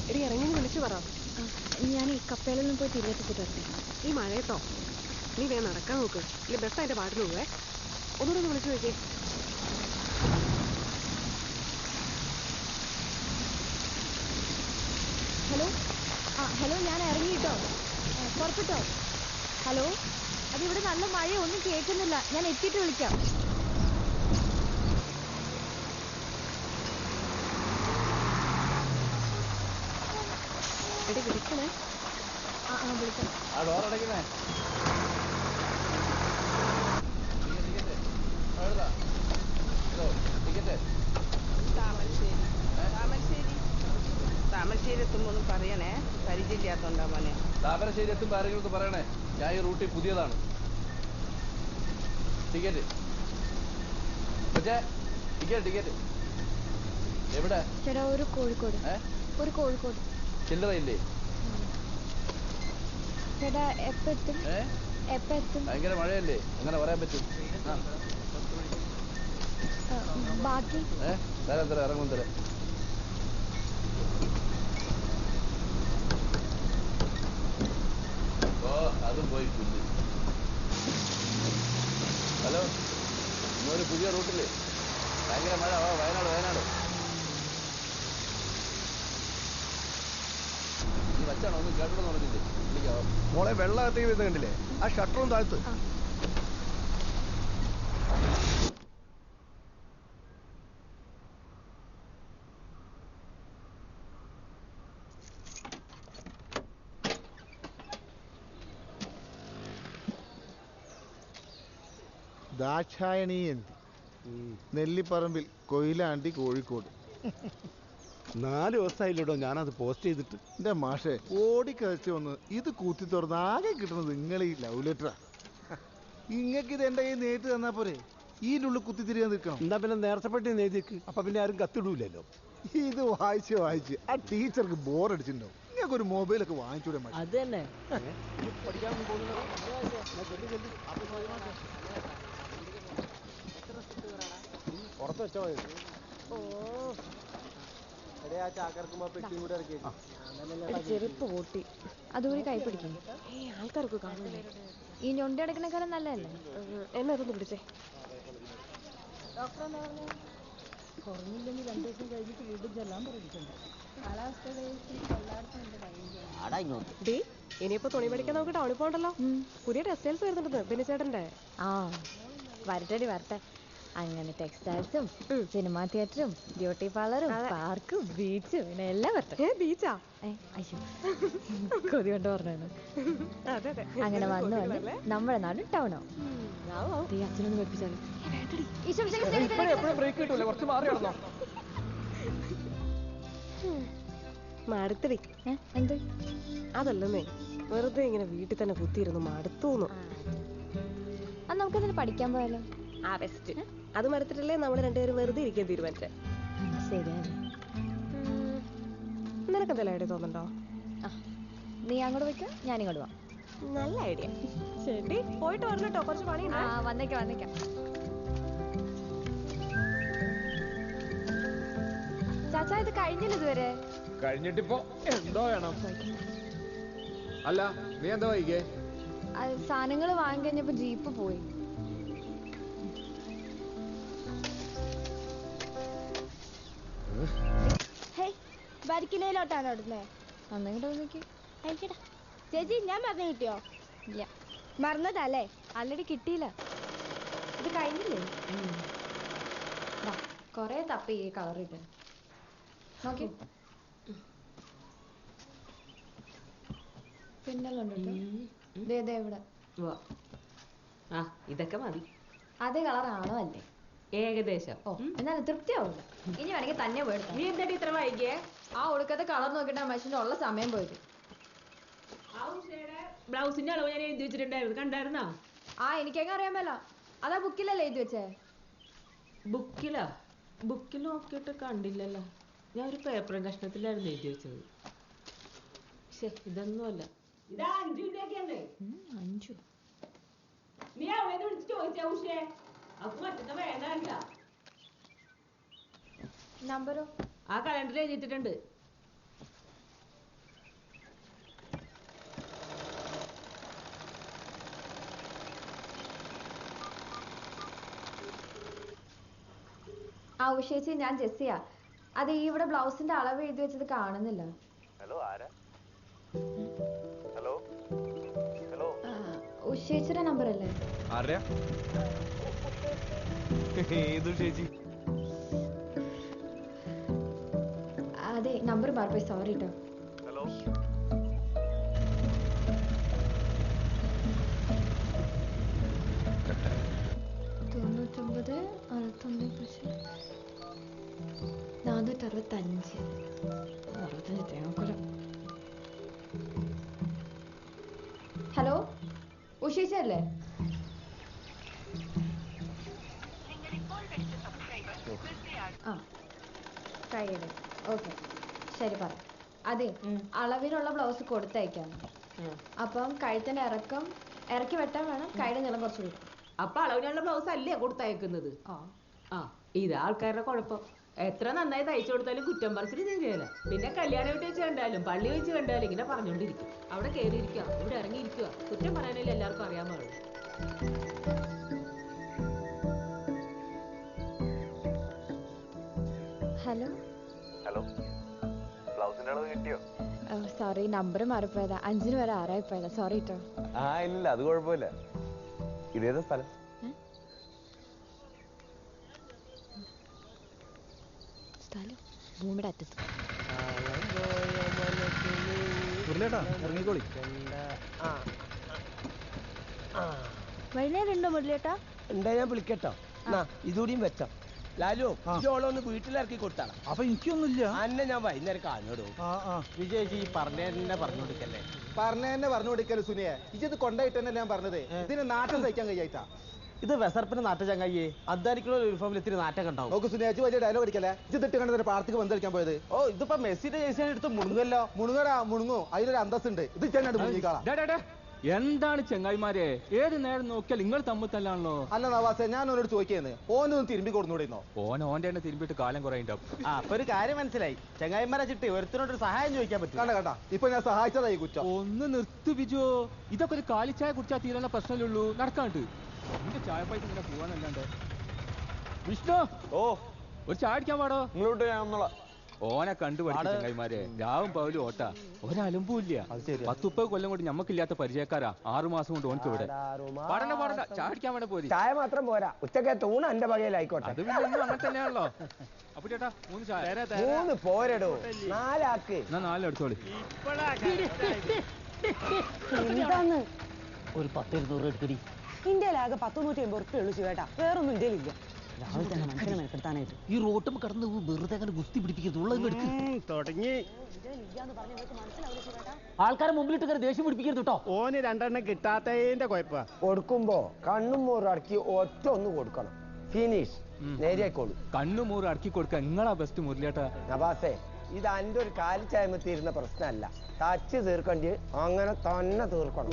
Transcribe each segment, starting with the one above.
എടി ഇറങ്ങി വിളിച്ചു പറ. ഞാൻ ഈ കപ്പേലൊന്നും പോയി തിരികെത്തിട്ട് വരട്ടെ. ഈ മഴയത്തോ? നീ വേഗം നടക്കാൻ നോക്ക്. ഇല്ല ബസ് അതിന്റെ പാട്ടിന് പോവേ. ഒന്നുകൂടെ വിളിച്ചു നോക്കിയേ. ഹലോ ഹലോ, ഞാൻ ഇറങ്ങിയിട്ടോ, പുറപ്പെട്ടോ. ഹലോ, അതിവിടെ നല്ല മഴ, ഒന്നും കേൾക്കുന്നില്ല. ഞാൻ എത്തിയിട്ട് വിളിക്കാം. എടി വിളിക്കണേ. വിളിക്കാം. താമരശ്ശേരി എത്തുമ്പോൾ പറയണേ, പരിചയമില്ലാത്തോണ്ടാ മോനെ. താമരശ്ശേരി എത്തുമ്പോൾ ആരെങ്കിലും പറയണേ, ഞാൻ ഈ റൂട്ടിൽ പുതിയതാണ്. ടിക്കറ്റ് ടിക്കറ്റ് എവിടെ? ചേട്ടാ, ഒരു കോഴിക്കോട്. ഒരു കോഴിക്കോട്. ചില്ലറയില്ലേ? ചേട്ടാ, എപ്പോ എത്തും? ഭയങ്കര മഴയല്ലേ, അങ്ങനെ പറയാൻ പറ്റും? ബാക്കി തരാം ഇറങ്ങും തരാം. അതും പോയി പുല്ല്. ഹലോ, ഇന്നൊരു പുതിയ റൂട്ടില്ലേ, ഭയങ്കര മഴ. വയനാട് നീ വച്ചാണോ? ഒന്നും കേട്ടോന്ന് പറഞ്ഞില്ലേ? വിളിക്കാവോ മോളെ? വെള്ളത്തേക്ക് വരുന്ന കണ്ടില്ലേ? ആ ഷട്ടറും താഴ്ത്ത്. ദാക്ഷായണീയന്തി, നെല്ലിപ്പറമ്പിൽ, കൊയിലാണ്ടി, കോഴിക്കോട്. 4 ദിവസമായില്ലോ ഞാനത് പോസ്റ്റ് ചെയ്തിട്ട്. എന്റെ മാഷെ, ഓടിക്കഴിച്ച് വന്ന് ഇത് കൂത്തി തുറന്ന് ആകെ കിട്ടുന്നത് നിങ്ങൾ ഈ ലവ് ലെറ്ററാ. ഇങ്ങക്ക് ഇത് എന്റെ കയ്യിൽ നേരിട്ട് തന്നാ പോരെ? ഇതിനുള്ളിൽ കുത്തിത്തിരിയാൻ നിൽക്കണം. എന്താ പിന്നെ നേരത്തെ പെട്ടി എഴുതിക്ക്, അപ്പൊ പിന്നെ ആരും കത്തിടൂലല്ലോ. ഇത് വായിച്ച് ആ ടീച്ചർക്ക് ബോറടിച്ചിട്ടുണ്ടോ? നിങ്ങൾക്ക് ഒരു മൊബൈലൊക്കെ വാങ്ങിച്ചൂടെ? അത് തന്നെ പുറത്ത് വെച്ചോ. ചെറുപ്പ് കൂട്ടി അതുകൂടി കൈ പിടിക്കും. ആൾക്കാർക്ക് കാണുന്നില്ലേ? ഈ ഞൊണ്ടി അടക്കണക്കാരൻ നല്ലതല്ലേ? എന്നെ അതൊന്ന് പിടിച്ചേ. ഡോക്ടർ എന്താ പറഞ്ഞു? കുറഞ്ഞില്ലെങ്കിൽ 2 ദിവസം കഴിഞ്ഞിട്ട് വീണ്ടും ചെല്ലാൻ പറഞ്ഞിട്ടുണ്ട്. ഇനിയിപ്പോ തുണി പഠിക്കാൻ നമുക്ക് ടൗണിൽ പോകണ്ടല്ലോ. പുതിയ ടെക്സ്റ്റൈൽസ് വരുന്നുണ്ട് ബിനിച്ചേട്ടന്റെ. വരട്ടെ. അങ്ങനെ ടെക്സ്റ്റൈൽസും സിനിമാ തിയേറ്ററും ബ്യൂട്ടി പാർലറും പാർക്കും ബീച്ചും പിന്നെ എല്ലാം വരട്ടെ. ബീച്ചാ? അയ്യോ, കൊതി കൊണ്ട് പറഞ്ഞു. അങ്ങനെ വന്നു നമ്മുടെ നാട് ടൗണോ. അച്ഛനൊന്ന് പഠിപ്പിച്ചാലോ? മടുത്തടി. എന്ത്? അതല്ലെന്നേ, വെറുതെ ഇങ്ങനെ വീട്ടിൽ തന്നെ കുത്തിയിരുന്നു മടുത്തോന്നു. നമുക്കതിന് പഠിക്കാൻ പോയാലോ? ബെസ്റ്റ്. അത് മടുത്തിട്ടല്ലേ നമ്മൾ രണ്ടുപേരും വെറുതെ ഇരിക്കാൻ തീരുമാനിച്ചേ. ശരിയാണ്. നിനക്കെന്തെല്ലാം ഐഡിയ തോന്നുന്നുണ്ടോ? നീ അങ്ങോട്ട് വയ്ക്കോ, ഞാനിങ്ങോട്ട് പോവാം. നല്ല ഐഡിയ. ശരി, പോയിട്ട് വരണട്ടോ, കുറച്ച് പണിയുണ്ട്. വന്നേക്കാം. ചാച്ചാ, ഇത് കഴിഞ്ഞില്ല ഇതുവരെ? കഴിഞ്ഞിട്ടിപ്പോ എന്തോ വേണം? അല്ല, നീ എന്താ വൈകിയേ? സാധനങ്ങൾ വാങ്ങിക്കഴിഞ്ഞപ്പോ ജീപ്പ് പോയി. ബരിക്കിലയിലോട്ടാണ് ഇടുന്നേ. ചേച്ചി, ഞാൻ മറന്നു കിട്ടിയോ? ഇല്ല. മറന്നതല്ലേ? ആൾറെഡി കിട്ടിയില്ല. ഇത് കഴിഞ്ഞില്ലേ? കൊറേ തപ്പി ഈ കളർ ഇട്ട് നോക്കി. പിന്നല്ലോ ഇവിടെ. ഇതൊക്കെ മതി. അതേ കളറാണോ അല്ലേ? ഏകദേശം. എന്നാലും തൃപ്തിയാവില്ല. ഇനി വേണമെങ്കിൽ തന്നെ പോയിട്ട്. നീ എന്താ ഇത്ര വൈകിയേ? ഒടുക്കത്തെ കളർ നോക്കിട്ട് ആ മനുഷ്യന്റെ ഉള്ള സമയം പോയത്. ബ്ലൗസിന്റെ അളവ് ഞാൻ എഴുതി വെച്ചിട്ടുണ്ടായിരുന്നു, കണ്ടായിരുന്നോ? എനിക്കങ്ങ് അറിയാൻ മേല. അതാ ബുക്കിലല്ലേ എഴുതി വെച്ചേ? ബുക്കിൽ നോക്കിയിട്ട് കണ്ടില്ലല്ലോ. ഞാൻ ഒരു പേപ്പറും കഷ്ണത്തിലായിരുന്നു എഴുതി വെച്ചത്. ഇതൊന്നുമല്ല. ഇതാ 5 രൂപയൊക്കെയല്ലേ? 5? നീ അവിടെ വിളിച്ച് ചോദിച്ചാ ഉഷേ? അപ്പൊ മറ്റേ വേണ്ട. നമ്പരോ? ആ കലണ്ടറിൽ എഴുതിയിട്ടുണ്ട്. ആ ഉഷേച്ചി, ഞാൻ ജെസ്സിയാ. അത് ഈ ഇവിടെ ബ്ലൗസിന്റെ അളവ് എഴുതി വെച്ചത് കാണുന്നില്ല. ഹലോ ആരാ? ഹലോ ഹലോ ഉഷേച്ചിയുടെ നമ്പർ അല്ലേ? ആരാ? ഏതു ചേച്ചി? അതെ, നമ്പർ മാറിപ്പോയി, സോറി കേട്ടോ. ഹലോ 99 69 465 ഹലോ, ഉഷേച്ചി അല്ലേ? ആ ഫ്രൈഡേ. ഓക്കെ, ശരി, പറ. അതെ, അളവിനുള്ള ബ്ലൗസ് കൊടുത്തയക്കാം. അപ്പം കഴുത്തിന്റെ ഇറക്കി വെട്ടാൻ വേണം. കൈയുടെ നീളം കുറച്ച് വരും. അപ്പൊ അളവിനുള്ള ബ്ലൗസ് അല്ലേ കൊടുത്തയക്കുന്നത്? ആ ഇതാ ആൾക്കാരുടെ കുഴപ്പം. എത്ര നന്നായി തയ്ച്ചു കൊടുത്താലും കുറ്റം പറച്ചിൽ തീരെയല്ല. പിന്നെ കല്യാണം വീട്ടിൽ വെച്ച് കണ്ടാലും പള്ളി വെച്ച് കണ്ടാലും ഇങ്ങനെ പറഞ്ഞോണ്ടിരിക്കും. അവിടെ കയറിയിരിക്കുക, ഇവിടെ ഇറങ്ങിയിരിക്കുക. കുറ്റം പറയാനല്ലേ എല്ലാവർക്കും അറിയാൻ പാടുള്ളൂ. ഹലോ ഹലോ ബ്ലൗസിന്റെ അളവ് കിട്ടിയോ? Sorry, number മാറിപ്പോയതാ. 5 വരെ 6 പോയതാ. സോറി കേട്ടോ. ഇല്ല, അത് കുഴപ്പമില്ല. ഇതേതാ സ്ഥലം? ഭൂമിയുടെ അറ്റത്ത്. ഇറങ്ങിക്കോളി. വൈകുന്നേരം ഉണ്ടോ മുരളിയേട്ടാ? എന്താ, ഞാൻ വിളിക്കട്ടോ. ഇതുകൂടിയും വെച്ചോ. ലാലു, ഓളൊന്ന് വീട്ടിലിറക്കി കൊടുത്താണ്. അപ്പൊ എനിക്കൊന്നുമില്ല. അന്നെ ഞാൻ വൈകുന്നേരം കാണോടൂ. വിജയജി പറഞ്ഞ പറഞ്ഞു കൊടുക്കല്ലേ? പറഞ്ഞ പറഞ്ഞു കൊടുക്കല് സുനിയെ. ഇജത് കൊണ്ടായിട്ട് തന്നെ ഞാൻ പറഞ്ഞത്. ഇതിന് നാട്ടം സഹിക്കാൻ കഴിയായിട്ടാ. ഇത് വെസർപ്പിന് നാട്ട ചങ്ങായിയെ അദ്ധാനിക്കുള്ള യൂണിഫോമിൽ ഇത്തിരി നാട്ടം കണ്ടാവും. നോക്ക് സുനിയാജ് വലിയ ഡയലോഗ് അടിക്കല്ലേ. ഇത് ഇട്ട് കണ്ടതിന് പാർട്ടിക്ക് ബന്ധടിക്കാൻ പോയത്. ഓ, ഇതിപ്പോ മെസ്സിന്റെ ജേഴ്സിയാണ് എടുത്ത് മുണുങ്ങല്ലോ. മുണുങ്ങൂ, അതിലൊരു അന്തസ്സുണ്ട്. ഇത് ചെന്നാണ്ട് മുങ്ങിക്കാളാം. എന്താണ് ചെങ്ങായിമാരെ, ഏത് നേരം നോക്കിയാൽ നിങ്ങൾ തമ്മിൽ തല്ലാണല്ലോ. അല്ല നവാസെ, ഞാൻ ഓനോട് ചോദിക്കുന്നത് ഓനൊന്ന് തിരുമ്പി കൊടുന്നൂടെന്നോ? ഓന്റെ തന്നെ തിരുമ്പിട്ട് കാലം കുറെ ഉണ്ടാവും. അപ്പൊ ഒരു കാര്യം മനസ്സിലായി. ചങ്ങായിമാരെ ചിട്ടി ഒരുത്തിനോടൊരു സഹായം ചോദിക്കാൻ പറ്റും. കണ്ട ഇപ്പൊ ഞാൻ സഹായിച്ചതായി കുറ്റം. ഒന്ന് നിർത്ത് ബിജു. ഇതൊക്കെ ഒരു കാലിച്ചായ കുടിച്ചാൽ തീരുന്ന പ്രശ്നമല്ലുള്ളൂ. നടക്കാണ്ട് നിന്റെ ചായ പൈസ ഇങ്ങനെ പോവാന്നല്ലാണ്ട്. വിഷ്ണു, ഒരു ചായ അടിക്കാൻ പാടോ? നിങ്ങളോട്ട് ഞാൻ വന്നോളാം. ഓനെ കണ്ടുപഠിച്ച ചങ്ങായിമാരെ രാവും പകലും ഓട്ടാ, ഒരലമ്പൂല്ല. 10-30 കൊല്ലം കൊണ്ട് ഞമ്മക്കില്ലാത്ത പരിചയക്കാരാ. 6 മാസം കൊണ്ട് ഓനക്ക് ഇവിടെ പാടണ്ട ചായ അടിക്കാൻ വേണ്ട പോരി. ചായ മാത്രം പോരാ, ഉച്ചക്കത്തെ ഊണ് എന്റെ വകയിലായിക്കോട്ടെ. അത് പിന്നെ ഒന്നും അങ്ങനെ തന്നെയാണല്ലോ. അപ്പൊ ചേട്ടാ 3 ചായ. 3 പോരടോ, 4 ആക്ക്. എന്നാ 4 എടുത്തോളി. എന്താണ് ഒരു 10-200 എടുക്കടി? ഇന്ത്യയിലാകെ 100-150 ഉറുപ്പ ഉള്ളു ശിവേട്ടാ, വേറൊന്നും ഇന്ത്യയിലില്ല. രാവിലെ തന്നെ മനുഷ്യനെ മെനക്കെടുത്താനായിട്ട് ഈ റോട്ടും കടന്ന് വെറുതെ അങ്ങനെ ഗുസ്തി പിടിപ്പിക്കരുത്. തുടങ്ങി ആൾക്കാരെ മുമ്പിലിട്ട് കയറി ദേഷ്യം പിടിപ്പിക്കരുത് കേട്ടോ. ഓന് 2 എണ്ണം കിട്ടാത്തതിന്റെ കുഴപ്പ. കൊടുക്കുമ്പോ കണ്ണും മൂറും അടക്കി ഒറ്റ ഒന്ന് കൊടുക്കണം. ഫിനിഷ്, നേരിയായിക്കോളൂ. കണ്ണും മൂറും അടക്കി കൊടുക്ക നിങ്ങളാ ബെസ്റ്റ് മുരളിയേട്ടാ. നവാസേ, ഇത് അന്റെ ഒരു കാലിച്ചായ്മ തീരുന്ന പ്രശ്നമല്ല. തച്ച് തീർക്കണ്ടി അങ്ങനെ തന്നെ തീർക്കണം.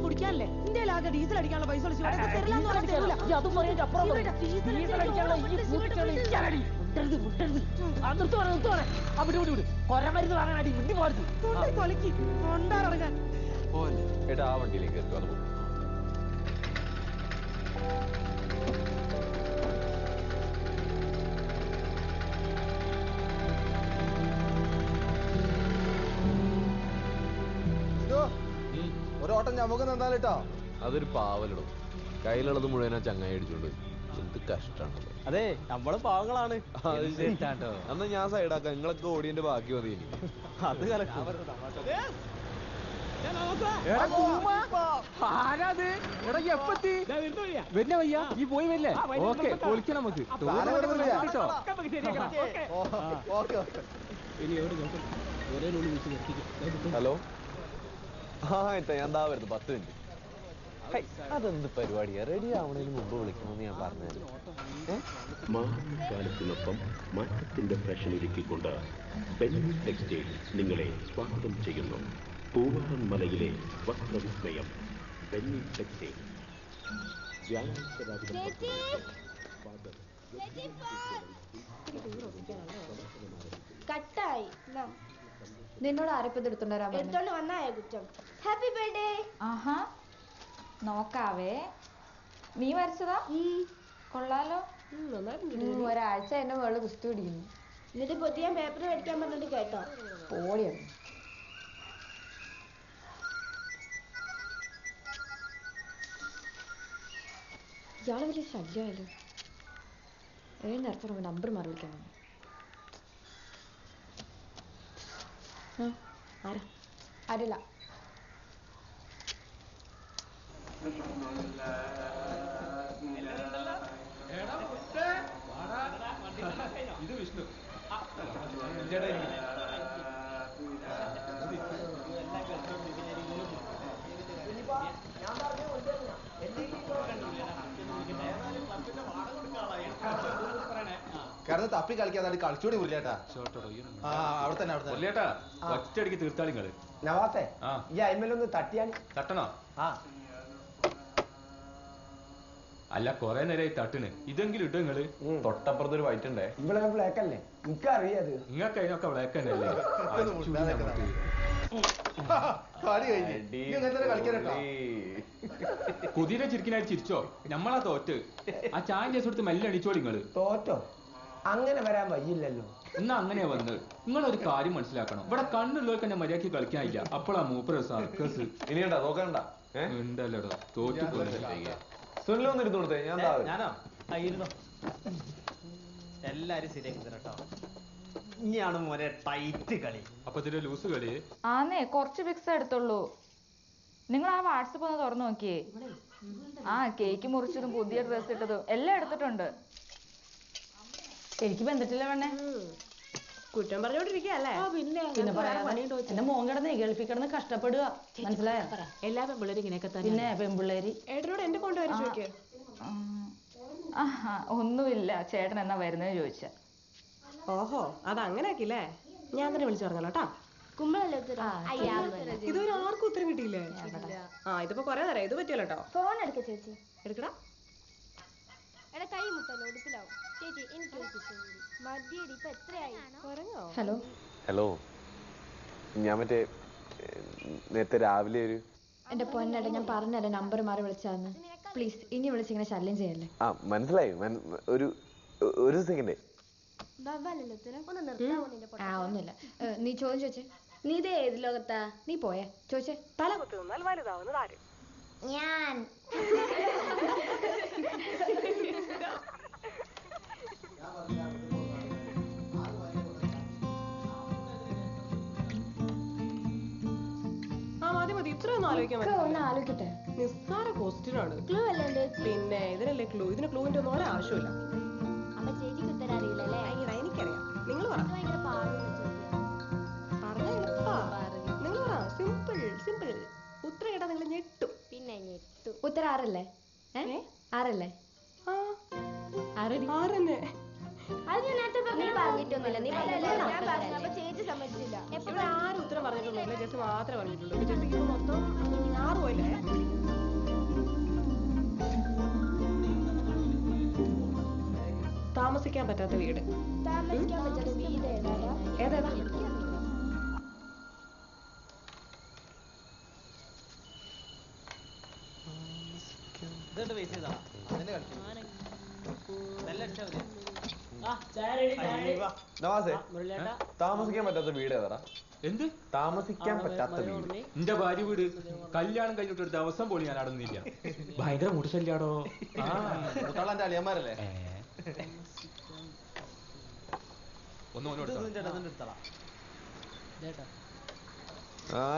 കുടിക്കാനല്ലേ ഇന്ത്യയിലാകെ ഡീസൽ അടിക്കാനുള്ള പൈസ ഏട്ടാ, ആ വണ്ടിയിലേക്ക് ഒരു ഓട്ടം ഞമ്മക്ക് നിന്നാലിട്ടോ. അതൊരു പാവലിടും. കയ്യിലുള്ളത് മുഴുവനാ ചങ്ങായി അടിച്ചോണ്ട്. എന്ത് കഷ്ടാണല്ലോ. അതെ, നമ്മള് പാവങ്ങളാണ്. എന്നാ ഞാൻ സൈഡാക്കാം. നിങ്ങളൊക്കെ ഓടിയന്റെ ബാക്കി മതി. അത് ആരാത്? വരുന്ന വയ്യ, ഈ പോയി വരില്ലേ? ഓക്കെ, പൊളിക്കണം നമുക്ക്. ഹലോ, ഞാൻ ദാ വരുന്നു. 10 മിനിറ്റ്. അതെന്ത് പരിപാടിയാ? റെഡി ആവണതിന് മുമ്പ് വിളിക്കണമെന്ന് ഞാൻ പറഞ്ഞു. കാലത്തിനൊപ്പം മാറ്റത്തിന്റെ ഫാഷൻ ഒരുക്കിക്കൊണ്ട് ബെന്നി ടെക്സ്റ്റൈൽ നിങ്ങളെ സ്വാഗതം ചെയ്യുന്നു. പൂവാറൻ മലയിലെ വസ്ത്രവിസ്മയം ബെന്നി ടെക്സ്റ്റൈൽ. കട്ടായി. നിന്നോട് ആരെപ്പത് എടുത്തോണ്ട് വന്നായ കുറ്റം. Happy birthday. ആഹാ, നോക്കാവേ. നീ വരച്ചതാ? കൊള്ളാലോ. ഒരാഴ്ച എന്റെ മുകളിൽ കുസ്തി പിടിക്കുന്നു. എന്നിട്ട് പുതിയ പേപ്പർ മേടിക്കാൻ പറഞ്ഞിട്ട് കേട്ടോ? പോളിയാണ്. ഇയാള് വലിയ ശല്യമായാലോ. നേരത്തെ നമ്പർ മാറി വിളിക്കാൻ വന്നു. ആരാ? ആരില്ല. ഇത് വിഷ്ണു. കാരണം തപ്പി കളിക്കാതെ കളിച്ചോടി മുരളിയേട്ടാ. അവിടെ തന്നെ മുരളിയേട്ടാ ഒറ്റയടിക്ക് തീർത്താളിങ്ങള്. നവാസേ ഈ അയിമലൊന്ന് തട്ടിയാൽ തട്ടണോ? ആ അല്ല കൊറേ നേരമായി തട്ടിന്. ഇതെങ്കിലും ഇട്ടോ നിങ്ങള്. തൊട്ടപ്പുറത്തൊരു വൈറ്റ് ഉണ്ടേ. ഇവിടെ ബ്ലാക്ക് അല്ലേ? എനിക്കറിയത്. നിങ്ങൾക്ക് അതിനൊക്കെ ബ്ലാക്ക് തന്നെ അല്ലേ? കുതിര ചിരിക്കനായിട്ട് ചിരിച്ചോ? നമ്മളാ തോറ്റ്. ആ ചായ ചേച്ചി കൊടുത്ത് മെല്ലെ അടിച്ചോളി നിങ്ങള്. തോറ്റോ? അങ്ങനെ വരാൻ വയ്യില്ലല്ലോ. എന്നാ അങ്ങനെയാ വന്നത്. നിങ്ങളൊരു കാര്യം മനസ്സിലാക്കണം. ഇവിടെ കണ്ണുള്ളവർക്ക് തന്നെ മര്യാദക്ക് കളിക്കാനില്ല. അപ്പോഴാ മൂപ്പര സർക്കസ്. ഇനിയുണ്ടോ തോക്കണ്ട? ഉണ്ടല്ലോടോ തോറ്റു സുനിലൊന്നിരുന്നു കൊടുത്തേ. ഞാനോ? ഇരുന്നോ. എല്ലാരും ശരിയാക്കി തരട്ടോ. ഇനിയാണ് മോനെ ടൈറ്റ് കളി. അപ്പൊ ഇതിന്റെ ലൂസ് കളി. ആന്നേ കുറച്ച് പിക്സ് എടുത്തുള്ളൂ. നിങ്ങൾ ആ വാട്സപ്പ് ഒന്ന് തുറന്നു നോക്കിയേ. ആ കേക്ക് മുറിച്ചതും പുതിയ ഡ്രസ് ഇട്ടതും എല്ലാം എടുത്തിട്ടുണ്ട്. എനിക്ക് ബന്ധത്തില്ല വേണേ. കുറ്റം പറഞ്ഞോണ്ടിരിക്കല്ലേ? പിന്നെ പറയാ എന്റെ മോൻ കിടന്ന് ഗൾഫിൽ കിടന്ന് കഷ്ടപ്പെടുക. മനസ്സിലായ? എല്ലാ പെൺപിള്ളേരും ഇങ്ങനെയൊക്കെ തന്നെ. പിന്നെ പെൺപിള്ളേര് ഏട്ടനോട് എന്റെ കൊണ്ടുവരും ചോദിക്കുക. ഒന്നുമില്ല, ചേട്ടൻ എന്നാ വരുന്നതെന്ന് ചോദിച്ച. ഓഹോ അത് അങ്ങനെ ആക്കില്ലേ? ഞാൻ തന്നെ വിളിച്ചു പറഞ്ഞല്ലോ കേട്ടാ. ഇതുവരെ ആർക്കും ഉത്തരം കിട്ടിയില്ലേ? ആ ഇതിപ്പോ കൊറേ നേരം. ഇത് പറ്റിയല്ലോ കേട്ടോ. ഫോൺ എടുക്ക ചേച്ചി. എടുക്കടാ. എടാ കൈ മുട്ടല്ലോ ഉടുപ്പിലാവും. ചേച്ചി എനിക്ക് മതിയടി. ഇപ്പൊ എത്രയായി? Hello hello. ഞാൻ മറ്റേ നേരത്തെ രാവിലെ ഒരു എന്റെ പൊന്നേട്ടാ ഞാൻ പറഞ്ഞല്ലേ നമ്പർ മാറി വിളിച്ചാന്ന്. പ്ലീസ് ഇനി വിളിച്ചിങ്ങനെ ശല്യം ചെയ്യല്ലേ. ആ മനസ്സിലായി. ഒരു സെക്കൻഡ്. ആ ഒന്നുമില്ല. നീ ചോദ്യം ചോദിച്ചേ. നീ ഇത് ഏത് ലോകത്താ? നീ പോയേ ചോദിച്ചേ. തല കുത്തി നിന്നാൽ വലുതാവുന്നത് ആര്? ഞാൻ. മതി ഇത്രയൊന്നും ആലോചിക്കാൻ ആലോചിക്കട്ടെ. നിസ്സാര ക്വസ്റ്റ്യൻ ആണ്. ക്ലൂ അല്ലേ? പിന്നെ ഇതിനല്ലേ ക്ലൂ. ഇതിന് ക്ലൂവിന്റെ ഒന്നും ഒരാവശ്യമില്ല. അപ്പൊ ചേച്ചിക്ക് ഉത്തരം അറിയില്ലല്ലേ? എനിക്കറിയാം. നിങ്ങൾ പറ. നിങ്ങൾ പറ. Simple simple. ഉത്തരം കേട്ടാ നിങ്ങൾ ഞെട്ടും. പിന്നെ ഞെട്ടും. ഉത്തരം ആറല്ലേ? ആറല്ലേ? ആറന്നെ. അത് ഞാൻ നേരത്തെ പറഞ്ഞിട്ടൊന്നുമില്ല. നീ പറഞ്ഞപ്പോ ചേച്ചി സമ്മതിച്ചില്ല. ഇവിടെ ആരും ഉത്തരം പറഞ്ഞിട്ടൊന്നുമില്ല. ജസ്റ്റ് മാത്രമേ പറഞ്ഞിട്ടുള്ളൂ. ജസ്റ്റ് മൊത്തം 6 പോയില്ലേ? താമസിക്കാൻ പറ്റാത്ത വീട്. താമസിക്കാൻ പറ്റാത്ത വീട് ഏതാ? താമസിക്കാൻ പറ്റാത്ത വീട് ഏതാ? എന്ത് താമസിക്കാൻ പറ്റാത്ത വീട്? എന്റെ ഭാര്യ വീട്. കല്യാണം കഴിഞ്ഞിട്ട് ഒരു ദിവസം പോലും ഞാൻ നടന്നില്ല. ഭയങ്കര മുടിശല്യാടോ. മുട്ടാളന്റെ അളിയന്മാരല്ലേ?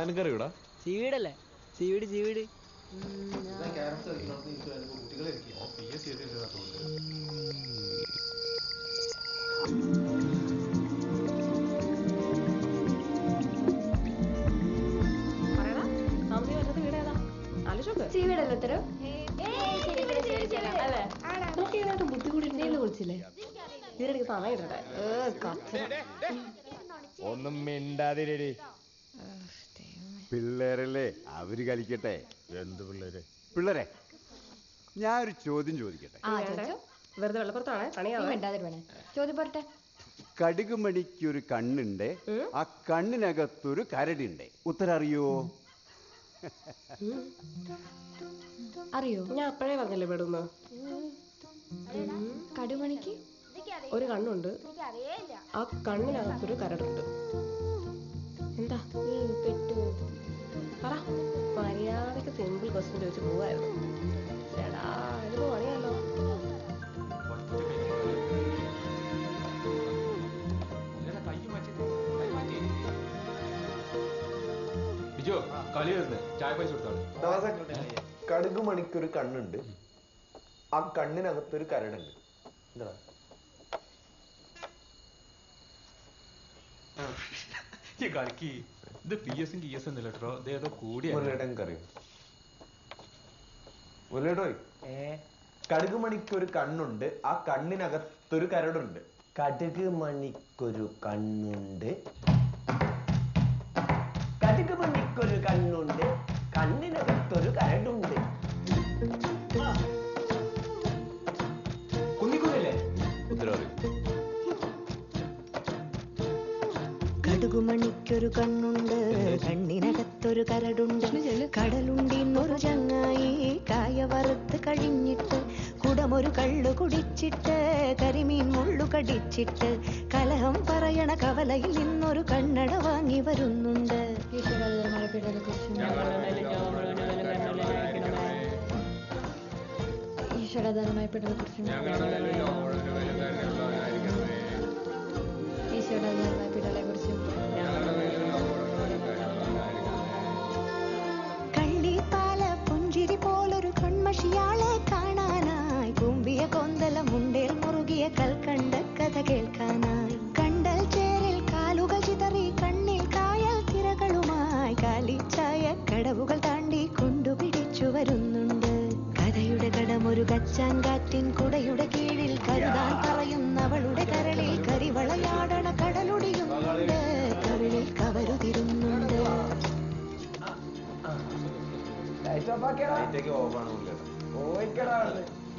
എനിക്കറിയൂടാ. സീവീടല്ലേ? സീവീട്. സീവീടല്ലേ ഉത്തരം? ബുദ്ധി കൂടി വിളിച്ചില്ലേ? ഇതിനിടയ്ക്ക് സമയം ഇടട്ടെ. ഒന്നും മിണ്ടാതിരേ. പിള്ളേരല്ലേ അവര് കളിക്കട്ടെ. എന്ത് പിള്ളേരെ ഞാനൊരു ചോദ്യം ചോദിക്കട്ടെ. വെറുതെ വെള്ളപ്പുറത്താണ്. ചോദ്യം പോരട്ടെ. കടുകുമണിക്കൊരു കണ്ണുണ്ട്, ആ കണ്ണിനകത്തൊരു കരടുണ്ട്. ഉത്തരം അറിയോ? അറിയോ? ഞാൻ അപ്പഴേ പറഞ്ഞല്ലേ പെടുന്നു. കടുമണിക്ക് ഒരു കണ്ണുണ്ട്, ആ കണ്ണിനകത്തൊരു കരടുണ്ട്. എന്താ പെട്ടു? പറ. മര്യാദക്ക് സിമ്പിൾ ക്വസ്റ്റ്യൻ ചോദിച്ചു പോവായിരുന്നു. ചേടാ ഇത് അറിയാലോ. കടുക് മണിക്കൊരു കണ്ണുണ്ട്, ആ കണ്ണിനകത്തൊരു കരടുണ്ട്. എന്താ കളിക്ക്? ഇത് PS TS ഒന്നുമില്ലട്ടോ, ഇതേതോ കൂടിയ മുരളിയേട്ടനറിയോ? മുരളിയേട്ടോ, കടുക് മണിക്കൊരു കണ്ണുണ്ട്, ആ കണ്ണിനകത്തൊരു കരടുണ്ട്. കടുക് മണിക്കൊരു കണ്ണുണ്ട്, കടുക് മണിക്കൊരു കണ്ണുണ്ട്, കണ്ണിനകത്തൊരു കരടുണ്ട്. കുഞ്ഞിക്കുഞ്ഞല്ലേ ഉത്തരവാദി? കടുകുമണിക്കൊരു കണ്ണുണ്ട്, കണ്ണിനകത്തൊരു കരടുണ്ട്. കടലുണ്ടിന്നൊരു ചങ്ങായി കായ വറുത്ത് കഴിഞ്ഞിട്ട് കുടമൊരു കള്ളു കുടിച്ചിട്ട് കരിമീൻ മുള്ളു കടിച്ചിട്ട് കലഹം പറയണ കവലയിൽ നിന്നൊരു കണ്ണട വാങ്ങി വരുന്നുണ്ട്. ഈശ്വരധർമ്മയപ്പെട്ടതിനെ കുറിച്ച് കള്ളിപ്പാല പുഞ്ചിരി പോലൊരു കൺമഷിയാളെ കാണാനായി കുമ്പിയ കൊന്തല മുണ്ടേൽ മുറുകിയ കൽക്കണ്ട കഥ കേൾക്കാനായി കണ്ടൽ ചേരിൽ കാലുകൾ ചിതറി കണ്ണിൽ കായൽ തിരകളുമായി കാലിച്ചായ കടവുകൾ താണ്ടി കൊണ്ടുപിടിച്ചു വരുന്നുണ്ട്. കഥയുടെ കടമൊരു കച്ചാൻ കാറ്റിൻ കുടയുടെ കീഴിൽ കരുതാൻ പറയുന്നവളുടെ കരളിൽ കരിവളയാടണ കടലൊടിയുന്നുണ്ട്, കവിളിൽ കവരുതിരുന്നുണ്ട്.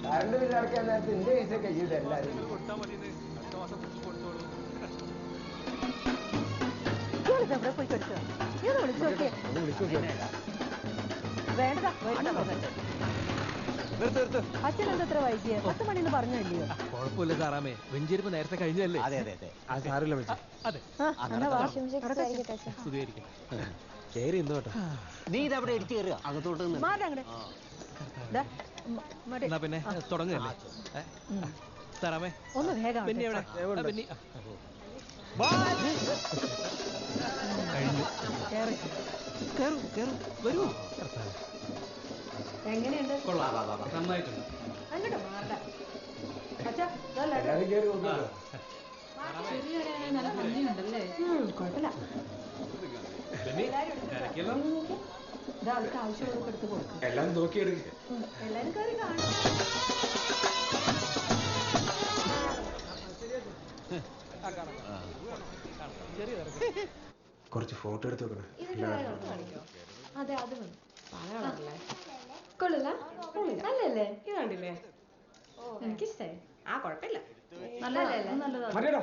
കറണ്ട് ബില്ല് അടയ്ക്കാൻ നേരത്തെ എന്റെ പൈസ കഴിയൂല എല്ലാരും. അച്ഛനെന്തത്ര വൈകിയ? 10 മണിന്ന് പറഞ്ഞല്ലോ. കുഴപ്പമില്ല സാറാമേ, വെഞ്ചിരിപ്പ് നേരത്തെ കഴിഞ്ഞല്ലേ? അതെ അതെ അതെ, ആ സാറില്ല കേറി ഇന്നോട്ടോ. നീ ഇതവിടെ ഇടിച്ചു കയറുക അകത്തോട്ട്. എന്നാ പിന്നെ തുടങ്ങല്ലേ സാറാമേ? ഒന്ന് വേഗം പിന്നെ എവിടെ? പിന്നെ കഴിഞ്ഞു. കേറൂ കേറൂ, വരൂ. എങ്ങനെയുണ്ട്? നന്നായിട്ടുണ്ട്. അങ്ങോട്ട് മാറണ്ട. നല്ല ഭംഗിയുണ്ടല്ലേ? കുഴപ്പമില്ല. ആവശ്യമുള്ളവർക്ക് എടുത്ത് കൊടുക്കും. എല്ലാം നോക്കിയെടുക്ക. എല്ലാരും കയറി കാണും. കുറച്ച് ഫോട്ടോ എടുത്ത് വെക്കണം. അതെ അത് മതി. കൊള്ളില്ല നല്ലല്ലേ? ഇത് കണ്ടില്ലേ? എനിക്കിഷ്ടായി. ആ കുഴപ്പമില്ല. മതിയല്ലോ.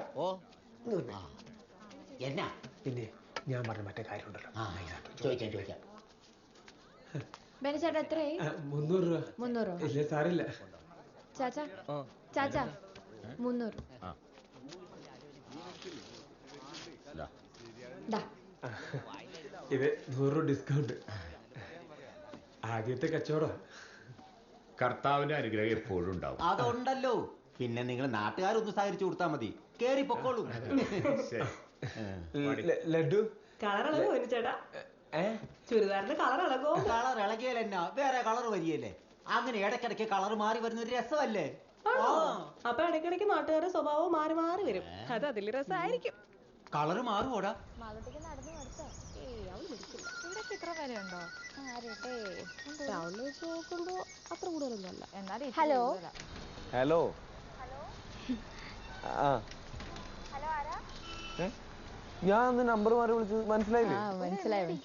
എന്നാ പിന്നെ ഞാൻ പറഞ്ഞ മറ്റേ കാര്യമുണ്ടല്ലോ, ചോദിക്കാം. ബെനിച്ചേട്ടാ എത്രയായി? 300 രൂപ. 300? ഇല്ല സാറില്ല. ചാച്ചാ 300. ഇത് 100 രൂപ ഡിസ്കൗണ്ട്. ആദ്യത്തെ കച്ചവടം. കർത്താവിന്റെ അനുഗ്രഹം എപ്പോഴും ഉണ്ടാവും. അതുണ്ടല്ലോ. പിന്നെ നിങ്ങൾ നാട്ടുകാരൊന്ന് സഹകരിച്ചു കൊടുത്താൽ മതി. കേറി പൊക്കോളൂ. ലഡു കളറിളകോ ചേട്ടാ? ചുരിദാറിന്റെ കളറിളകോ? കളർ ഇളകിയാലെന്നാ വേറെ കളർ വരികയല്ലേ? അങ്ങനെ ഇടയ്ക്കിടയ്ക്ക് കളർ മാറി വരുന്ന ഒരു രസമല്ലേ? അപ്പൊ ഇടയ്ക്കിടയ്ക്ക് നാട്ടുകാരുടെ സ്വഭാവം മാറി മാറി വരും. അത് അതിൽ രസമായിരിക്കും. കളർ മാറുമോടാ? ഇവിടൊക്കെ ഇത്ര വിലയുണ്ടോ? ടൗണിൽ വെച്ച് നോക്കുമ്പോ അത്ര കൂടുതലൊന്നും അല്ല. എന്നാലും ഹലോ ഹലോ. ആ ഞാൻ നമ്പർ മാറി വിളിച്ചത് മനസ്സിലായില്ലേ? മനസ്സിലായി.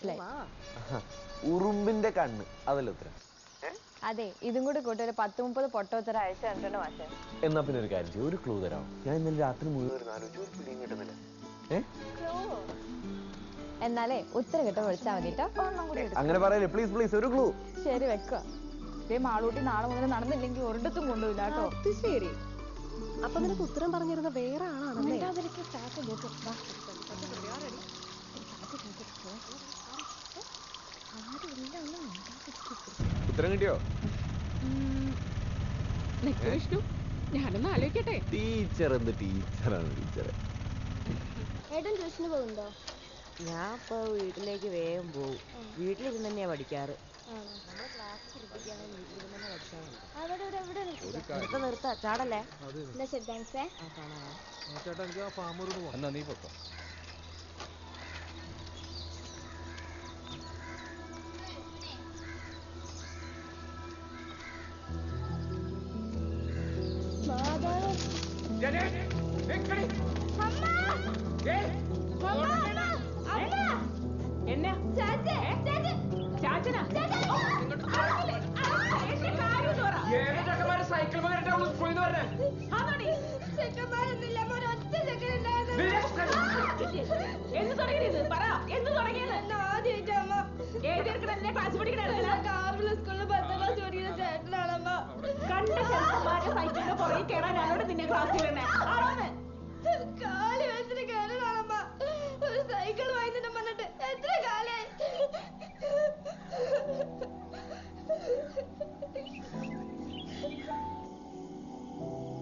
ഉറുമ്പിന്റെ കണ്ണ്, അതല്ലേ ഉത്തരം? അതെ, ഇതും കൂടി കൂട്ടി ഒരു 10-30 പൊട്ടോത്തര അയച്ചു തന്നിട്ടുണ്ട് മാഷെ. എന്നാ പിന്നെ ഒരു കാര്യം ചെയ്യും, ഒരു ക്ലൂ തരാം. ഞാൻ ഇന്നലെ രാത്രി മുഴുവൻ ആലോചിച്ചു, ഒരു പിടിയും കിട്ടുന്നില്ല. എന്നാലേ ഉത്തരം കിട്ടാൻ വിളിച്ചാൽ മതി കേട്ടോ. അങ്ങനെ പറയല്ലേ പ്ലീസ് പ്ലീസ്, ഒരു ക്ലൂ. ശരി വെക്കുക. മാളൂട്ടി നാളെ മുതൽ നടന്നില്ലെങ്കിൽ ഒരിടത്തും കൊണ്ടുപോയില്ല കേട്ടോ. അത് ശരി. അപ്പൊ നിനക്ക് ഉത്തരം പറഞ്ഞിരുന്ന വേറെ ആളാണല്ലേ? ഉത്തരം കിട്ടിയോ? വിഷ്ണു, ഞാനൊന്ന് ആലോചിക്കട്ടെ. ടീച്ചർ എന്ത് ടീച്ചറാണ് ടീച്ചറെ. ഏട്ടൻ ട്യൂഷന് പോകുന്നുണ്ടോ? ഞാൻ ഇപ്പൊ വീട്ടിലേക്ക് വേഗം പോകും. വീട്ടിലിരുന്ന് തന്നെയാ പഠിക്കാറ്. നിർത്താ ചാടല്ലേ. എന്നാ നീ പൊക്കോ.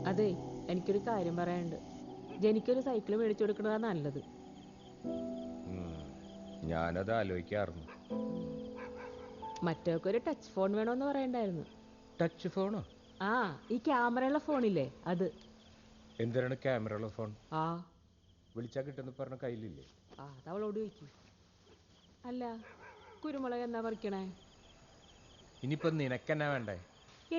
അതെ, എനിക്കൊരു കാര്യം പറയാനുണ്ട്. ജനിക്കൊരു സൈക്കിൾ മേടിച്ചു കൊടുക്കണതാ നല്ലത്. ഞാനത് ആലോചിക്കാറുണ്ട്. മറ്റൊക്കെ ടച്ച് ഫോൺ വേണോന്ന് പറയണ്ടായിരുന്നു. ടച്ച് ഫോണോ? ആ, ഈ ക്യാമറയുള്ള ഫോണില്ലേ അത്. എന്തിനാണ് ക്യാമറയുള്ള ഫോൺ? ആ, വിളിച്ചാ കിട്ടുന്ന പറഞ്ഞ കയ്യിലില്ലേ? ആ, അതവളോട് ചോദിക്കൂ. അല്ല, കുരുമുളക് എന്നാ പറിക്കണേ? ഇനിയിപ്പോ നിനക്കെന്നാ വേണ്ടേ?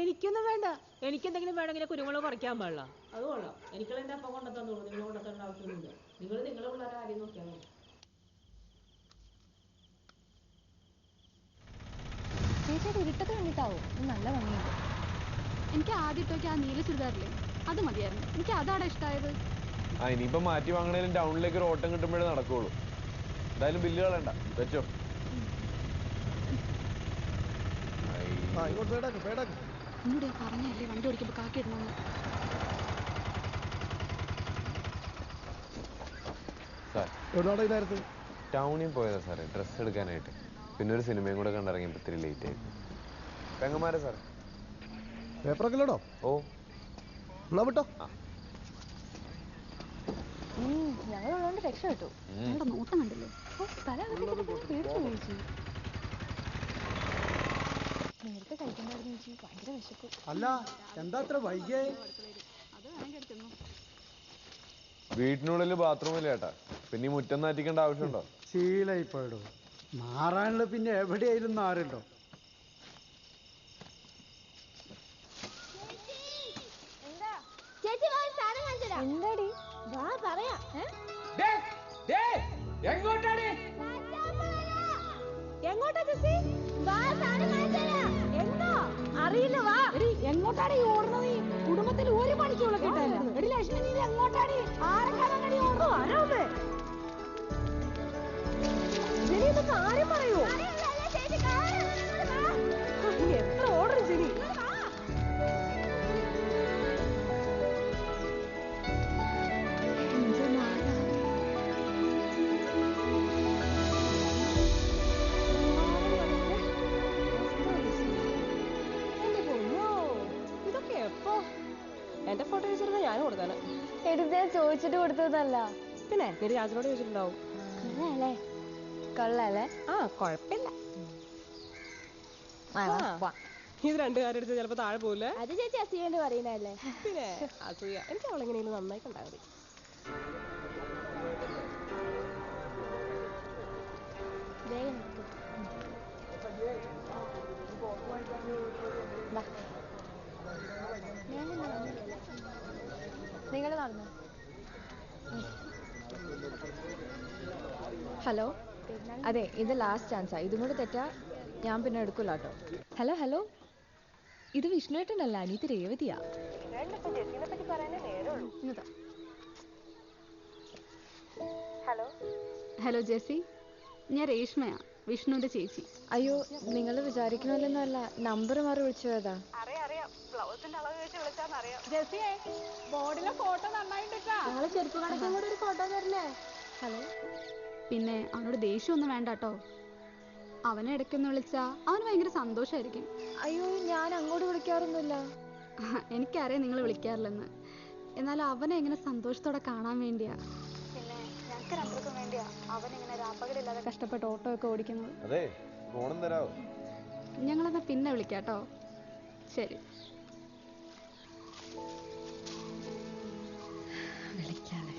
എനിക്കൊന്നും വേണ്ട. എനിക്കെന്തെങ്കിലും വേണമെങ്കിൽ കുരുമുളക് പറിക്കാൻ പാടില്ല. അത് കൊള്ളാം. എനിക്കുള്ള എന്റെ അപ്പം കൊണ്ടെത്തന്നോളൂ. നിങ്ങൾ കൊണ്ടെത്തേണ്ട ആവശ്യമൊന്നുമില്ല. നിങ്ങളുടെ പിള്ളേരെ കാര്യം നോക്കിയാൽ മതി. ചേച്ചിയുടെ ഇരുട്ടത്ത് കണ്ടിട്ടാവും. നല്ല ഭംഗിയുണ്ട്. എനിക്ക് ആദ്യത്തൊക്കെ ആ നീല ചുരിദാറില്ലേ, അത് മതിയായിരുന്നു. എനിക്ക് അതാണ് ഇഷ്ടമായത്. ഇനിയിപ്പോ മാറ്റി വാങ്ങണേലും ടൗണിലേക്ക് ഒരു ഓട്ടം കിട്ടുമ്പോഴേ നടക്കുള്ളൂ. എന്തായാലും ബില്ല് കളയണ്ട, വെച്ചോ. എന്നോട് പറഞ്ഞല്ലേ വണ്ടി ഓടിക്കുമ്പോ കാക്കിടണമെന്ന്. ടൗണിൽ പോയതാ സാറേ, ഡ്രസ്സ് എടുക്കാനായിട്ട്. പിന്നെ ഒരു സിനിമയും കൂടെ കണ്ടിറങ്ങിയപ്പോ ഇത്തിരി ലേറ്റ് ആയി. പെങ്ങന്മാരെ സാർ പേപ്പറൊക്കെ ഇല്ലടോ? ഓ എന്നാ വിട്ടോ. ഞങ്ങളുള്ളതുകൊണ്ട് രക്ഷപ്പെട്ടു. നിങ്ങളുടെ നോട്ടം കണ്ടില്ലേ? നേരത്തെ കഴിക്കണ്ടായിരുന്നു ചേച്ചി. ഭയങ്കര വിശപ്പ്. അല്ല, എന്താ അത്ര വൈകിയേ? വീട്ടിനുള്ളിൽ ബാത്റൂമില്ല ചേട്ടാ. പിന്നെ ഈ മുറ്റം നാറ്റിക്കേണ്ട ആവശ്യമുണ്ടോ? ശീലായിപ്പോയിടോ. മാറാനുള്ള പിന്നെ എവിടെയായിരുന്നു ആരുണ്ടോ? എന്താടി? വാ പറയാ. എങ്ങോട്ടാ ചേച്ചി? എന്താ അറിയില്ല. വാ. എങ്ങോട്ടാണ് ഈ ഓടുന്നത്? കുടുംബത്തിൽ ഒരു പണിക്കുള്ള കിട്ടാല്ല. എടി ലക്ഷ്മി, നീ എങ്ങോട്ടാണ്? ആരെക്കാരാണ് ഓടുന്നു? ആരാണ്? ഇത് കാര്യം പറയൂ. എത്ര ഓർഡർ ശരി. ഇതൊക്കെ എപ്പോ? എന്റെ ഫോട്ടോ വെച്ചിരുന്ന ഞാൻ കൊടുക്കാന്. എടുത്ത് ചോദിച്ചിട്ട് കൊടുത്തതല്ല. പിന്നെ നീ രാജനോട് ചോദിച്ചിട്ടുണ്ടാവും. കൊള്ളാല്ലേ? ആ, കൊഴപ്പില്ല. ഇത് രണ്ടു കാര്യം എടുത്ത് ചിലപ്പോ താഴെ പോവില്ലേ? അത് ചേച്ചി അസൂയണ്ട് പറയുന്നല്ലേ. പിന്നെ അസൂയ. എനിക്ക് അവളെങ്ങനെയെങ്കിലും നന്നായി കണ്ടാൽ മതി. നിങ്ങൾ നടന്നു. ഹലോ, അതെ, ഇത് ലാസ്റ്റ് ചാൻസാ. ഇതും കൂടെ തെറ്റാ ഞാൻ പിന്നെ എടുക്കൂല കേട്ടോ. ഹലോ ഹലോ, ഇത് വിഷ്ണുവേട്ടനല്ല, അനീതി രേവതിയാ. ഹലോ ജെസ്സി, ഞാൻ രേഷ്മയാ. വിഷ്ണുവിന്റെ ചേച്ചി. അയ്യോ, നിങ്ങൾ വിചാരിക്കണമല്ലെന്നല്ല, നമ്പർ മാറി വിളിച്ചു പോയതാ. ബ്ലൗസിന്റെ അളവ് വെച്ച് വിളിച്ചാന്നറിയാം. ജെസ്സിയെ, ബോർഡിലെ ഫോട്ടോ നന്നായിട്ടാ. നാളെ ചെരുപ്പ് കടക്കും കൂടെ ഒരു ഫോട്ടോ തരില്ലേ? ഹലോ. പിന്നെ അവനോട് ദേഷ്യമൊന്നും വേണ്ട കേട്ടോ. അവനെ ഇടയ്ക്കൊന്ന് വിളിച്ചാ അവന് ഭയങ്കര സന്തോഷമായിരിക്കും. അയ്യോ, ഞാൻ അങ്ങോട്ട് വിളിക്കാറൊന്നുമില്ല. എനിക്കറിയാം നിങ്ങൾ വിളിക്കാറില്ലെന്ന്. എന്നാലും അവനെ എങ്ങനെ സന്തോഷത്തോടെ കാണാൻ വേണ്ടിയാ. പിന്നെ ഞങ്ങൾക്ക് രണ്ടുപേർക്കും വേണ്ടിയാ അവനിങ്ങനെ രാപ്പകലില്ലാതെ കഷ്ടപ്പെട്ട് ഓട്ടോ ഒക്കെ ഓടിക്കുന്നത്. അതെ, ഫോണും തരാവോ? ഞങ്ങളെന്നാ പിന്നെ വിളിക്കാട്ടോ. ശരി. വിളിക്കാതെ.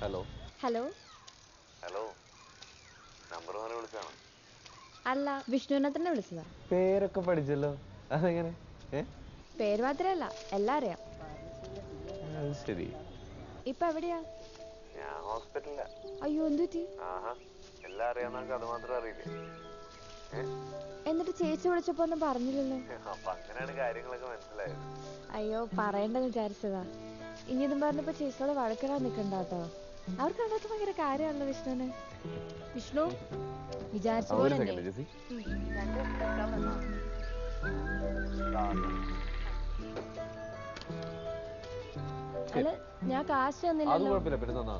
Hello hello. ഹലോ, നമ്പർ മാറി വിളിച്ചാണോ? അല്ല, വിഷ്ണുവിനെ തന്നെ വിളിച്ചതാ. പേരൊക്കെ പഠിച്ചല്ലോ, അതെങ്ങനെ? പേര് മാത്രമല്ല, എല്ലാം അറിയാം. ശരി. ഇപ്പൊ എവിടെയാ? ഞാൻ ഹോസ്പിറ്റലിലാ. അയ്യോ, എന്ത് പറ്റി? എല്ലാം അറിയാവുന്ന അത് മാത്രം അറിയില്ലേ? എന്നിട്ട് ചേച്ചി വിളിച്ചപ്പോ ഒന്നും പറഞ്ഞില്ലല്ലോ. അപ്പൊ അങ്ങനെയാണ് കാര്യങ്ങളൊക്കെ മനസ്സിലായത്. അയ്യോ, പറയണ്ടെന്ന് വിചാരിച്ചതാ. ഇനി ഇതും പറഞ്ഞപ്പോ ചേച്ചിയോട് വഴക്കിടാൻ നിക്കണ്ടാട്ടോ. അവർക്ക് അതൊക്കെ ഭയങ്കര കാര്യമാണല്ലോ വിഷ്ണുവിന്. വിഷ്ണു വിചാരിച്ച പോലെ അല്ല, ഞാൻ കാശ് തന്നില്ലല്ലോ.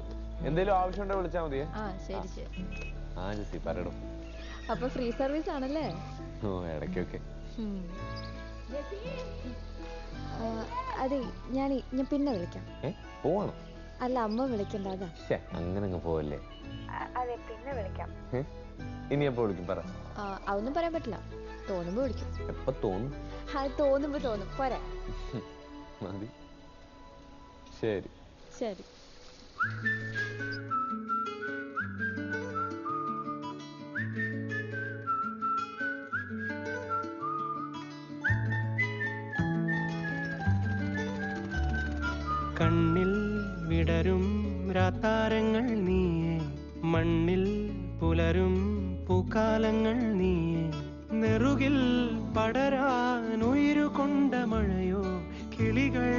എന്തേലും ആവശ്യമുണ്ടോ വിളിച്ചാ മതിയേ. ശരി ശരി. ജെസ്സി പറയണം. അപ്പൊ ഫ്രീ സർവീസ് ആണല്ലേ? ഓ, ഇടയ്ക്കൊക്കെ. അതെ, ഞാൻ പിന്നെ വിളിക്കാം. പോവാണോ? അല്ല, അമ്മ വിളിക്കണ്ട, അതാ. അങ്ങനെ പോവല്ലേ? അതെ, പിന്നെ വിളിക്കാം. ഇനി എപ്പോ വിളിക്കും പറ. അതൊന്നും പറയാൻ പറ്റില്ല. തോന്നുമ്പോ വിളിക്കും. എപ്പോ തോന്നും? തോന്നുമ്പോ തോന്നും. പോരെ. മതി. ശരി ശരി. കണ്ണിൽ വിടരും രാത്താരങ്ങൾ നീയേ, മണ്ണിൽ പുലരും പൂക്കാലങ്ങൾ നീയേ, നെറുകിൽ പടരാൻ ഉയരുകൊണ്ട മഴയോ, കിളികൾ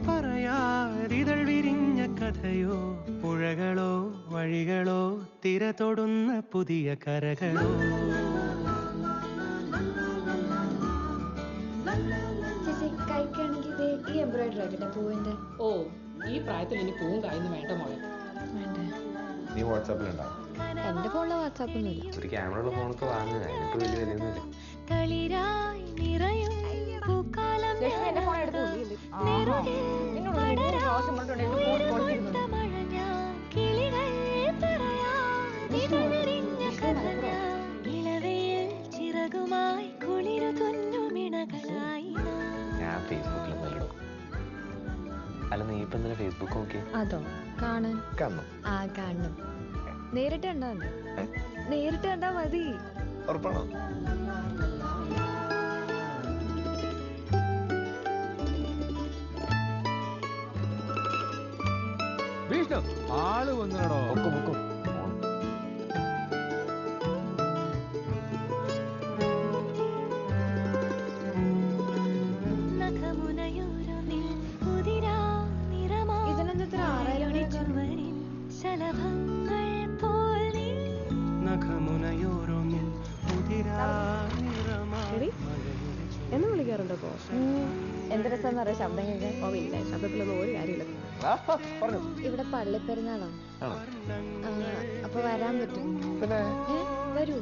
പറയാതിതൾ വിരിഞ്ഞ കഥയോ, പുഴകളോ വഴികളോ തിര തൊടുന്ന പുതിയ കരകളോ. ഈ എംബ്രോയിഡറി ആക്കട്ടെ പൂവിന്റെ. ഓ, ഈ പ്രായത്തിൽ ഇനി പൂവും കായൊന്നും വേണ്ട മോളെ. നീ വാട്സാപ്പിലുണ്ടാവും? എന്റെ ഫോണില് വാട്സാപ്പ് ഒന്നുമില്ല. ഒരു ക്യാമറ ഉള്ള ഫോണൊക്കെ വാങ്ങുക, അതിനൊക്കെ വലിയ വിലയൊന്നുമില്ല. ഞാൻ ഫേസ്ബുക്കിലൊന്നല്ലോ. അല്ല, നീ ഇപ്പൊ എന്തിനാ ഫേസ്ബുക്ക് നോക്കി? അതോ, കാണാൻ. കാണണം. നേരിട്ട് കണ്ടാ മതി. നേരിട്ട് കണ്ടാ മതി. ഉറപ്പാണോ? വിഷ്ണു, ആള് വന്നിടോ. ഇതിനെന്താ 6000? എന്നെ വിളിക്കാറുണ്ടോ? എന്ത് രസം അറിയാം ശബ്ദം കേൾക്കാൻ. ഓ, ഇല്ല, ശബ്ദത്തിലൊന്നും ഒരു കാര്യമില്ല. ഇവിടെ പള്ളിപ്പെരുന്നാളോ? അപ്പൊ വരാൻ പറ്റും? വരൂ.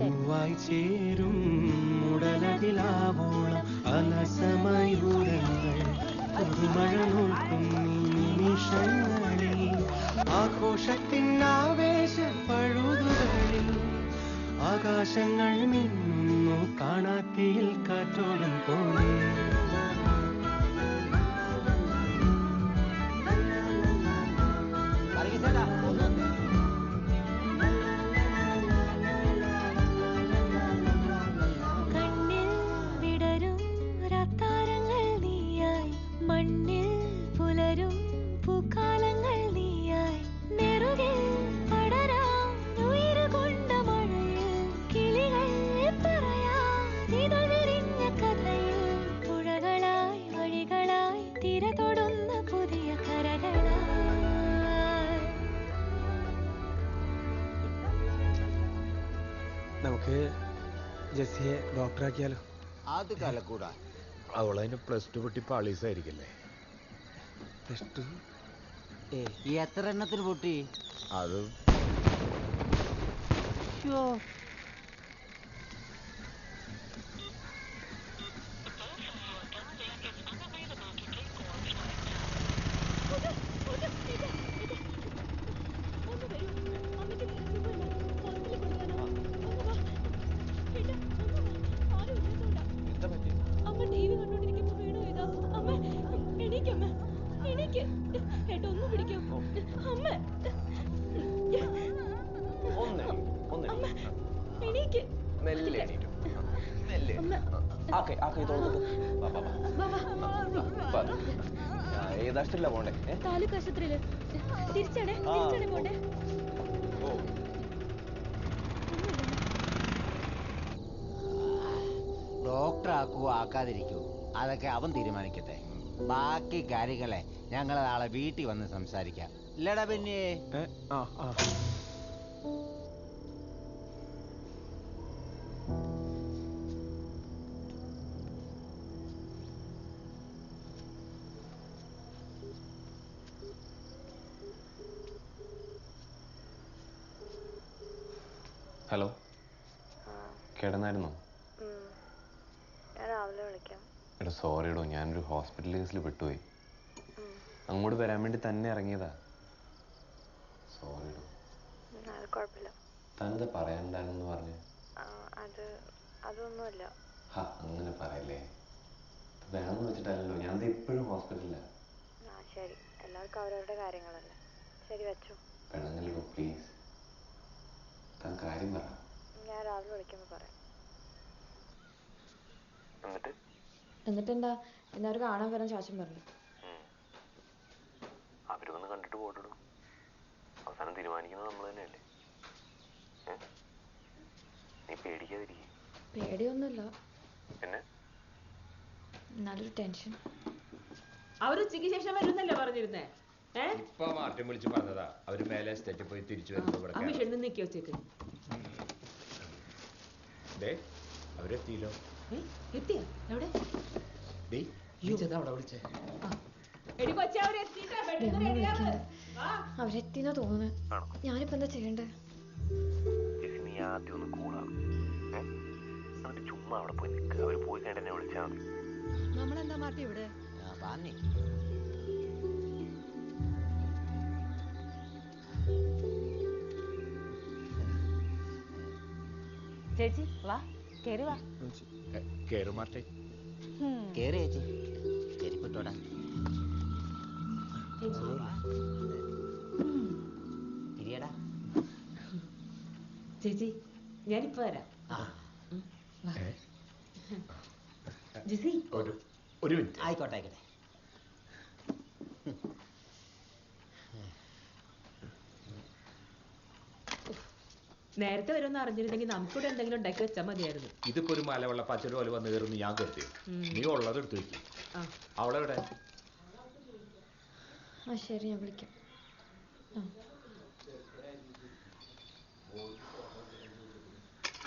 പൂവായി ചേരും ഉടലതിലാവോളം അലസമയൂരങ്ങൾ പുതുമഴ നോക്കും നിമിഷങ്ങളിൽ, ആഘോഷത്തിൻ ആവേശ പഴുതുകളിൽ ആകാശങ്ങൾ മിന്നുന്നു കാണാത്തിയിൽ കാറ്റോളം പോലെ. കണ്ണിൽ വിടരും രാത്താരങ്ങൾ നീ, ചേച്ചിയെ ഡോക്ടറാക്കിയാലോ? അത് കലക്കൂടാ. അവളതിന് +2 പൊട്ടി പാളീസായിരിക്കല്ലേ? +2 എത്ര എണ്ണത്തിന് പൊട്ടി? അത് അമ്മ ടിവി കണ്ടോണ്ടിരിക്കുമ്പോ വീണു ഇതാ. അമ്മ എണീക്കമ്മ, എണീക്ക്. ഏട്ടാ ഒന്ന് പിടിക്കാം അമ്മ. അമ്മ എണീക്ക്. ഏതാഷ്ടല്ല പോണ്ടേ? താലൂക്ക് ആശുപത്രിയില് തിരിച്ചടേ പോണ്ടേ? ഡോക്ടർ ആക്കുവോ ആക്കാതിരിക്കുവോ അതൊക്കെ അവൻ തീരുമാനിക്കട്ടെ. ബാക്കി കാര്യങ്ങളെ ഞങ്ങൾ നാളെ വീട്ടിൽ വന്ന് സംസാരിക്കാം. ഇല്ലടാ പിന്നെ ഹലോ, കിടന്നായിരുന്നോ? രാവിലെ വിളിക്കാം. എടാ സോറിയടോ, ഞാനൊരു ഹോസ്പിറ്റൽ കേസിൽ വിട്ടുപോയി. അങ്ങോട്ട് വരാൻ വേണ്ടി തന്നെ ഇറങ്ങിയതാ. സോറിയടോ. അത് കുഴപ്പമില്ല. തന്നെന്താ പറയാനുണ്ടായിരുന്നു പറഞ്ഞു? അതൊന്നുമില്ല. അങ്ങനെ പറയല്ലേ. വേണമെന്ന് വെച്ചിട്ടല്ലോ, ഞാൻ ഇപ്പോഴും ഹോസ്പിറ്റലിലാ. ശരി, എല്ലാവർക്കും അവരവരുടെ കാര്യങ്ങളല്ലേ. ശരി വെച്ചോ. പെണ്ണല്ലോ പ്ലീസ്, താൻ കാര്യം പറ. ഞാൻ രാവിലെ വിളിക്കുമ്പോ പറയാം. എന്നിട്ടെന്താ എന്നവർ കാണാൻ വരാൻ ചാച്ചൻ പറഞ്ഞു. അവര് വന്ന് കണ്ടിട്ട് പോട്ടിടും. അവസാനം തീരുമാനിക്കുന്നത് നമ്മൾ തന്നെയല്ലേ. നീ പേടിക്കാതിരിക്കും. പേടിയൊന്നുമില്ല, പിന്നെ നല്ലൊരു ടെൻഷൻ. അവരുച്ചയ്ക്ക് ശേഷം വരുന്നല്ലേ പറഞ്ഞിരുന്നേ? ഇപ്പൊ മാറ്റം വിളിച്ച് പറഞ്ഞതാ. അവര് മേലെ എസ്റ്റേറ്റിൽ പോയി തിരിച്ചു വരുമ്പോ നിക്കി വെച്ചേക്ക്. അവരെത്തിയില്ലോ. എത്തിയാ? എവിടെ? അവരെത്തിന്നാ തോന്നുന്നത്. ഞാനിപ്പോ എന്താ ചെയ്യണ്ടേ? നീ ആദ്യം ഒന്ന് കൂളാവും. എന്നിട്ട് ചുമ്മാ അവിടെ പോയി നിൽക്കുക. അവര് പോയി കണ്ട് എന്നെ വിളിച്ചാൽ മതി. നമ്മളെന്താ മാറ്റി ഇവിടെ? ചേച്ചി വാ, കേറി വാ. കേറി മാറ്റേ. കേറി ചേച്ചി, ചെരിപ്പിട്ടോടാ. ഇരിയടാ ചേച്ചി, ഞാനിപ്പോ വരാം. ജിസി, ഒരു മിനിറ്റ്. ആയിക്കോട്ടെ ആയിക്കോട്ടെ. നേരത്തെ വരുമെന്ന് അറിഞ്ഞിരുന്നെങ്കിൽ നമുക്കിവിടെ എന്തെങ്കിലും ഉണ്ടാക്കി വെച്ചാൽ മതിയായിരുന്നു. ഇതിപ്പോ ഒരു മലവെള്ള പച്ചരി പോലെ വന്ന് കയറുന്നു ഞാൻ കരുതി. നീ ഉള്ളത് എടുത്തു വെക്കും. അവളെവിടെ? ശരി, ഞാൻ വിളിക്കാം.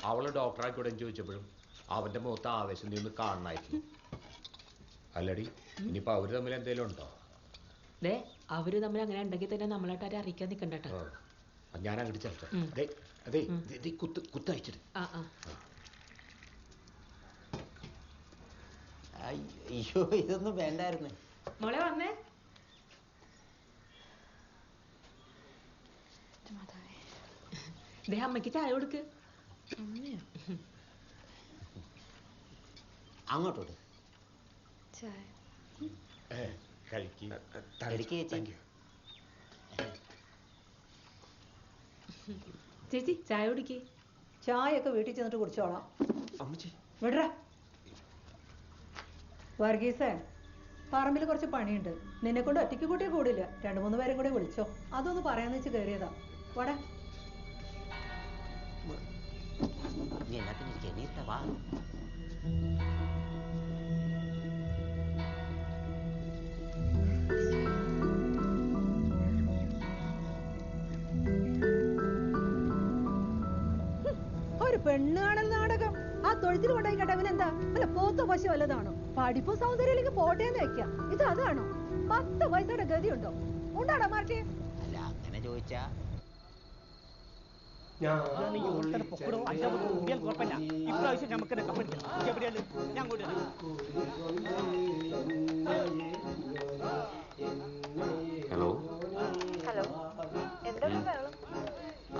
അവള് ഡോക്ടറായിക്കൂടെ ചോദിച്ചപ്പോഴും അവന്റെ മുഖത്ത് ആവേശം നീ ഒന്ന് കാണണമായിരുന്നു. അല്ലടി, ഇനിയിപ്പോ അവര് തമ്മിൽ എന്തെങ്കിലും ഉണ്ടോ? അവര് തമ്മിൽ അങ്ങനെ ഉണ്ടെങ്കിൽ തന്നെ നമ്മളായിട്ട് അറിയിക്കാൻ നിൽക്കണ്ടോ. ഞാൻ അങ്ങോട്ട് ചേർത്തെ. അതെ, കുത്തയച്ചിട്ട്. അയ്യോ, ഇതൊന്നും വേണ്ടായിരുന്നു. മോളെ വന്നേ. അമ്മയ്ക്ക് ചായ കൊടുക്ക്. അങ്ങോട്ടോട്ട് ചായ ചേച്ചി ചായ കുടിക്കേ. ചായയൊക്കെ വീട്ടിൽ ചെന്നിട്ട് കുടിച്ചോളാം. വിടറ വർഗീസേ, പറമ്പിൽ കുറച്ച് പണിയുണ്ട്. നിന്നെ കൊണ്ട് ഒറ്റയ്ക്ക് കൂട്ടിയെ കൂടില്ല. 2-3 പേരും കൂടെ വിളിച്ചോ. അതൊന്ന് പറയാന്ന് വെച്ച് കയറിയതാ. വടാ ഒരു പെണ്ണ് കാണൽ നാടകം. ആ തൊഴുത്തിൽ കൊണ്ടായിക്കട്ടെ. അവനെന്താ അല്ല പോത്തോ പശു വല്ലതാണോ? പഠിപ്പും സൗന്ദര്യം ഇല്ലെങ്കിൽ പോട്ടേന്ന് വെക്കാം. ഇത് അതാണോ? 10 പൈസയുടെ ഗതിയുണ്ടോ? ഉണ്ടാടാ മാർട്ടി. അല്ല അങ്ങനെ ചോദിച്ചാ ഇപ്രാവശ്യം നമുക്ക് ഞാൻ കൂടി ഹലോ ഹലോ, എന്താ ബഹളം?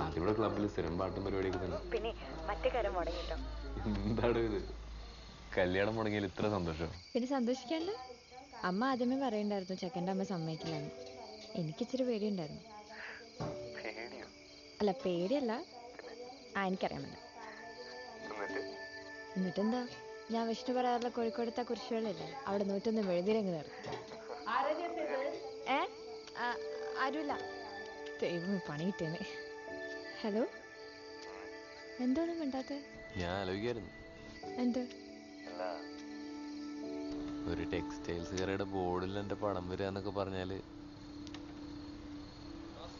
അതിവിടെ ക്ലബിൽ സ്ഥിരം പാട്ടും പരിപാടിയൊക്കെ തന്നെ. പിന്നെ മറ്റേ കാര്യം മുടങ്ങിട്ടോ. എന്താണ് ഇത് കല്യാണം മുടങ്ങിയാൽ ഇത്ര സന്തോഷം? പിന്നെ സന്തോഷിക്കാണ്ട്. അമ്മ ആദ്യമേ പറയണ്ടായിരുന്നു ചെക്കൻ്റെ അമ്മ സമ്മതിക്കില്ലെന്ന്. എനിക്കിച്ചിരി പേടിയുണ്ടായിരുന്നു. അല്ല പേടിയല്ല, എനിക്കറിയാമല്ല. എന്നിട്ടെന്താ, ഞാൻ വിഷ്ണു പറയാറുള്ള കോഴിക്കോടത്തെ കുരിശുകളില്ലേ, അവിടെ 101 വെഴുതിരങ്ങ് നേർന്നു. ആരുമില്ല. ദൈവമേ പണി കിട്ടിയേനെ. ഹലോ, എന്തോന്നും മിണ്ടാത്തെ? ഞാൻ ആലോചിക്കായിരുന്നു എന്ത്? ഒരു ടെക്സ്റ്റൈൽസ് കടയുടെ ബോർഡിൽ എൻ്റെ പടം വരിക എന്നൊക്കെ പറഞ്ഞാല്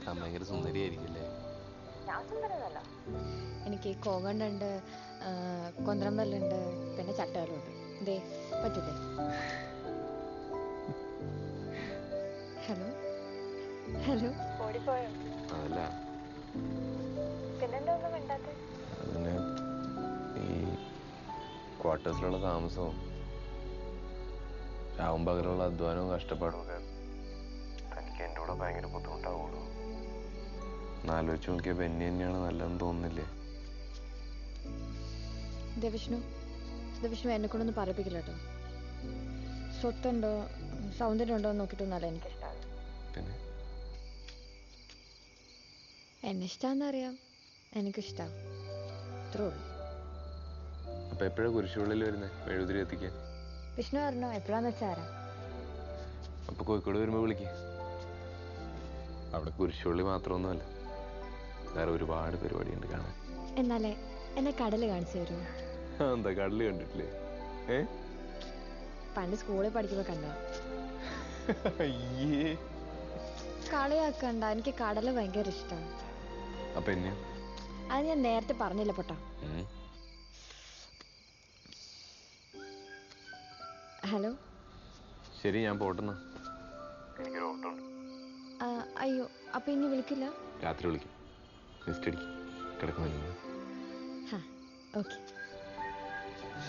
ഭയങ്കര സുന്ദരിയായിരിക്കില്ലേ? എനിക്ക് കോകണ്ടുണ്ട്, കൊന്ത്രമ്പല്ലുണ്ട്, പിന്നെ ചട്ടകളുണ്ട്. എന്തേ പറ്റില്ലേ? ഹലോ ഹലോ, ഓടിപ്പോയോ? അതല്ല, പിന്നെന്താ ഒന്നും മിണ്ടാത്തെ? അതിന് ഈ ക്വാർട്ടേഴ്സിലുള്ള താമസവും രാവും പകലുള്ള അധ്വാനവും കഷ്ടപ്പാടും ഒക്കെ തനിക്ക് എൻ്റെ കൂടെ ഭയങ്കര ബുദ്ധിമുട്ടാവുള്ളൂ. എന്നാലോചിച്ച് നോക്കിയാൽ ബെന്നി തന്നെയാണ് നല്ലതെന്ന് തോന്നുന്നില്ലേ? വിഷ്ണു എന്നെ കൊണ്ടൊന്നും പറയിപ്പിക്കില്ല കേട്ടോ. സ്വത്തുണ്ടോ സൗന്ദര്യം ഉണ്ടോ എന്ന് നോക്കിയിട്ടൊന്നല്ല എനിക്കിഷ്ടമാണ്. പിന്നെ എന്നെ ഇഷ്ടമാണെന്നറിയാം, എനിക്കിഷ്ടം. അത്രേ ഉള്ളൂ. അപ്പൊ എപ്പോഴാ കുരിശുള്ളിൽ വരുന്നത് മെഴുകുതിരി എത്തിക്കാൻ? വിഷ്ണു പറഞ്ഞോ എപ്പോഴാന്ന് വെച്ചാൽ ആരാ? അപ്പൊ കോഴിക്കോട് വരുമ്പോ വിളിക്കേ. അവിടെ കുരിശുള്ളി മാത്രമൊന്നുമല്ല, വേറെ ഒരുപാട് പരിപാടിയുണ്ട് കാണാൻ. എന്നാലേ എന്നെ കടല് കാണിച്ചു തരുമോ? എന്താ കടല് കണ്ടിട്ടില്ലേ? പണ്ട് സ്കൂളിൽ പഠിക്കുമ്പോ കണ്ട. കളിയാക്കണ്ട, എനിക്ക് കടല് ഭയങ്കര ഇഷ്ടമാണ്. അപ്പൊ എന്നെ അത് ഞാൻ നേരത്തെ പറഞ്ഞില്ല പൊട്ടാ. ഹലോ, ശരി ഞാൻ പോട്ടെന്നാ, എനിക്കൊരു ഓട്ടം ഉണ്ട്. അയ്യോ, അപ്പൊ ഇനി വിളിക്കില്ല? രാത്രി വിളിക്കും. നെക്സ്റ്റ് അടിക്കും കിടക്കുന്നില്ല. ഓക്കെ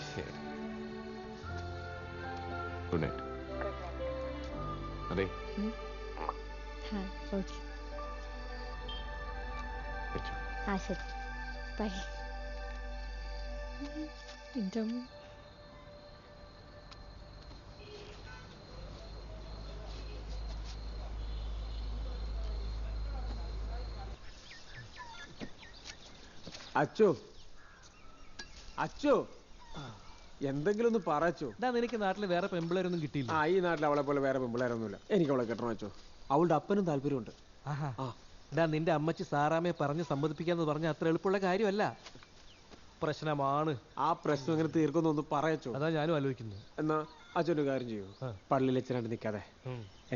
ശരി, ഗുഡ് നൈറ്റ്. അതെ ഓക്കെ, ശരി, ബൈ. അച്ചോ അച്ചോ, എന്തെങ്കിലും ഒന്ന് പറച്ചോ. നിനക്ക് നാട്ടിൽ വേറെ പെമ്പിളേരൊന്നും കിട്ടിയില്ല? ഈ നാട്ടിൽ അവളെ പോലെ വേറെ പെമ്പിളേരൊന്നുമില്ല. എനിക്ക് അവളെ കെട്ടണം അച്ചോ. അവളുടെ അപ്പനും താല്പര്യമുണ്ട്. നിന്റെ അമ്മച്ചി സാറാമ്മയെ പറഞ്ഞ് സമ്മതിപ്പിക്കാന്ന് പറഞ്ഞ അത്ര എളുപ്പമുള്ള കാര്യമല്ല, പ്രശ്നമാണ്. ആ പ്രശ്നം എങ്ങനെ തീർക്കുന്നൊന്ന് പറയച്ചോ. അതാ ഞാനും ആലോചിക്കുന്നു. എന്നാ അച്ഛനൊരു കാര്യം ചെയ്യൂ, പള്ളിയിൽ അച്ഛനായിട്ട് നിൽക്കാതെ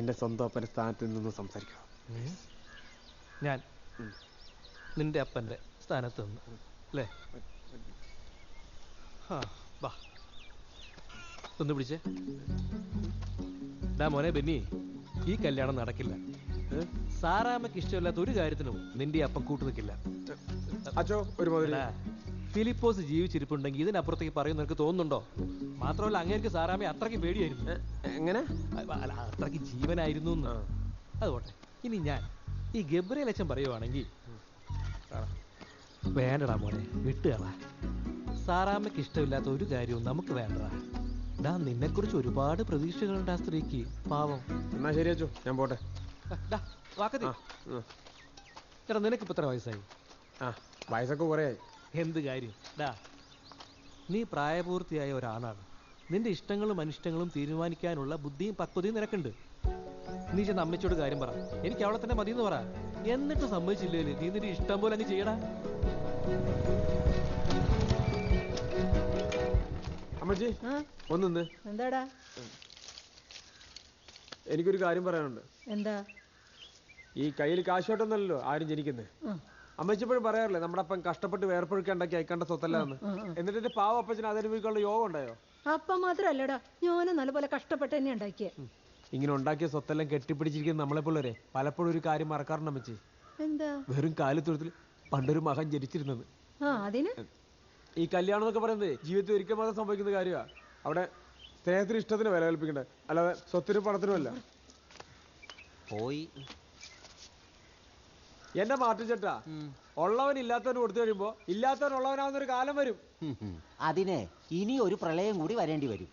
എന്റെ സ്വന്തം അപ്പന്റെ സ്ഥാനത്ത് നിന്ന് സംസാരിക്കണം. ഞാൻ നിന്റെ അപ്പന്റെ സ്ഥാനത്ത് നിന്ന് അല്ലേ? ഒന്ന് പിടിച്ചേ. മോനെ ബെന്നി, ഈ കല്യാണം നടക്കില്ല. സാറാമ്മക്ക് ഇഷ്ടമില്ലാത്ത ഒരു കാര്യത്തിനും നിന്റെ അപ്പം കൂട്ടു നിൽക്കില്ല. ഫിലിപ്പോസ് ജീവിച്ചിരിപ്പുണ്ടെങ്കിൽ ഇതിനപ്പുറത്തേക്ക് പറയുന്ന നിനക്ക് തോന്നുന്നുണ്ടോ? മാത്രമല്ല അങ്ങേർക്ക് സാറാമ്മയെ അത്രയ്ക്ക് പേടിയായിരുന്നു. എങ്ങനെ? അല്ല, അത്രയ്ക്ക് ജീവനായിരുന്നു. അതുപോട്ടെ, ഇനി ഞാൻ ഈ ഗബ്രിയേൽ അച്ഛൻ പറയുവാണെങ്കിൽ വേണ്ടടാ മോനെ, വിട്ടുകളാ. സാറാമ്മയ്ക്ക് ഇഷ്ടമില്ലാത്ത ഒരു കാര്യവും നമുക്ക് വേണ്ടടാ. നിന്നെക്കുറിച്ച് ഒരുപാട് പ്രതീക്ഷകളുണ്ട് ആ സ്ത്രീക്ക്, പാവം. എന്നാ ശരി അച്ചോ, ഞാൻ പോട്ടെ. ചേട്ടാ, നിനക്കിപ്പോ എത്ര വയസ്സായി? വയസ്സൊക്കെ കുറേ. എന്ത് കാര്യം? നീ പ്രായപൂർത്തിയായ ഒരാളാണ്. നിന്റെ ഇഷ്ടങ്ങളും അനിഷ്ടങ്ങളും തീരുമാനിക്കാനുള്ള ബുദ്ധിയും പക്വതയും നിനക്കുണ്ട്. നീ ചെന്ന് അമ്മച്ചോട് കാര്യം പറ, എനിക്ക് അവളെ തന്നെ മതിയെന്ന് പറ. എന്നിട്ട് സമ്മതിച്ചില്ലേ നീ നിന്റെ ഇഷ്ടം പോലെ അങ്ങ് ചെയ്യടാ. അമ്മച്ചി ഒന്ന് എന്താടാ? എനിക്കൊരു കാര്യം പറയാനുണ്ട്. എന്താ? ഈ കയ്യിൽ കാശോട്ടൊന്നല്ലോ ആരും ജനിക്കുന്നത്. അമ്മച്ചപ്പോഴും പറയാറില്ലേ നമ്മുടെ അപ്പം കഷ്ടപ്പെട്ട് വേർപ്പൊഴുക്കി ഉണ്ടാക്കി അയക്കേണ്ട സ്വത്തല്ലാന്ന്. എന്നിട്ട് എന്റെ പാവ അപ്പച്ചന് അതിനുപയോഗിക്കാനുള്ള യോഗം ഉണ്ടായോ? അപ്പം മാത്രല്ലടാ, ഞാനും നല്ലപോലെ കഷ്ടപ്പെട്ട് തന്നെ ഉണ്ടാക്കിയേ. ഇങ്ങനെ ഉണ്ടാക്കിയ സ്വത്തെല്ലാം കെട്ടിപ്പിടിച്ചിരിക്കുന്ന നമ്മളെപ്പോലരെ പലപ്പോഴും ഒരു കാര്യം മറക്കാറുണ്ട് അമ്മച്ചി. എന്താ? വെറും കാലിത്തൊഴുത്തിൽ പണ്ടൊരു മകൻ ജനിച്ചിരുന്നത്. അതിന് ഈ കല്യാണം എന്നൊക്കെ പറയുന്നത് ജീവിതത്തിൽ ഒരിക്കൽ മാത്രം സംഭവിക്കുന്ന കാര്യമാണ്. അവിടെ സ്നേഹത്തിന് ഇഷ്ടത്തിന് വില കൽപ്പിക്കണ്ടേ, അല്ലാതെ സ്വത്തിനും പണത്തിനും അല്ല. പോയി എന്നെ മാറ്റിച്ചേട്ടാ, ഉള്ളവൻ ഇല്ലാത്തവന് കൊടുത്തു കഴിയുമ്പോ ഇല്ലാത്തവൻ ഉള്ളവനാവുന്നൊരു കാലം വരും. അതിന് ഇനി ഒരു പ്രളയം കൂടി വരേണ്ടി വരും.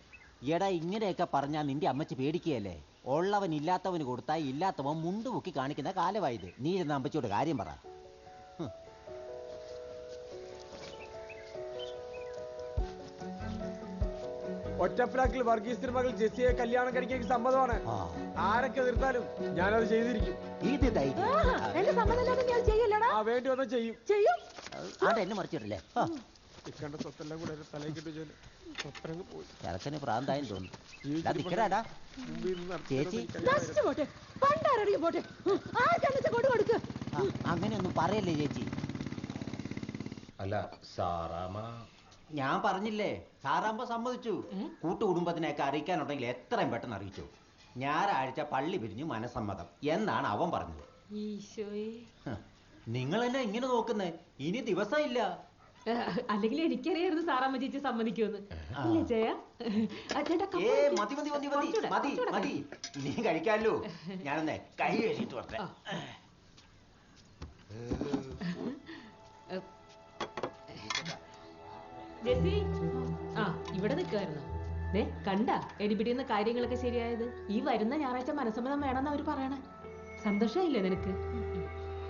എടാ ഇങ്ങനെയൊക്കെ പറഞ്ഞാൽ നിന്റെ അമ്മച്ചി പേടിക്കുകയല്ലേ? ഉള്ളവൻ ഇല്ലാത്തവന് കൊടുത്താൽ ഇല്ലാത്തവൻ മുണ്ടുമുക്കി കാണിക്കുന്ന കാലമായത്. നീ ഇരുന്ന അമ്മച്ചിയോട് കാര്യം പറ. ഒറ്റപ്രാക്കിൽ വർഗീസിന്റെ മകൾ ജെസ്സിയെ കല്യാണം കഴിക്കാൻ സമ്മതമാണ്. ആരൊക്കെ എതിർത്താലും ഞാനത് ചെയ്തിരിക്കും. എന്റെ സമ്മതം ഞാൻ ചെയ്യില്ലടാ. വേണ്ടി വന്നാൽ ചെയ്യും. എന്നെ മറിച്ചിട്ടില്ലേ? ഇക്കണ്ട സ്വത്തെല്ലാം കൂടെ തലയിൽ കിട്ടി പോയി. ചെറുക്കന് പ്രാന്തായെന്ന് തോന്നുന്നു. ചേച്ചി അങ്ങനെയൊന്നും പറയല്ലേ ചേച്ചി. അല്ല സാറാമ്മ, ഞാൻ പറഞ്ഞില്ലേ സാറാമ്മ സമ്മതിച്ചു. കൂട്ടുകുടുംബത്തിനെയൊക്കെ അറിയിക്കാനുണ്ടെങ്കിൽ എത്രയും പെട്ടെന്ന് അറിയിച്ചു. ഞായറാഴ്ച പള്ളി പിരിഞ്ഞു മനസ്സമ്മതം എന്നാണ് അവൻ പറഞ്ഞത്. നിങ്ങൾ എന്നെ ഇങ്ങനെ നോക്കുന്നേ? ഇനി ദിവസം ഇല്ല. അല്ലെങ്കിൽ എനിക്കറിയായിരുന്നു സാറാമ്മ ചേച്ചി സമ്മതിക്കുമെന്ന്. മതി ഇനിയും കഴിക്കാമല്ലോ. ഞാനൊന്നേ കൈ കഴുകിയിട്ട് വരട്ടെ. ജെസ്സി, ഇവിടെ നിൽക്കുമായിരുന്നു. കണ്ട എടിപിടിയുന്ന കാര്യങ്ങളൊക്കെ ശരിയായത്. ഈ വരുന്ന ഞായറാഴ്ച മനസ്സമ്മതം വേണമെന്ന് അവര് പറയണേ. സന്തോഷമായില്ലേ നിനക്ക്?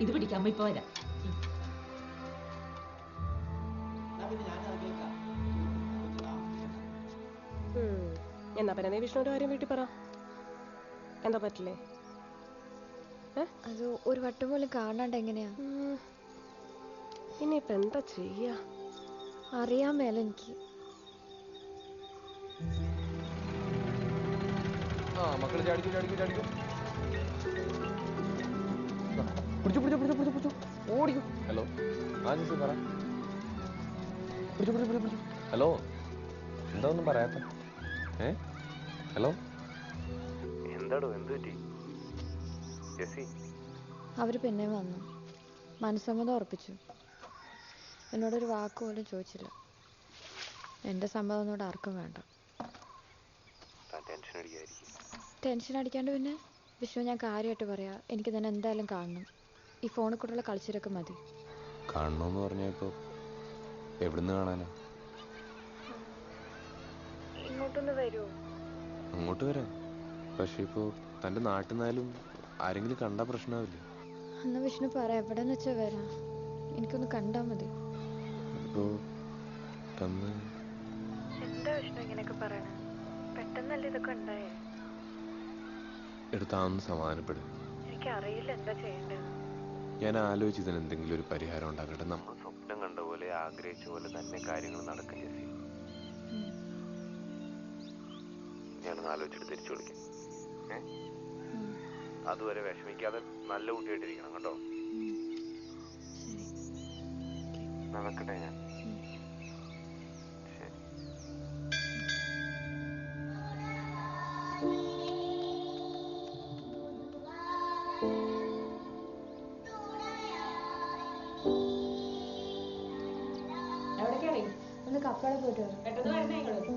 ഇത് പിടിക്കാം, അമ്മ ഇപ്പൊ വരാം. എന്നാ പിന്നെ നീ വിഷ്ണുവിന്റെ കാര്യം വീട്ടിൽ പറ. എന്താ പറ്റില്ലേ? അത് ഒരു വട്ടം പോലും കാണാണ്ട് എങ്ങനെയാ? ഇനിയിപ്പൊ എന്താ ചെയ്യാ? അറിയാൻ മേല എനിക്ക്. മക്കള് ചാടിക്കോ ചാടിക്കോ ചാടിക്കോ. ഓടിക്കോ. ഹലോ ജെസ്സി പറ. ഹലോ എന്താ ഒന്നും പറയാത്ത? ഹലോ എന്താടോ, എന്ത് പറ്റി ജെസ്സി? അവര് പിന്നെ വന്നു, മനസ്സമ്മതം ഉറപ്പിച്ചു. എന്നോടൊരു വാക്ക് പോലും ചോദിച്ചില്ല. എൻ്റെ സമ്മതമൊന്നും ആർക്കും വേണ്ട. ടെൻഷൻ അടിക്കാണ്ട് പിന്നെ വിഷ്ണു, ഞാൻ കാര്യമായിട്ട് പറയാ, എനിക്ക് തന്നെ എന്തായാലും കാണണം. ഈ ഫോണിൽ കൂടെയുള്ള കളിച്ചിലൊക്കെ മതി. കാണണമെന്ന് പറഞ്ഞപ്പോ എവിടുന്ന് കാണാനാ? ഇങ്ങോട്ടൊന്ന് വരൂ. അങ്ങോട്ട് വരാം, പക്ഷെ ഇപ്പോ തന്റെ നാട്ടിൽ നിന്നാലും ആരെങ്കിലും കണ്ടാ പ്രശ്നമാവില്ലേ? എന്നാ വിഷ്ണു പറ, എവിടെന്ന് വെച്ചാ വരാം. എനിക്കൊന്ന് കണ്ടാ മതി. എന്താ വിഷ്ണു ഇങ്ങനെയൊക്കെ പറയണേ? പെട്ടെന്നല്ലേ ഇതൊക്കെ ഉണ്ടായേ? എടുത്താന്ന് സമാധാനപ്പെടും. എനിക്കറിയില്ല എന്താ ചെയ്യേണ്ടത്. ഞാൻ ആലോചിച്ചതിന് എന്തെങ്കിലും ഒരു പരിഹാരം ഉണ്ടാക്കട്ടെ. നമ്മൾ സ്വപ്നം കണ്ട പോലെ ആഗ്രഹിച്ച പോലെ തന്നെ കാര്യങ്ങൾ നടക്കും ജെസ്സി. ഞാനൊന്ന് ആലോചിച്ചിട്ട് തിരിച്ചു വിളിക്കാം. അതുവരെ വിഷമിക്കാതെ നല്ല കുട്ടിയായിട്ടിരിക്കണം കേട്ടോ. നടക്കട്ടെ ഞാൻ. ശരി. എവിടേക്കാണ്? ഒന്ന് കപ്പള പോയിട്ട് വരാം. പെട്ടെന്ന് വരണേ ഇങ്ങോട്ട്.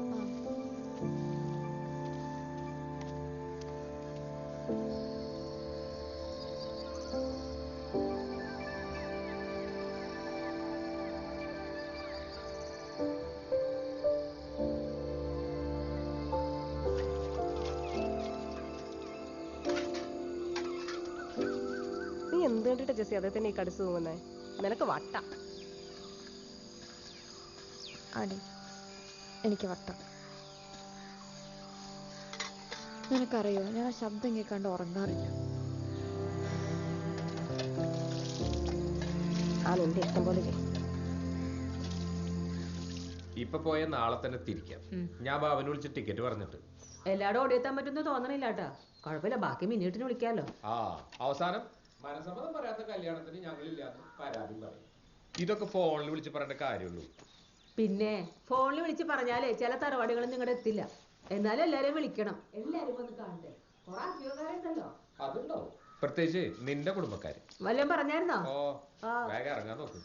നീ എന്ത് കണ്ടിട്ട് ജെസ്സി അതേ തന്നെ ഈ കടിച്ചു തൂങ്ങുന്നേ? നിനക്ക് വട്ട. അടി എനിക്ക് വട്ടം. നിനക്കറിയോ, ഞാൻ ആ ശബ്ദം കേൾക്കാണ്ട് ഉറങ്ങാറില്ല. നിന്റെ ഇഷ്ടം പോലെ ഇപ്പൊ പോയ നാളെ തന്നെ തിരിക്കാം. ഞാൻ ബാബുനെ വിളിച്ച് ടിക്കറ്റ് പറഞ്ഞിട്ട്. എല്ലാടും ഓടിയെത്താൻ പറ്റുന്ന തോന്നണില്ല കേട്ടാ. കുഴപ്പമില്ല, ബാക്കി മിനിറ്റിന് വിളിക്കാലോ. അവസാനം മനസമ്മതം പറയാത്ത കല്യാണത്തിന് ഞങ്ങളില്ലാത്ത പരാതി പറയും. ഇതൊക്കെ ഫോണിൽ വിളിച്ച് പറയേണ്ട കാര്യമുള്ളൂ. പിന്നെ ഫോണിൽ വിളിച്ച് പറഞ്ഞാലേ ചില തറവാടുകളും നിങ്ങളുടെ എത്തില്ല. എന്നാലും എല്ലാരെയും വിളിക്കണം. എല്ലാരും ഒന്ന് കാണണ്ടേ? കുറെ അസുഖക്കാരുണ്ടല്ലോ. അതുണ്ടാവും, പ്രത്യേകിച്ച് നിന്റെ കുടുംബക്കാര്. വല്ലതും പറഞ്ഞായിരുന്നോ? ഓ, വേഗം ഇറങ്ങാൻ നോക്ക്.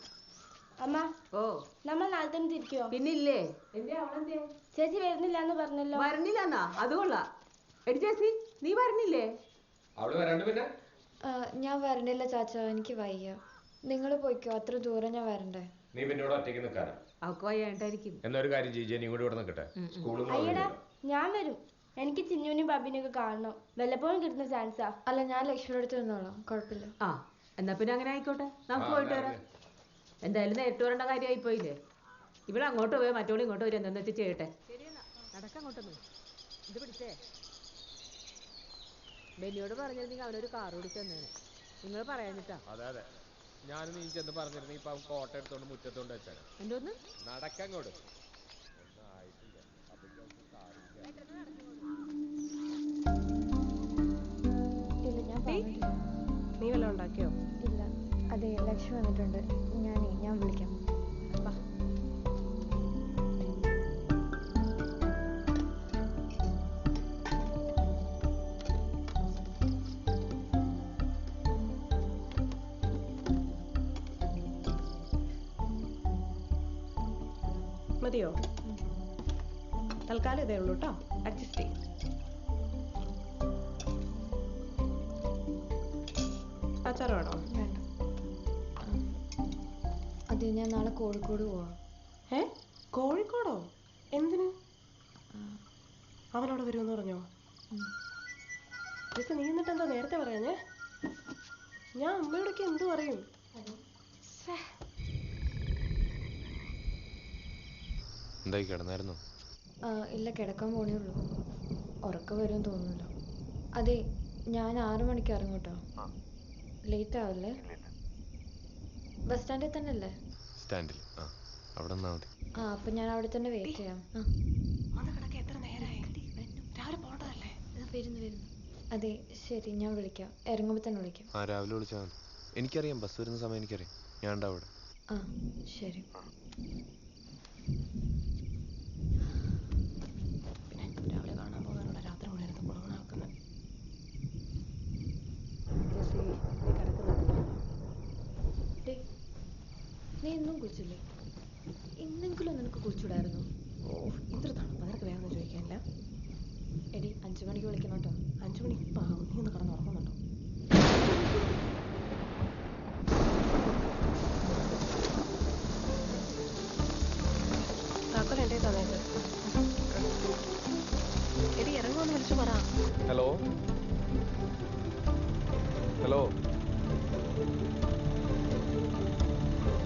അമ്മ, ഓ നമ്മൾ നാളെ തന്നെ തിരിക്കോ? പിന്നില്ലേ? എന്റെ അവളെന്തേ? ചേച്ചി വരുന്നില്ലാന്ന് പറഞ്ഞല്ലോ. വരണില്ലെന്നാ? അത് കൊള്ളാം. എടി ചേച്ചി, നീ വരണില്ലേ? അവള് വരാണ്ട് പിന്നെ? ഞാൻ വരണില്ല ചാച്ച, എനിക്ക് വയ്യ. നിങ്ങൾ പോയിക്കോ, അത്ര ദൂരം ഞാൻ വരണ്ടേ. നീ പിന്നെ ഇവിടെ ഒറ്റയ്ക്ക് നിൽക്കാനാ? അവൾക്ക് വയ്യാണ്ടായിരിക്കും. എന്നൊരു കാര്യം ചെയ്യ, നീ കൂടി ഇവിടെ നിൽക്കട്ടെ. സ്കൂളും അയ്യടാ, ഞാൻ വരും. എനിക്ക് ചിന്നുവിനും ബാബിനെയൊക്കെ കാണണം. വല്ലപ്പോഴും കിട്ടുന്ന ചാൻസാ. അല്ല, ഞാൻ ലക്ഷ്മിയുടെ അടുത്ത് നിന്നോളാം, കുഴപ്പമില്ല. ആ, എന്നാ പിന്നെ അങ്ങനെ ആയിക്കോട്ടെ, നമുക്ക് പോയിട്ട് വരാം. എന്തായാലും നേരിട്ട് വരേണ്ട കാര്യമായി പോയില്ലേ. ഇവിടെ അങ്ങോട്ട് പോയി മറ്റോളും ഇങ്ങോട്ട് വരും, എന്താന്ന് വെച്ചാൽ ചെയ്യട്ടെ. നടക്കങ്ങോട്ടൊന്ന് ഇത് പിടിച്ചേ. ബെന്നിയോട് പറഞ്ഞിരുന്നെങ്കിൽ അവനൊരു കാർ ഓടിച്ചു തന്നേനെ. നിങ്ങൾ പറയാനിട്ടാ. അതെ അതെ, ഞാനും നീ ചെന്ന് പറഞ്ഞിരുന്നെങ്കിൽ ഇപ്പൊ അവൻ കോട്ട എടുത്തോണ്ട് മുറ്റത്തോണ്ട് വെച്ചാൽ. എന്തോന്ന് നടക്കങ്ങോട്ട്. ഇല്ല, ഞാൻ പറഞ്ഞിട്ടില്ല. നീ വല്ലതും ഉണ്ടാക്കിയോ? ഇല്ല, അതെ ലക്ഷ്മി വന്നിട്ടുണ്ട്. ഞാൻ വിളിക്കാം. മതിയോ? തൽക്കാലം ഇതേ ഉള്ളൂ കേട്ടോ, അഡ്ജസ്റ്റ് ചെയ്യും. അച്ചാർ വേണോ? വേണ്ട. അതെ, ഞാൻ നാളെ കോഴിക്കോട് പോവാം. കോഴിക്കോടോ? എന്തിന്? അവനവിടെ വരുമെന്ന് പറഞ്ഞോ? നീ എന്നിട്ട് എന്താ നേരത്തെ പറയാഞ്ഞേ? ഞാൻ അമ്മയോടൊക്കെ എന്ത് പറയും? എന്തായി, കിടന്നായിരുന്നോ? ഇല്ല, കിടക്കാൻ പോണേ ഉള്ളൂ. ഉറക്കം വരും തോന്നുന്നില്ല. അതെ, ഞാൻ 6 മണിക്ക് ഇറങ്ങും കേട്ടോ. ലേറ്റ് ആവല്ലേ? ബസ് സ്റ്റാൻഡിൽ തന്നെ അല്ലേ? സ്റ്റാൻഡിൽ. അവിടെ നിന്നാ മതി. അപ്പൊ ഞാൻ അവിടെ തന്നെ വെയിറ്റ് ചെയ്യാം. വരുന്നു. അതെ ശരി, ഞാൻ വിളിക്കാം. ഇറങ്ങുമ്പോൾ തന്നെ വിളിക്കാം. രാവിലെ വിളിച്ചാൽ മതി. എനിക്കറിയാം, ബസ് വരുന്ന സമയം എനിക്കറിയാം. ഞാൻ ഉണ്ടാവും അവിടെ. ശരി. രാവിലെ കാണാൻ പോകാനുള്ള രാത്രി മുഴുവൻ കുളങ്ങനാക്കുന്നത്. നീ ഇന്നും കുളിച്ചില്ലേ? ഇന്നെങ്കിലും നിനക്ക് കുളിച്ചൂടായിരുന്നു? ഇത്ര തണുപ്പ്, നിനക്ക് വേഗം ചോദിക്കാനില്ല. എടി, 5 മണിക്ക് വിളിക്കണം കേട്ടോ. 5 മണി ഇപ്പം ആകും. നീ ഒന്ന് കിടന്ന് ഉറങ്ങുന്നുണ്ടോ? താക്കോൽ എൻ്റെ തന്നേക്ക്. എടി, ഇറങ്ങുമെന്ന് വിളിച്ചു പറ. ഹലോ ഹലോ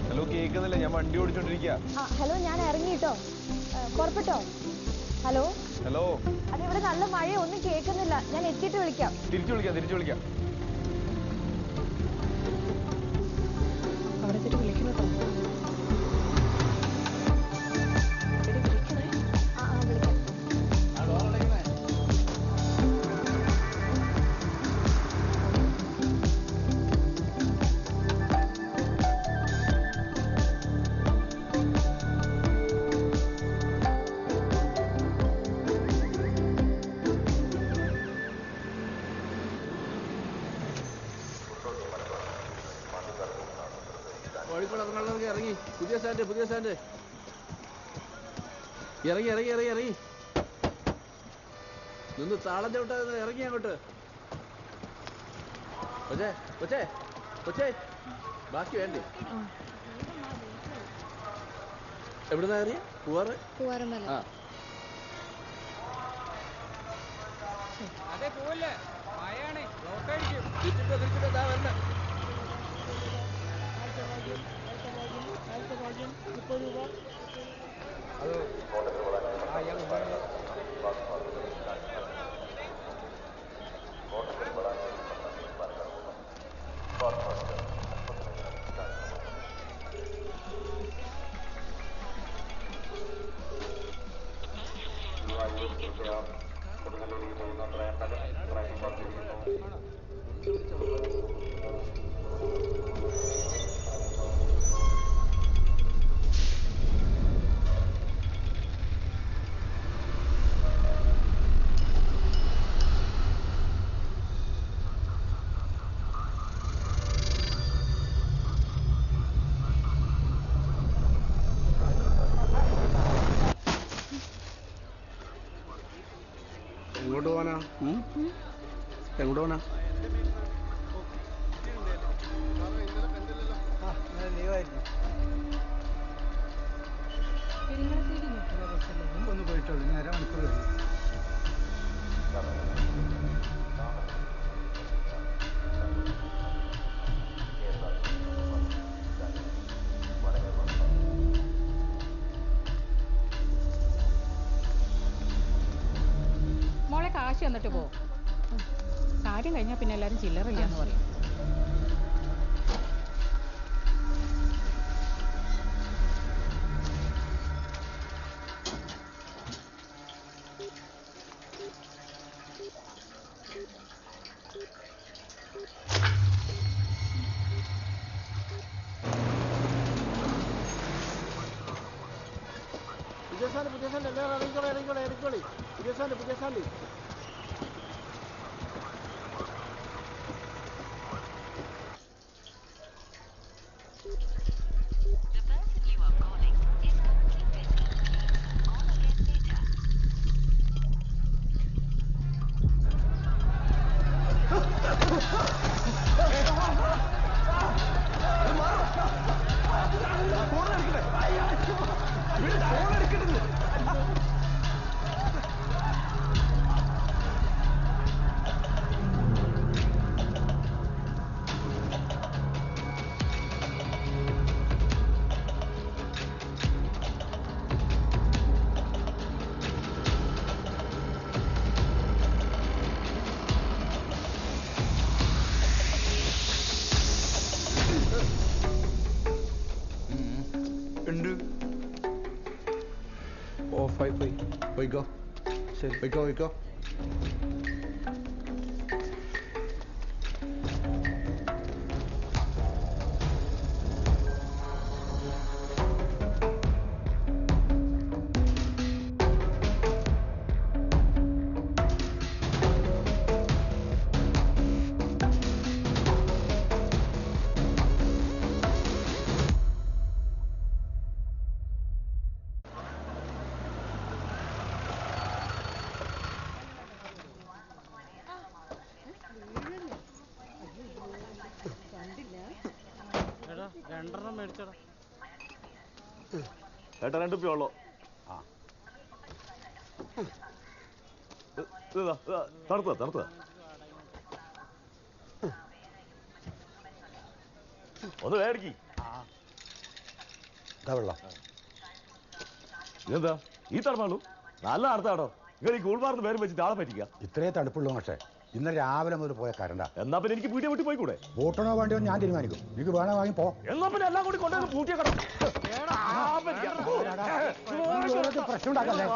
ഹലോ, കേൾക്കുന്നില്ല, ഞാൻ വണ്ടി ഓടിച്ചോണ്ടിരിക്കുക. ഹലോ, ഞാൻ ഇറങ്ങിട്ടോ. പുറപ്പെട്ടോ? ഹലോ ഹലോ, അത് ഇവിടെ നല്ല മഴ, ഒന്നും കേൾക്കുന്നില്ല. ഞാൻ എത്തിയിട്ട് വിളിക്കാം. തിരിച്ചു വിളിക്കാം. അവിടെ എത്തിയിട്ട് വിളിക്കണോ? ഇറങ്ങി. പുതിയ സ്റ്റാൻഡ്. ഇറങ്ങി. നിന്ന് താളം ചവിട്ടാ, ഇറങ്ങി അങ്ങോട്ട്. കൊച്ചേ, ബാക്കി വേണ്ടേ? എവിടുന്നാ അറിയ? പൂവാറമല. അതെ, പോവല്ലേ, മഴയാണേ, ബ്ലോക്ക് അടിക്കും. തിരിച്ചിട്ടോ, ദാ വരണേ. പോവാനാ? എങ്ങോട്ട് പോവാനാ? ഒന്ന് പോയിട്ടോളൂ, നേരെ മണിക്കൂർ കഴിഞ്ഞു. മോളെ കാശ് തന്നിട്ട് പോ. കാര്യം കഴിഞ്ഞാൽ പിന്നെ എല്ലാരും ചില്ലറില്ലാന്ന് പറയും. പോയിക്കോ. ശരി, പോയിക്കോ. ഏട്ടാ 2 രൂപ ഉള്ളോ? തണുത്ത ഒന്ന് വേടിക്ക്. വെള്ളം ഇതെന്താ ഈ തണുപ്പാണു? നല്ല അടുത്താടോ. നിങ്ങൾ ഈ കൂൾമാർന്ന് പേര് വെച്ചിട്ട് ആളെ പറ്റിക്കുക. ഇത്രേ തണുപ്പുള്ളൂ പക്ഷേ ഇന്നലെ രാവിലെ മുതൽ പോയ കരണ്ട. എന്നാ പിന്നെ എനിക്ക് വീട്ടിൽ വിട്ട് പോയിക്കൂടെ? ബോട്ടണോ വേണ്ടിയോ ഞാൻ തീരുമാനിക്കും. എനിക്ക് വേണോ വാങ്ങി പോ. എന്നാ പിന്നെ എല്ലാം കൂടി കൊണ്ടുവന്ന് പൂട്ടിയ കടം. പ്രശ്നം ഉണ്ടാക്കല്ലേ.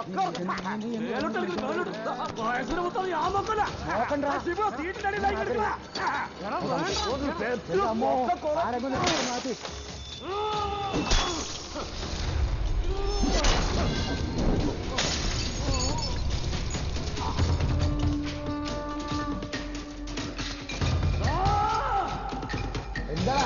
എന്താ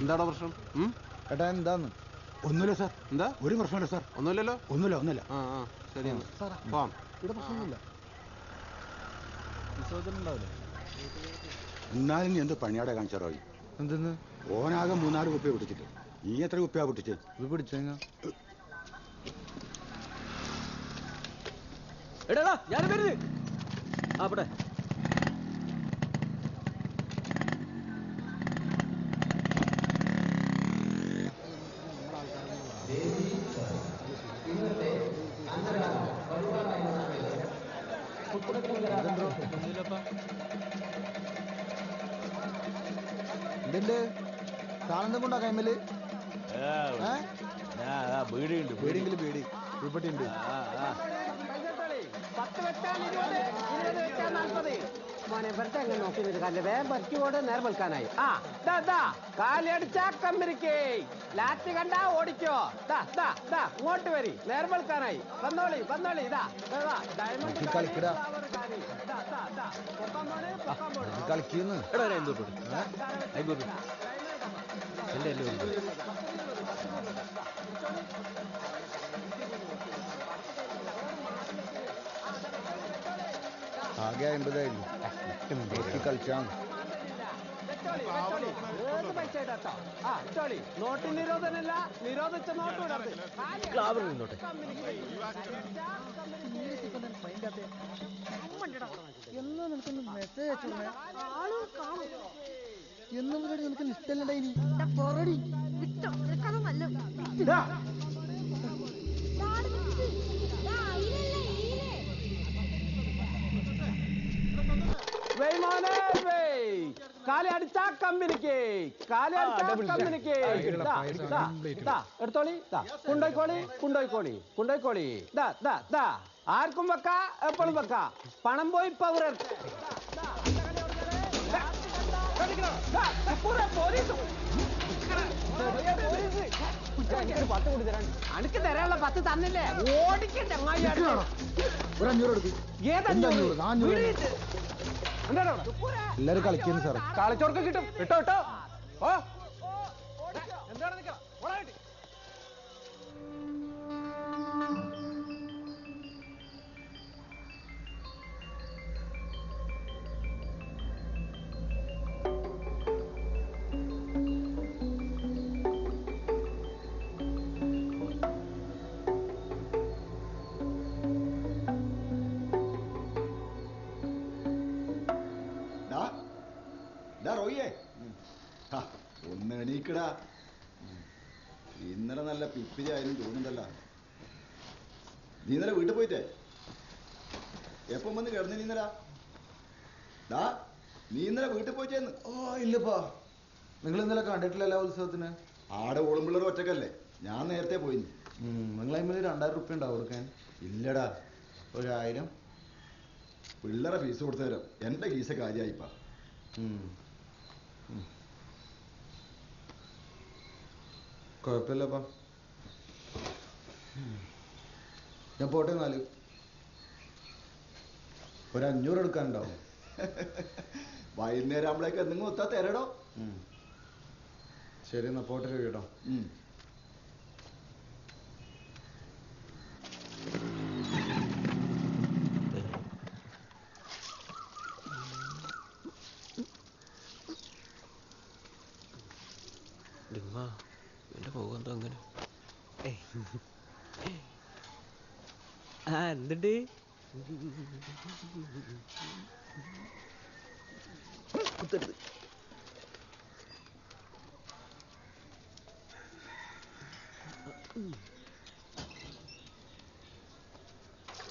എന്താടാ പ്രശ്നം? ഏട്ടാ എന്താന്ന്? ഒന്നുമില്ല സാർ. എന്താ? ഒരു പ്രശ്നമില്ല സാർ. ഒന്നുമില്ലല്ലോ? ഒന്നുമില്ല. ശരി പോവാം. ഇവിടെ പ്രശ്നമൊന്നുമില്ല. എന്നാലും നീ എന്ത് പണിയാടെ കാണിച്ചാറോ? എന്തെന്ന്? ഓനാകെ 3-4 കുപ്പിയ പൊട്ടിച്ചിട്ട് നീ എത്ര കുപ്പിയാ പൊട്ടിച്ചേ? ഇത് പിടിച്ചേങ്ങ. എടാ ഞാൻ വരുന്നത് അവിടെ എന്തുണ്ട് സാധനം കൊണ്ടാ കൈമല്? ബീഡിയുണ്ട്. ബീഡിയെങ്കിലും ബീഡി ഇപ്പട്ടിയുണ്ട്. മോനെ വെറുതെ എങ്ങനെ നോക്കി നിൽക്കാല്ലേ വേഗം പറ്റിക്കോട് നേരം വെൽക്കാനായി. ആ കാലടിച്ചാ കമ്പനിക്ക് ലാറ്റ് കണ്ടാ ഓടിക്കോ. ഇങ്ങോട്ട് വരി നേരം വെൽക്കാനായി. വന്നോളി ഇതാ ഡയമണ്ട് കളിക്കുന്നു ആകെ 50,000 കളിച്ചാണ്. നോട്ട് നിരോധനല്ല, നിരോധിച്ച നോട്ട് വിടരുത്. എന്നാ നിനക്കൊന്ന് മെസ്സേജ് അയച്ചോളെ. എന്നും നിനക്ക് ഇഷ്ടമല്ലടി കാലി അടിച്ചാ കമ്പനിക്ക് എടുത്തോളി. കൊണ്ടോയിക്കോളി. ആർക്കും വെക്ക, എപ്പോഴും വെക്ക. പണം പോയി പവർ അനക്ക് തരാനുള്ള 10 തന്നില്ലേ? ഓടിക്കട്ടെ എല്ലാരും കളിക്കുന്നു സാറേ. കളിച്ചോർക്ക് കിട്ടും. ഇട്ടോ ഓ എന്താണ് നിൽക്കണം. ഒന്ന് എണീക്കടാ. ഇന്നലെ നല്ല പിപ്പിരി ആയാലും തോന്നുന്നല്ല. നീ ഇന്നലെ വീട്ടിൽ പോയിട്ടേ എപ്പം വന്ന് കിടന്നു? നീ ഇന്നലെ വീട്ടിൽ പോയിട്ടേന്ന്? ഇല്ലപ്പാ, നിങ്ങൾ ഇന്നലെ കണ്ടിട്ടില്ലല്ലോ ഉത്സവത്തിന്. ആടെ ഓളുമ്പിള്ളർ ഒറ്റക്കല്ലേ, ഞാൻ നേരത്തെ പോയി. നിങ്ങൾ അതിൽ 2000 റുപ്യ ഉണ്ടാവും കൊടുക്കാൻ? ഇല്ലടാ, 1000 പിള്ളേരെ ഫീസ് കൊടുത്തു തരാം. എൻ്റെ കീസ കാര്യമായിപ്പാ. കുഴപ്പമില്ലപ്പാ, ഞാൻ പോട്ടെ. 4 ഒരു 500 എടുക്കാനുണ്ടാവും. വൈകുന്നേരം ആകുമ്പോഴേക്ക് എന്തെങ്കിലും ഒത്താ തരടോ. ശരി, എന്നാ പോട്ടെ കേട്ടോ. എന്റെ പോകുന്നത് അങ്ങനെ എന്തുണ്ട്?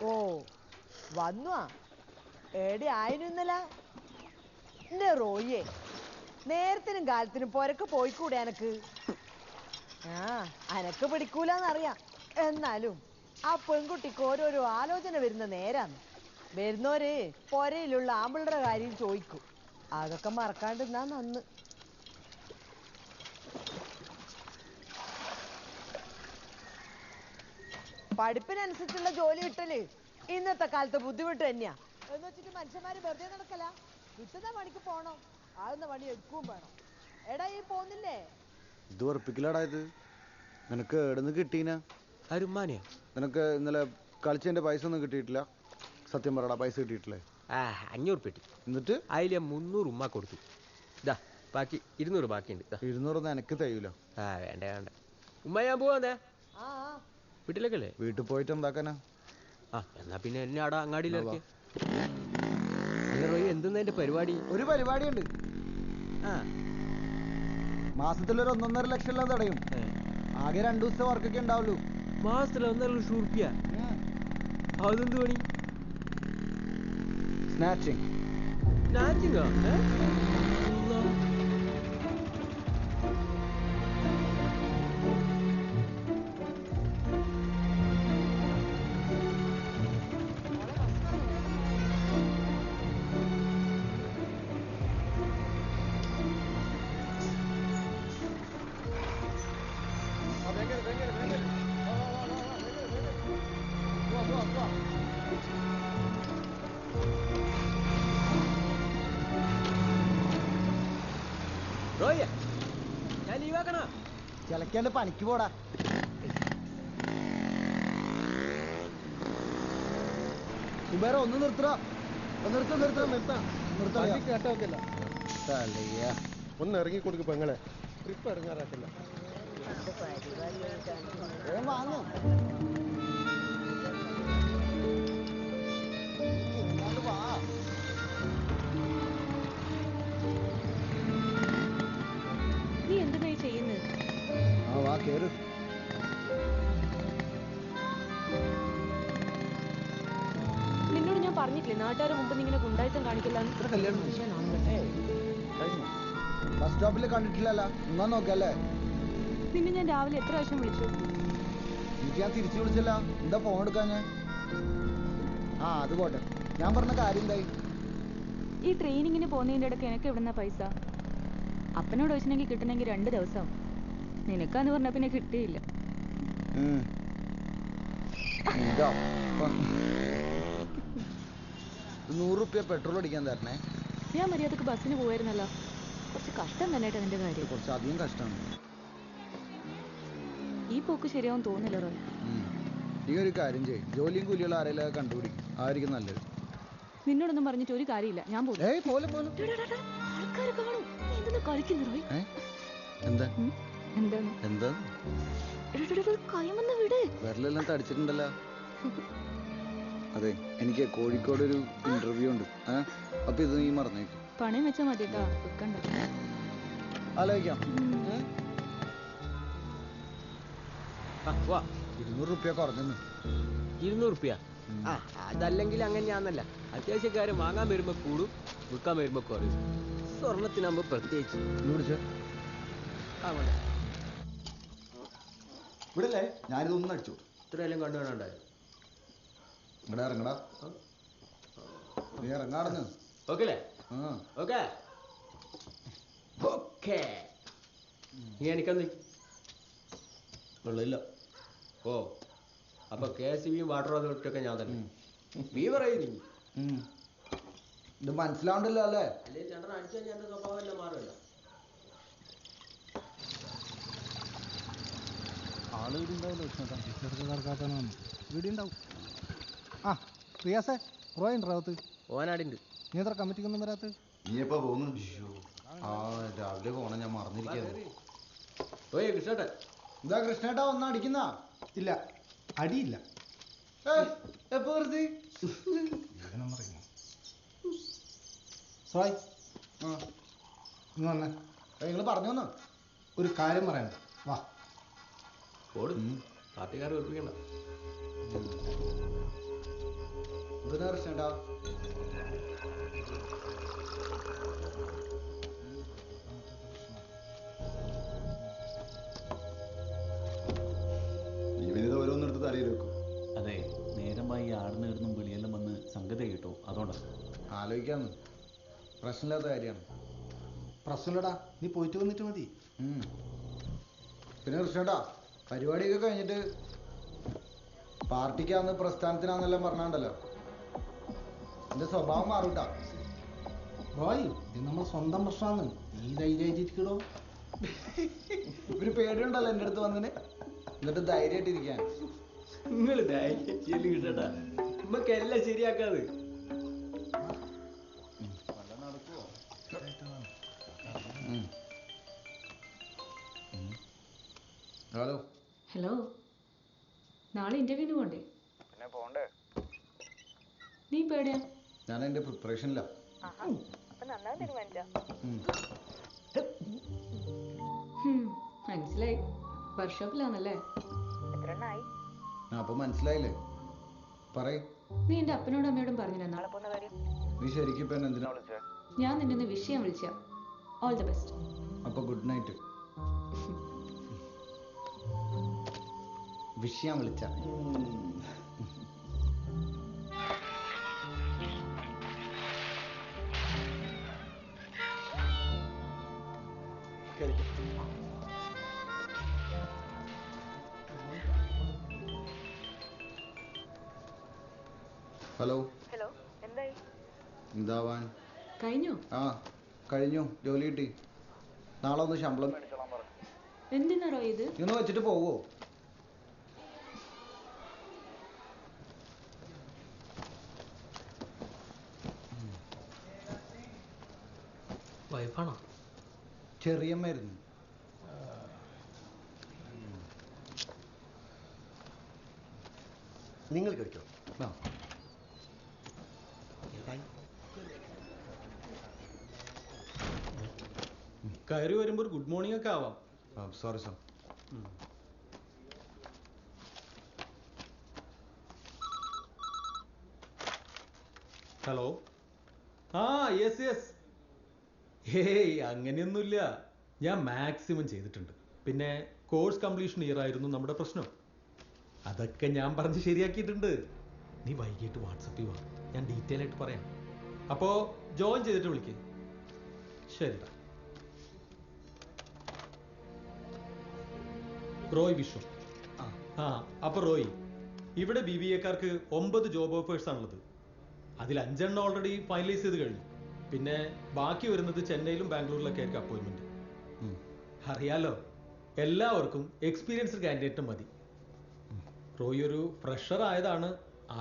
ഓ വന്നു എടി ആയിരുന്നു ഇന്നലെ. എന്റെ റോയെ, നേരത്തിനും കാലത്തിനും പൊരക്ക് പോയിക്കൂടെ എനക്ക്? അനക്ക് പിടിക്കൂലെന്നറിയാം. എന്നാലും ആ പെൺകുട്ടിക്ക് ഓരോരോ ആലോചന വരുന്ന നേരാന്ന്. വരുന്നോര് പൊരയിലുള്ള ആമ്പിളുടെ കാര്യം ചോദിക്കും. അതൊക്കെ മറക്കാണ്ടിരുന്നാ നന്ന്. പഠിപ്പിനനുസരിച്ചുള്ള ജോലി കിട്ടല് ഇന്നത്തെ കാലത്ത് ബുദ്ധിമുട്ട് തന്നെയാ. എന്ന് വെച്ചിട്ട് മനുഷ്യന്മാര് വെറുതെ നടക്കല. കിട്ടുന്ന പണിക്ക് പോണം, ആകുന്ന പണി എടുക്കുകയും വേണം. എടാ ഈ പോന്നില്ലേ? ഇത് ഉറപ്പിക്കലാടാ. ഇത് നിനക്ക് എവിടുന്ന് കിട്ടീനാ? അരുമാനിയാ? നിനക്ക് ഇന്നലെ കളിച്ചതിന്റെ പൈസ ഒന്നും കിട്ടിയിട്ടില്ല? സത്യം പറയടാ, പൈസ കിട്ടിയിട്ടില്ലേ? 500 പെട്ടി. എന്നിട്ട് അതിലെ 300 ഉമ്മ കൊടുത്തു. ബാക്കി 200 ബാക്കിയുണ്ട്. 200 ഒന്നും എനിക്ക് തയ്യൂല. വേണ്ട ഉമ്മ, ഞാൻ പോവാന്നേ. വീട്ടിലേക്കല്ലേ? വീട്ടിൽ പോയിട്ട് എന്താക്കാനാ? എന്നാ പിന്നെ എന്നെ അവിടെ അങ്ങാടിയിലിറക്കി. എന്തെന്നാ എന്റെ പരിപാടി? ഒരു പരിപാടിയുണ്ട്. മാസത്തിലൊരു 1.5 ലക്ഷം എല്ലാം തടയും. ആകെ 2 ദിവസത്തെ വർക്കൊക്കെ ഉണ്ടാവുള്ളൂ. മാസത്തിൽ 1.5 ലക്ഷം റുപ്യ? അതെന്ത് പണി? സ്നാച്ചിങ്. സ്നാച്ചിങ്ങോ? ഞാൻ ലീവാക്കണ ചിലക്കാണ്ട് പണിക്ക് പോടാ. വേറെ ഒന്ന് നിർത്തടാ. കേട്ടോക്കില്ല. ഒന്ന് ഇറങ്ങി കൊടുക്ക് പെങ്ങളെ. ട്രിപ്പ് ഇറങ്ങാറാക്കില്ല. വാങ്ങ നീ എന്തിനായി ചെയ്യുന്നത്? ആ വാ കേറ്. നിന്നോട് ഞാൻ പറഞ്ഞിട്ടില്ലേ നാട്ടുകാരെ മുമ്പ് ഇങ്ങനെ ഗുണ്ടായിത്തം കാണിക്കില്ല. ബസ് സ്റ്റോപ്പിൽ കണ്ടിട്ടില്ലല്ലോ. എന്നാ നോക്കല്ലേ. നിന്നെ ഞാൻ രാവിലെ എത്ര പ്രാവശ്യം വിളിച്ചു? എനിക്ക് ഞാൻ തിരിച്ചു വിളിച്ചല്ല. എന്താ ഫോൺ എടുക്കാഞ്ഞേ? ആ അത് പോട്ടെ. ഞാൻ പറഞ്ഞ കാര്യം എന്തായി? ഈ ട്രെയിനിങ്ങിന് പോകുന്നതിൻ്റെ ഇടയ്ക്ക് എനിക്ക് എവിടുന്ന പൈസ? അപ്പനോട് ചോദിച്ചിട്ടുണ്ടെങ്കിൽ കിട്ടണമെങ്കിൽ 2 ദിവസം. നിനക്കാന്ന് പറഞ്ഞാൽ പിന്നെ കിട്ടിയില്ല. 100 റുപ്യ പെട്രോൾ അടിക്കാൻ തരണേ. ഞാൻ മര്യാദക്ക് ബസ്സിന് പോയിരുന്നല്ലോ. കുറച്ച് കഷ്ടം തന്നെയായിട്ട് അതിന്റെ കാര്യം. കുറച്ച് അധികം കഷ്ടമാണ്. ഈ പോക്ക് ശരിയാവും തോന്നില്ല റോയ്. ഈ ഒരു കാര്യം ചെയ്യും. ജോലിയും കൂലിയുള്ള ആരെങ്കിലും കണ്ടുപിടിക്കും. ആയിരിക്കും നല്ലത്. നിന്നോടൊന്നും പറഞ്ഞിട്ട് ഒരു കാര്യമില്ല. ഞാൻ പോകും. ആൾക്കാർ കാണും. എന്തെന്ന് കളിക്കുന്നു റോയ്? എന്താ എന്താണ് എന്താ കൈമന്ന് വിട്. വിരലെല്ലാം തടിച്ചിട്ടുണ്ടല്ലോ. അതെ, എനിക്ക് കോഴിക്കോട് ഒരു ഇന്റർവ്യൂ ഉണ്ട്. അപ്പൊ ഇത് നീ മറന്നേക്കും. പണയം വെച്ചാ മതി കേട്ടോ. വെക്കണ്ട. ആലോചിക്കാം. 200 റുപ്യ കുറഞ്ഞു. 200 റുപ്യ? അതല്ലെങ്കിൽ അങ്ങനെ ഞാനല്ല. അത്യാവശ്യക്കാരൻ വാങ്ങാൻ വരുമ്പോ കൂടും, വിൽക്കാൻ വരുമ്പോ കുറയും. സ്വർണത്തിനാകുമ്പോ പ്രത്യേകിച്ച്. ഇവിടല്ലേ ഞാനിതൊന്നും അടിച്ചു. ഇത്രയെല്ലാം കണ്ടു വേണണ്ടായി. ഇവിടെ ഇറങ്ങടാ. നീ ഇറങ്ങാടന്ന്. ഓക്കെ അല്ലേ? Okay okay. നീ എനിക്കെന്ത് വെള്ളമില്ല. ഓ അപ്പൊ KSB വാട്ടർ അതോറിറ്റി ഞാൻ തന്നെ. നീ പറയുന്നു ഇത് മനസ്സിലാവണ്ടല്ലോ അല്ലേ? അല്ലെങ്കിൽ ചേട്ടൻ അടിച്ചു കഴിഞ്ഞാൽ എന്റെ സ്വഭാവം എല്ലാം മാറില്ല. ആള് വീടുണ്ടാവും. ആ റിയാസേ, റോയ് ഉണ്ട് റാവത്ത്. ഓനാടുണ്ട്. നീ എത്ര കമ്മിറ്റിക്കൊന്നും വരാത്ത? നീ എപ്പോ പോകുന്നു? രാവിലെ പോണം, ഞാൻ മറന്നിരിക്കുന്നു. കൃഷ്ണേട്ടൻ എന്താ കൃഷ്ണേട്ടാ ഒന്നും അടിക്കുന്ന? ഇല്ല, അടിയില്ല. എപ്പോ വെറുതെ സോയ് ഇന്ന് വന്നേ. നിങ്ങൾ പറഞ്ഞു വന്നോ? ഒരു കാര്യം പറയണ്ട. വാ. പാർട്ടിക്കാർ വെറുപ്പിക്കണ്ട. എന്തിനാ കൃഷ്ണേട്ടാ? ഇവനിത് ഓരോന്നെടുത്ത് തലയിൽ വെക്കും. അതെ, നേരം വായി ആടുന്ന ഇടുന്നും വിളിയെല്ലാം വന്ന് സംഗതി കിട്ടോ. അതുകൊണ്ടാണ് ആലോചിക്കാന്ന്. പ്രശ്നമില്ലാത്ത കാര്യമാണ്. പ്രശ്നമില്ലടാ, നീ പോയിട്ട് വന്നിട്ട് മതി. പിന്നെ കൃഷ്ണേട്ടാ, പരിപാടിയൊക്കെ കഴിഞ്ഞിട്ട് പാർട്ടിക്കാന്ന് പ്രസ്ഥാനത്തിനാന്നെല്ലാം പറഞ്ഞാണ്ടല്ലോ. എന്റെ സ്വഭാവം മാറൂട്ടാ. റോയ്, ഇത് നമ്മൾ സ്വന്തം പ്രശ്നമാണ്. നീ ധൈര്യമായിട്ടിരിക്കടോ. ഒരു പേടിയുണ്ടല്ലോ എൻ്റെ അടുത്ത് വന്നിന്. എന്നിട്ട് ധൈര്യമായിട്ടിരിക്കാൻ. നിങ്ങൾ ധൈര്യം കിട്ടട്ടാ. നമുക്കെല്ലാം ശരിയാക്കാത്. ഹലോ. ഹലോ, നാളെ ഇന്റർവ്യൂവിന് പോണ്ടേ? പിന്നെ പോണ്ടേ? നീ പേടിയാ? ഞാൻ എന്റെ പ്രിപ്പറേഷനിലാ. മനസ്സിലായി. വർക്ക്ഷോപ്പിലാണല്ലേ? അപ്പൊ മനസ്സിലായില്ലേ? പറയ്. നീ എന്റെ അപ്പനോടും അമ്മയോടും പറഞ്ഞില്ല നാളെ പോകുന്ന കാര്യം? നീ ശരിക്കും ഇപ്പൊ എന്നെ എന്തിനാ വിളിച്ചേ? ഞാൻ നിന്നെ ഒന്ന് വിഷയം വിളിച്ച. All the best. അപ്പൊ ഗുഡ് നൈറ്റ്. വിഷയം വിളിച്ച. ഹലോ. ഹലോ, എന്തായി? എന്താവാൻ? കഴിഞ്ഞു? ആ കഴിഞ്ഞു. ജോലി കിട്ടി. നാളെ ഒന്ന് ശമ്പളം മേടിച്ചോളാൻ പറഞ്ഞു. എന്തിനാണോ ഇത്? ഇന്ന് വെച്ചിട്ട് പോവോ? വൈഫാണോ? ചെറിയമ്മായിരുന്നു. നിങ്ങൾ കഴിച്ചോ? കയറി വരുമ്പോൾ ഒരു ഗുഡ് മോർണിംഗ് ഒക്കെ ആവാം. Sorry sir. ഹലോ. ആ യെസ് യെസ്. ഹേയ് അങ്ങനെയൊന്നുമില്ല. ഞാൻ മാക്സിമം ചെയ്തിട്ടുണ്ട്. പിന്നെ കോഴ്സ് കംപ്ലീഷൻ ഇയർ ആയിരുന്നു നമ്മുടെ പ്രശ്നം. അതൊക്കെ ഞാൻ പറഞ്ഞ് ശരിയാക്കിയിട്ടുണ്ട്. നീ വൈകിട്ട് വാട്സപ്പിൽ വാ, ഞാൻ ഡീറ്റെയിൽ ആയിട്ട് പറയാം. അപ്പോൾ ജോയിൻ ചെയ്തിട്ട് വിളിക്കേ. ശരി. റോയ് വിശ്വ. ആ അപ്പോൾ റോയ്, ഇവിടെ BBA-ക്കാർക്ക് 9 ജോബ് ഓഫേഴ്സ് ആണുള്ളത്. അതിൽ 5 ഓൾറെഡി ഫൈനലൈസ് ചെയ്ത് കഴിഞ്ഞു. പിന്നെ ബാക്കി വരുന്നത് ചെന്നൈയിലും ബാംഗ്ലൂരിലൊക്കെ ആയിരിക്കും അപ്പോയിൻമെന്റ്. അറിയാലോ, എല്ലാവർക്കും എക്സ്പീരിയൻസ്ഡ് കാൻഡിഡേറ്റ് മതി. റോയ് ഒരു ഫ്രഷർ ആയതാണ്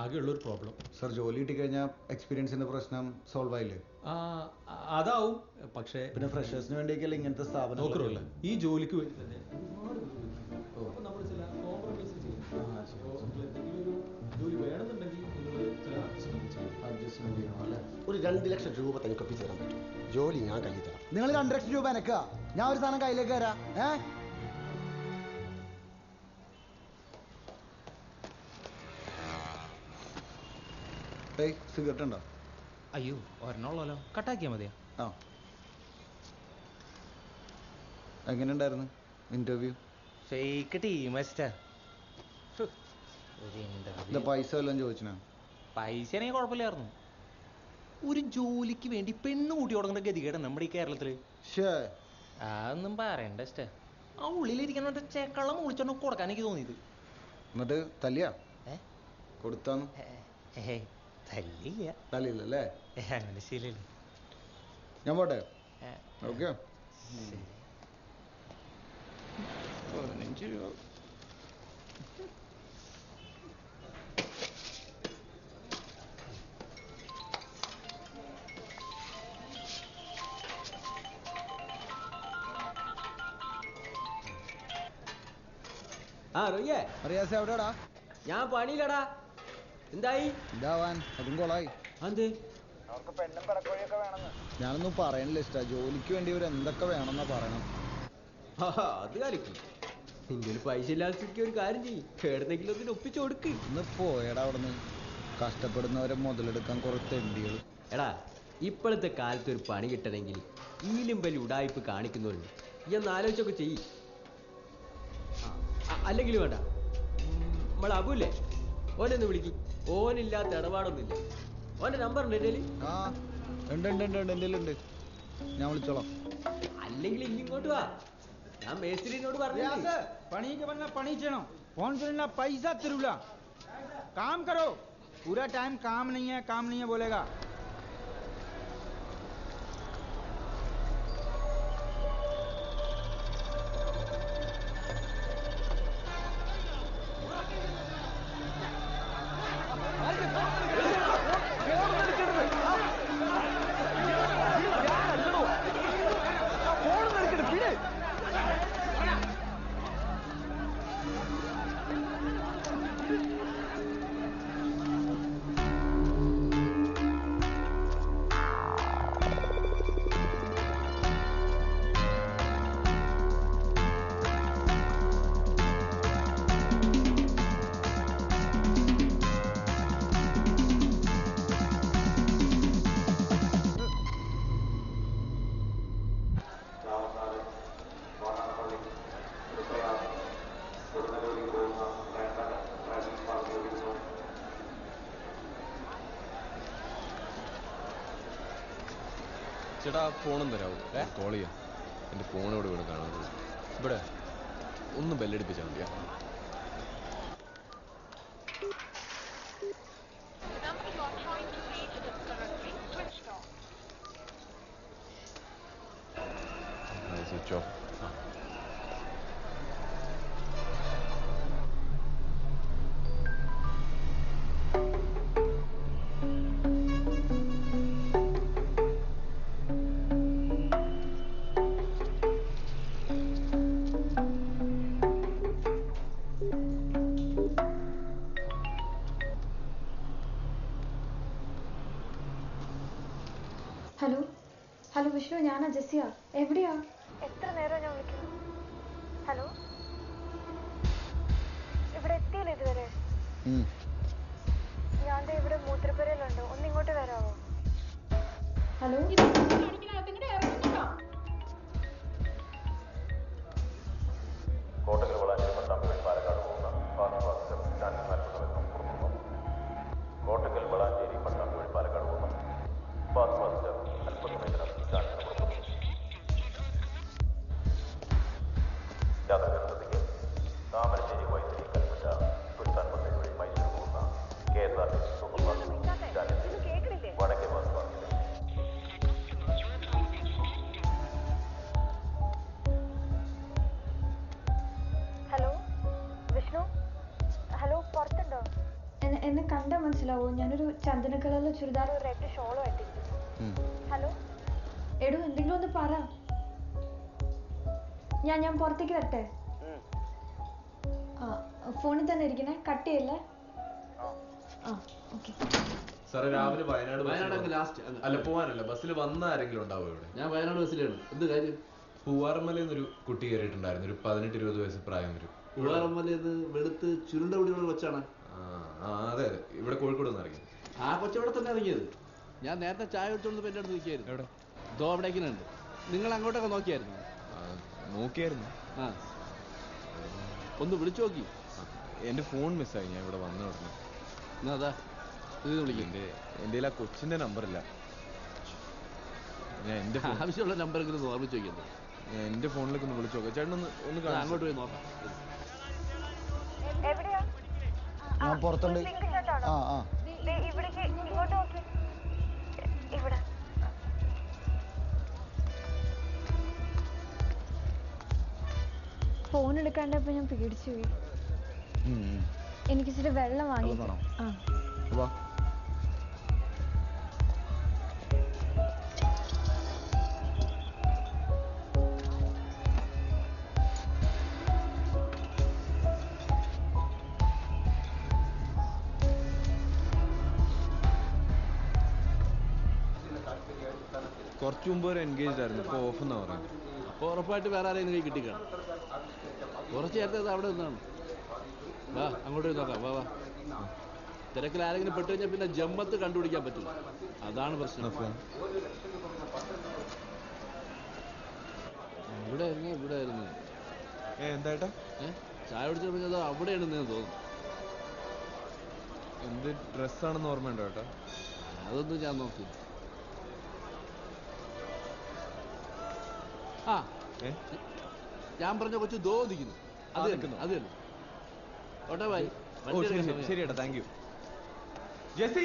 ആകെയുള്ളൊരു പ്രോബ്ലം. സർ, ജോലി കിട്ടിക്കഴിഞ്ഞാൽ എക്സ്പീരിയൻസിന്റെ പ്രശ്നം സോൾവ് ആയില്ലേ? അതാവും. പക്ഷേ പിന്നെ ഫ്രഷേഴ്സിന് വേണ്ടിയൊക്കെയല്ലേ ഇങ്ങനത്തെ സ്ഥാപനം. നോക്കറില്ല, ഈ ജോലിക്ക് വേണ്ടി തന്നെ ഒരു 2 ലക്ഷം രൂപ തനിക്ക് ഒപ്പിച്ച് തരാൻ പറ്റും. ജോലി ഞാൻ കയ്യിൽ തരാം. നിങ്ങൾ 2 ലക്ഷം രൂപ എനക്കാ, ഞാൻ ഒരു സാധനം കയ്യിലേക്ക് തരാം. സിഗരറ്റ് ഉണ്ടോ? അയ്യോ, ഒരെണ്ണുള്ളല്ലോ, കട്ടാക്കിയാൽ മതിയോ? ആ. എങ്ങനെയുണ്ടായിരുന്നു ഇന്റർവ്യൂ? ഫേക്ക് ടീം വെച്ചിട്ടാ. പൈസ വല്ലതും ചോദിച്ചാ? പൈസ ആണെങ്കിൽ കുഴപ്പമില്ലായിരുന്നു. ഒരു ജോലിക്ക് വേണ്ടി പെണ്ണ് കൂട്ടി കൊടുക്കേണ്ട ഗതികേടാ നമ്മുടെ ഈ കേരളത്തില്. അതൊന്നും പറയണ്ട. ആ ഉള്ളിലിരിക്കുന്ന ചെക്കള്ളം മുളിച്ചോണ്ട് കൊടുക്കാൻ എനിക്ക് തോന്നിയത്. എന്നിട്ട് തല്ലിയാ? കൊടുത്താന്ന്? തല്ലില്ല. തല്ലില്ലല്ലേ? അങ്ങനെ ശീലമില്ല. ഞാൻ പോട്ടെ. ഓക്കെ. 15 രൂപ. റിയാസ് എവിടെടാ? ഞാൻ പണിയിലടാ. എന്തായി? ഇതാവാൻ അതും കൊളായി. ഞാനൊന്നും പറയണില്ല ഇഷ്ട. ജോലിക്ക് വേണ്ടി ഇവർ എന്തൊക്കെ വേണമെന്നാ പറയണം. അത് കളിക്കും. നിന്റെ ഒരു പൈസ ഇല്ലാത്ത ഒരു കാര്യം ചെയ്യും, കേടുന്നെങ്കിലും ഒന്നിന് ഒപ്പിച്ചു കൊടുക്ക്. ഇന്ന് പോയടാ അവിടുന്ന്. കഷ്ടപ്പെടുന്നവരെ മുതലെടുക്കാൻ കുറെ തെണ്ടികൾ. എടാ, ഇപ്പോഴത്തെ കാലത്ത് ഒരു പണി കിട്ടണമെങ്കിൽ ഈലും വലിയ ഉടായ്പ് കാണിക്കുന്നുണ്ട്. ഈ ഒന്ന് ആലോചിച്ചൊക്കെ ചെയ്യും. അല്ലെങ്കിൽ വേണ്ട, നമ്മളെ അബുല്ലേ, ഓനൊന്ന് വിളിക്കും. ഓനില്ലാത്ത ഇടപാടൊന്നുമില്ല. ഓന്റെ നമ്പർ ഉണ്ട് എൻ്റെ? ഉണ്ട്. ഞാൻ വിളിച്ചോളാം. അല്ലെങ്കിൽ ഇങ്ങോട്ട് വാ, ഞാൻ മേസ്ത്രീനോട് പറഞ്ഞു. पढ़ी के बनना पढ़ी चलो फोन करना पैसा तिरुला काम करो पूरा टाइम काम नहीं है बोलेगा. ചേട്ടാ ഫോണും തരാമോ? കോൾ ചെയ്യാം. എൻ്റെ ഫോണോട് ഇവിടെ കാണാൻ. ഇവിടെ ഒന്ന് ബെല്ലടിപ്പിച്ചാൽ മതിയാ. Switch off. Hello hello Vishnu, ഞാനാ ജെസ്സിയ. എവിടെയാ? എത്ര നേരം ഞാൻ വിളിക്കുന്നു? ഹലോ, ഇവിടെ എത്തിയില്ല ഇതുവരെ. ഞാൻ ഇവിടെ മൂത്രപ്പുരയിലുണ്ട്, ഒന്ന് ഇങ്ങോട്ട് വരാമോ? ഹലോ, കോട്ടക്കൽ വളാഞ്ചേരി പട്ടാമ്പി പാലക്കാട് പോകുന്ന പാസ് കോട്ടക്കൽ വളാഞ്ചേരി പട്ടാമ്പി പാലക്കാട് പോകുന്ന പാസ് അല്പസമയത്തിനകം സ്റ്റാൻഡിന് പുറപ്പെടുന്നു. യാത്രക്കാർ ശ്രദ്ധിക്കുക. താമരശ്ശേരി വൈദ്യുതി കൽപ്പറ്റ സുൽത്താൻ ബത്തേരി വഴി മൈസൂർ പോകുന്ന KSRTC സൂപ്പർ ഫാസ്റ്റ് സ്റ്റാൻഡിൽ വടക്കേ പാസ് പാർക്കിൽ. ഹലോ വിഷ്ണു, ഹലോ, പുറത്തുണ്ടോ? എന്നെ കണ്ടാ മനസ്സിലാവോ? ഞാനൊരു ചന്ദന കളറിലെ ചുരിദാർ, റെഡ് ഷോളും ഇട്ടിരിക്കുന്നു. ഹലോ എടോ, എന്തെങ്കിലും ഒന്ന് പറ. ഞാൻ പുറത്തേക്ക് വരട്ടെ? ആ, ഫോണിൽ തന്നെ ഇരിക്കണേ, കട്ട് ചെയ്യല്ലേ? ആ, ഓക്കെ. സാറേ, രാവിലെ വയനാട് ലാസ്റ്റ് അല്ല പോവാനല്ല, ബസ്സിൽ വന്ന ആരെങ്കിലും ഉണ്ടാവും ഇവിടെ? ഞാൻ വയനാട് ബസ്സിലാണ്. എന്ത് കാര്യം? പൂവാറമ്മലയിൽ നിന്നൊരു കുട്ടി കയറിയിട്ടുണ്ടായിരുന്നു. ഒരു 18-20 വയസ്സ് പ്രായം വരും. പൂവാറമ്മലയിൽ വെളുത്ത് ചുരുണ്ട കുടിയുള്ള കൊച്ചാണ്. അതെ അതെ, ഇവിടെ കോഴിക്കോട് നിന്ന് ഇറങ്ങി. ആ കൊച്ചവിടെ തന്നെ ഇറങ്ങിയത്. ഞാൻ നേരത്തെ ചായ കുടിച്ചോണ്ട് എൻ്റെ അടുത്ത് നിൽക്കായിരുന്നു. എവിടെ? ദോ അവിടേക്കുന്നുണ്ട്. നിങ്ങൾ അങ്ങോട്ടൊക്കെ നോക്കിയായിരുന്നു? നോക്കിയായിരുന്നു. ആ, ഒന്ന് വിളിച്ചു നോക്കി. എൻ്റെ ഫോൺ മിസ്സായി, ഞാൻ ഇവിടെ വന്ന ഉടനെ. എന്നാ അതാ ഇത് വിളിക്കും. എൻ്റെ ആ കൊച്ചിൻ്റെ നമ്പറില്ല. ഞാൻ എൻ്റെ ആവശ്യമുള്ള നമ്പറെങ്കിലും ഓർമ്മിച്ച് വയ്ക്കുന്നത്. ഞാൻ എൻ്റെ ഫോണിലേക്ക് ഒന്ന് വിളിച്ചു നോക്കാം. ചേട്ടൻ ഒന്ന് കാണാം. അങ്ങോട്ട് പോയി നോക്കാം. എവിടെയാ? ഞാൻ പുറത്തുണ്ട്. ഇവിടേക്ക് ഇങ്ങോട്ട് നോക്കി. ഇവിടെ ഫോൺ എടുക്കാണ്ടപ്പോ ഞാൻ പേടിച്ചു പോയി. എനിക്ക് ഇച്ചിരി വെള്ളം വാങ്ങി. കുറച്ചു മുമ്പ് ഒരു എൻഗേജ്ഡ് ആയിരുന്നു, ഇപ്പോൾ ഓഫ് എന്നാ പറയുന്നത്. അപ്പോൾ ഉറപ്പായിട്ട് വേറെ ആരെയും കൈ കിട്ടിക്കാണും. കുറച്ച് നേരത്തെ അവിടെ നിന്നാണ്. വാ അങ്ങോട്ട് പോയി നോക്കാം. വാ വാ. തിരക്കിൽ ആരെങ്കിലും പെട്ടു കഴിഞ്ഞാൽ പിന്നെ ജമ്മത്ത് കണ്ടുപിടിക്കാൻ പറ്റില്ല. അതാണ് പ്രശ്നം. ഇവിടെ ആയിരുന്നു. എന്താ ചായ കുടിച്ചു പറഞ്ഞത് അവിടെയാണ് തോന്നുന്നു. എന്ത് ഡ്രസ്സാണെന്ന് ഓർമ്മയുണ്ടോ ഏട്ടാ? അതൊന്നും ഞാൻ നോക്കി. ആ, ഞാൻ പറഞ്ഞ കൊച്ചു ദോ നിൽക്കുന്നു. അത് തന്നെ. ഓട്ടെ ബൈ. ശരി ഏട്ടാ, താങ്ക് യു. ജെസ്സി,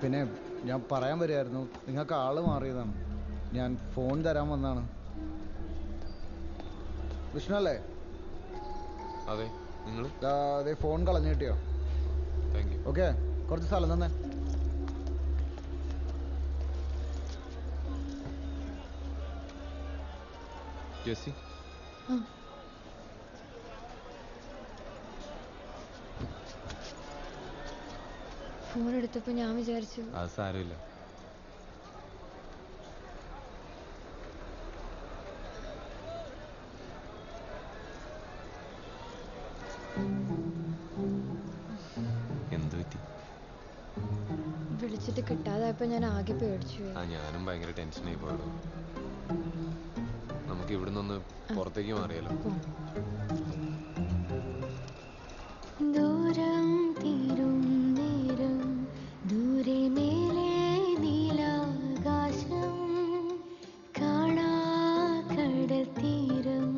പിന്നെ ഞാൻ പറയാൻ വരികയായിരുന്നു, നിങ്ങൾക്ക് ആള് മാറിയതാണ്. ഞാൻ ഫോൺ തരാൻ വന്നാണ്. വിഷ്ണു അല്ലേ? അതെ. നിങ്ങൾ അതെ, ഫോൺ കളഞ്ഞു കിട്ടിയോ? Thank you. ഓക്കെ, കുറച്ച് സ്ഥലം തന്നെ. ജെസ്സി, ഫോൺ എടുത്തപ്പോ ഞാൻ വിചാരിച്ചു. അത് സാരമില്ല. എന്ത് പറ്റി? വിളിച്ചിട്ട് കിട്ടാതായപ്പോ ഞാൻ ആകെ പേടിച്ചു. ഞാനും ഭയങ്കര ടെൻഷനായി പോയല്ലോ. നമുക്ക് ഇവിടുന്ന് പുറത്തേക്ക് മാറിയാലോ? ദൂരം തീരും നേരം ദൂരെ മേലെ നീലാകാശം കാണാ കടൽ തീരം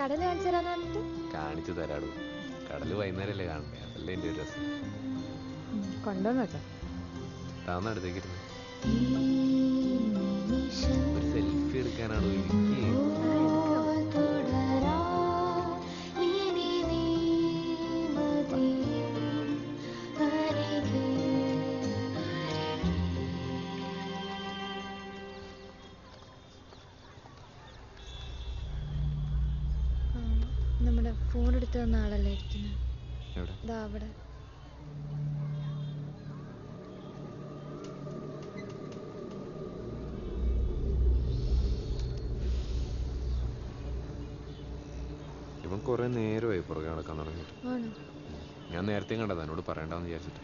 കടല് കാണിച്ചു തരാന്ന് പറഞ്ഞിട്ട് കാണിച്ചു തരാടൂ. കടല് വൈകുന്നേരല്ലേ കാണണ്ടേ, അതല്ലേ എൻ്റെ ഒരു രസം. കൊണ്ടുവന്നു കേട്ടോ. താന്ന് അടുത്തേക്കിരുന്നു ഒരു സെൽഫി എടുക്കാനാണോ എനിക്ക്? നമ്മുടെ ഫോൺ എടുത്ത് തന്ന ആളല്ലേ ഇരിക്കുന്നത്? എവിടെ? ദാ അവിടെ. ഇവൻ കുറെ നേരമായി പുറകെ നടക്കാൻ തുടങ്ങി. ആണോ? ഞാൻ നേരത്തെ കണ്ടതാ, എന്നോട് പറയണ്ടെന്ന് വിചാരിച്ചിട്ട്.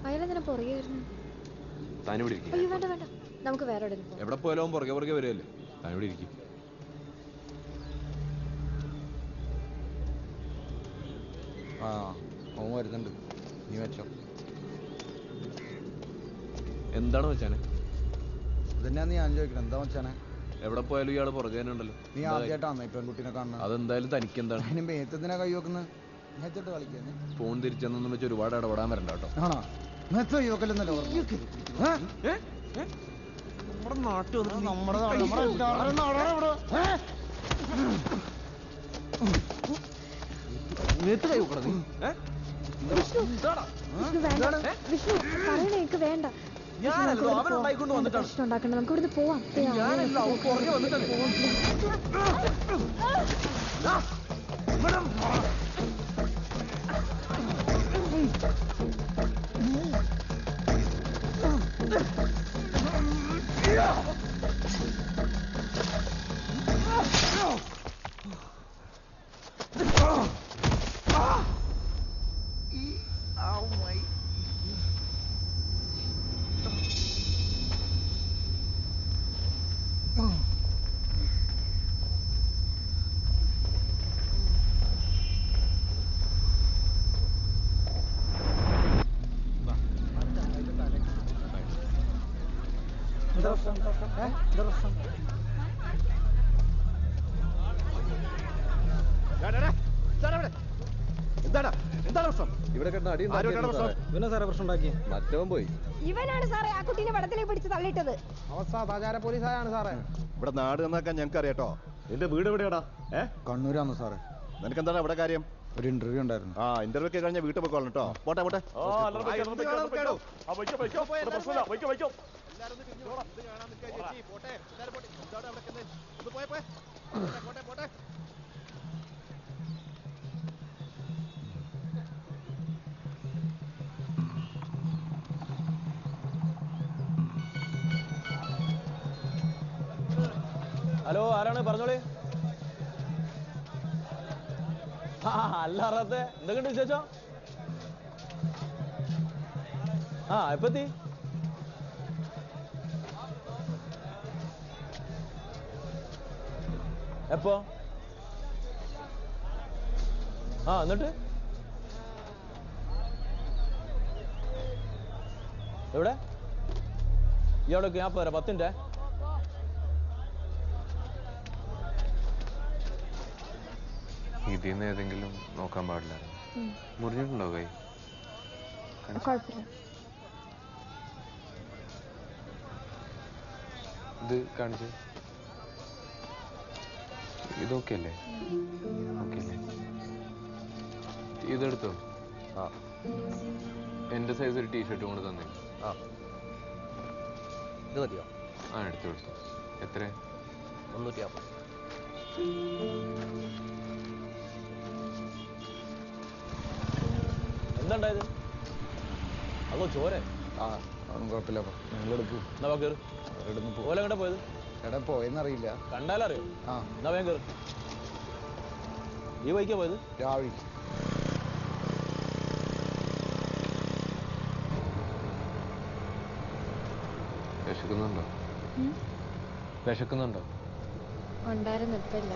അയാളെന്തിനാ പുറകെ വരുന്നു? താനിവിടെ ഇരിക്കും. അയ്യോ വേണ്ട വേണ്ട, നമുക്ക് വേറെ എവിടെയെങ്കിലും പോകാം. എവിടെ പോയാലും പുറകെ പുറകെ വരുമല്ലേ. താനിവിടെ ഇരിക്കും. ആ അവൻ വരുന്നുണ്ട്, നീ വെച്ചോ. എന്താണ് വെച്ചാനെ? ഇതന്നെയാന്ന് ഞാൻ ചോദിക്കണം, എന്താ വെച്ചാനെ? എവിടെ പോയാലും ഇയാൾ പുറകെ തന്നെ ഉണ്ടല്ലോ. നീ ആദ്യമായിട്ടാണ് ഈ പെൺകുട്ടീനെ കാണുന്നത്? അതെന്തായാലും തനിക്ക് എന്താണ്? അതിന് മേത്തെന്തിനാ കൈ വെക്കുന്നത്? മെച്ചോട്ട് കളിക്കുന്നേ. ഫോൺ തിരിച്ചെന്നൊന്നും വെച്ച് ഒരുപാട് ഇടപെടാൻ വരണ്ട കേട്ടോ. ആണോ? മെച്ച കൈ വെക്കലെന്നല്ലോ നമ്മുടെ നാട്ടിൽ നമ്മുടെ കൈ വെക്കണം നീ. വിഷ്ണു പറയണേ, എനിക്ക് വേണ്ട. അവനുണ്ടായിക്കൊണ്ട് വന്നിട്ടാണ് പ്രശ്നം ഉണ്ടാക്കണ്ട, നമുക്ക് ഇവിടുന്ന് പോവാം. മറ്റവൻ പോയി. ഇവനാണ് സാറേ ആ കുട്ടീനെ വെള്ളത്തിലേക്ക് പിടിച്ച് തള്ളിയിട്ടത്. അവസ്ഥാചാര പോലീസായാണ് സാറേ. ഇവിടെ നാട് നന്നാക്കാൻ ഞങ്ങൾക്ക് അറിയാട്ടോ. നിന്റെ വീട് എവിടെയാടാ? കണ്ണൂരാണ് സാറേ. നിനക്ക് എന്താണ് ഇവിടെ കാര്യം? ഒരു ഇന്റർവ്യൂ ഉണ്ടായിരുന്നു. ആ ഇന്റർവ്യൂ ഒക്കെ കഴിഞ്ഞ വീട്ടിൽ പോയിക്കോളാം കേട്ടോ. പോട്ടെ പോട്ടെ. ഹലോ, ആരാണ്? പറഞ്ഞോളി. അല്ലാറത്തെ എന്തൊക്കെയുണ്ട് വിശേഷം? എപ്പത്തി? എപ്പോ? എന്നിട്ട് എവിടെ? ഇയാളൊക്കെ ഞാൻ പോരാ, 10 മിനിറ്റ്. ഇതിന്ന് ഏതെങ്കിലും നോക്കാൻ പാടില്ല. മുറിഞ്ഞിട്ടുണ്ടോ കൈ? കുഴപ്പമില്ല. ഇത് കാണിച്ചു. ഇതൊക്കെ അല്ലേ? ഓക്കെ അല്ലേ? ഇതെടുത്തോ. എന്റെ സൈസ് ഒരു ടീഷർട്ട് കൊണ്ട് തന്നെ. ഇത് മതിയോ? എടുത്തു കൊടുത്തു. എത്ര? 350. എന്താണ്ടായത്? അതോ ചോര? അതൊന്നും കുഴപ്പമില്ല, ഞങ്ങളെടുക്കും. എന്നാ കേറ്. ഓല എങ്ങോട്ടാ പോയത്? എടാ പോയെന്നറിയില്ല. കണ്ടാലറിയോ? എന്നാ വേഗം കേറ്. ഈ വഴിക്കാ പോയത്? രാവിലെ. വിശക്കുന്നുണ്ടോ? വിശക്കുന്നുണ്ടോ? ഉണ്ടായിരുന്നു, ഇപ്പില്ല.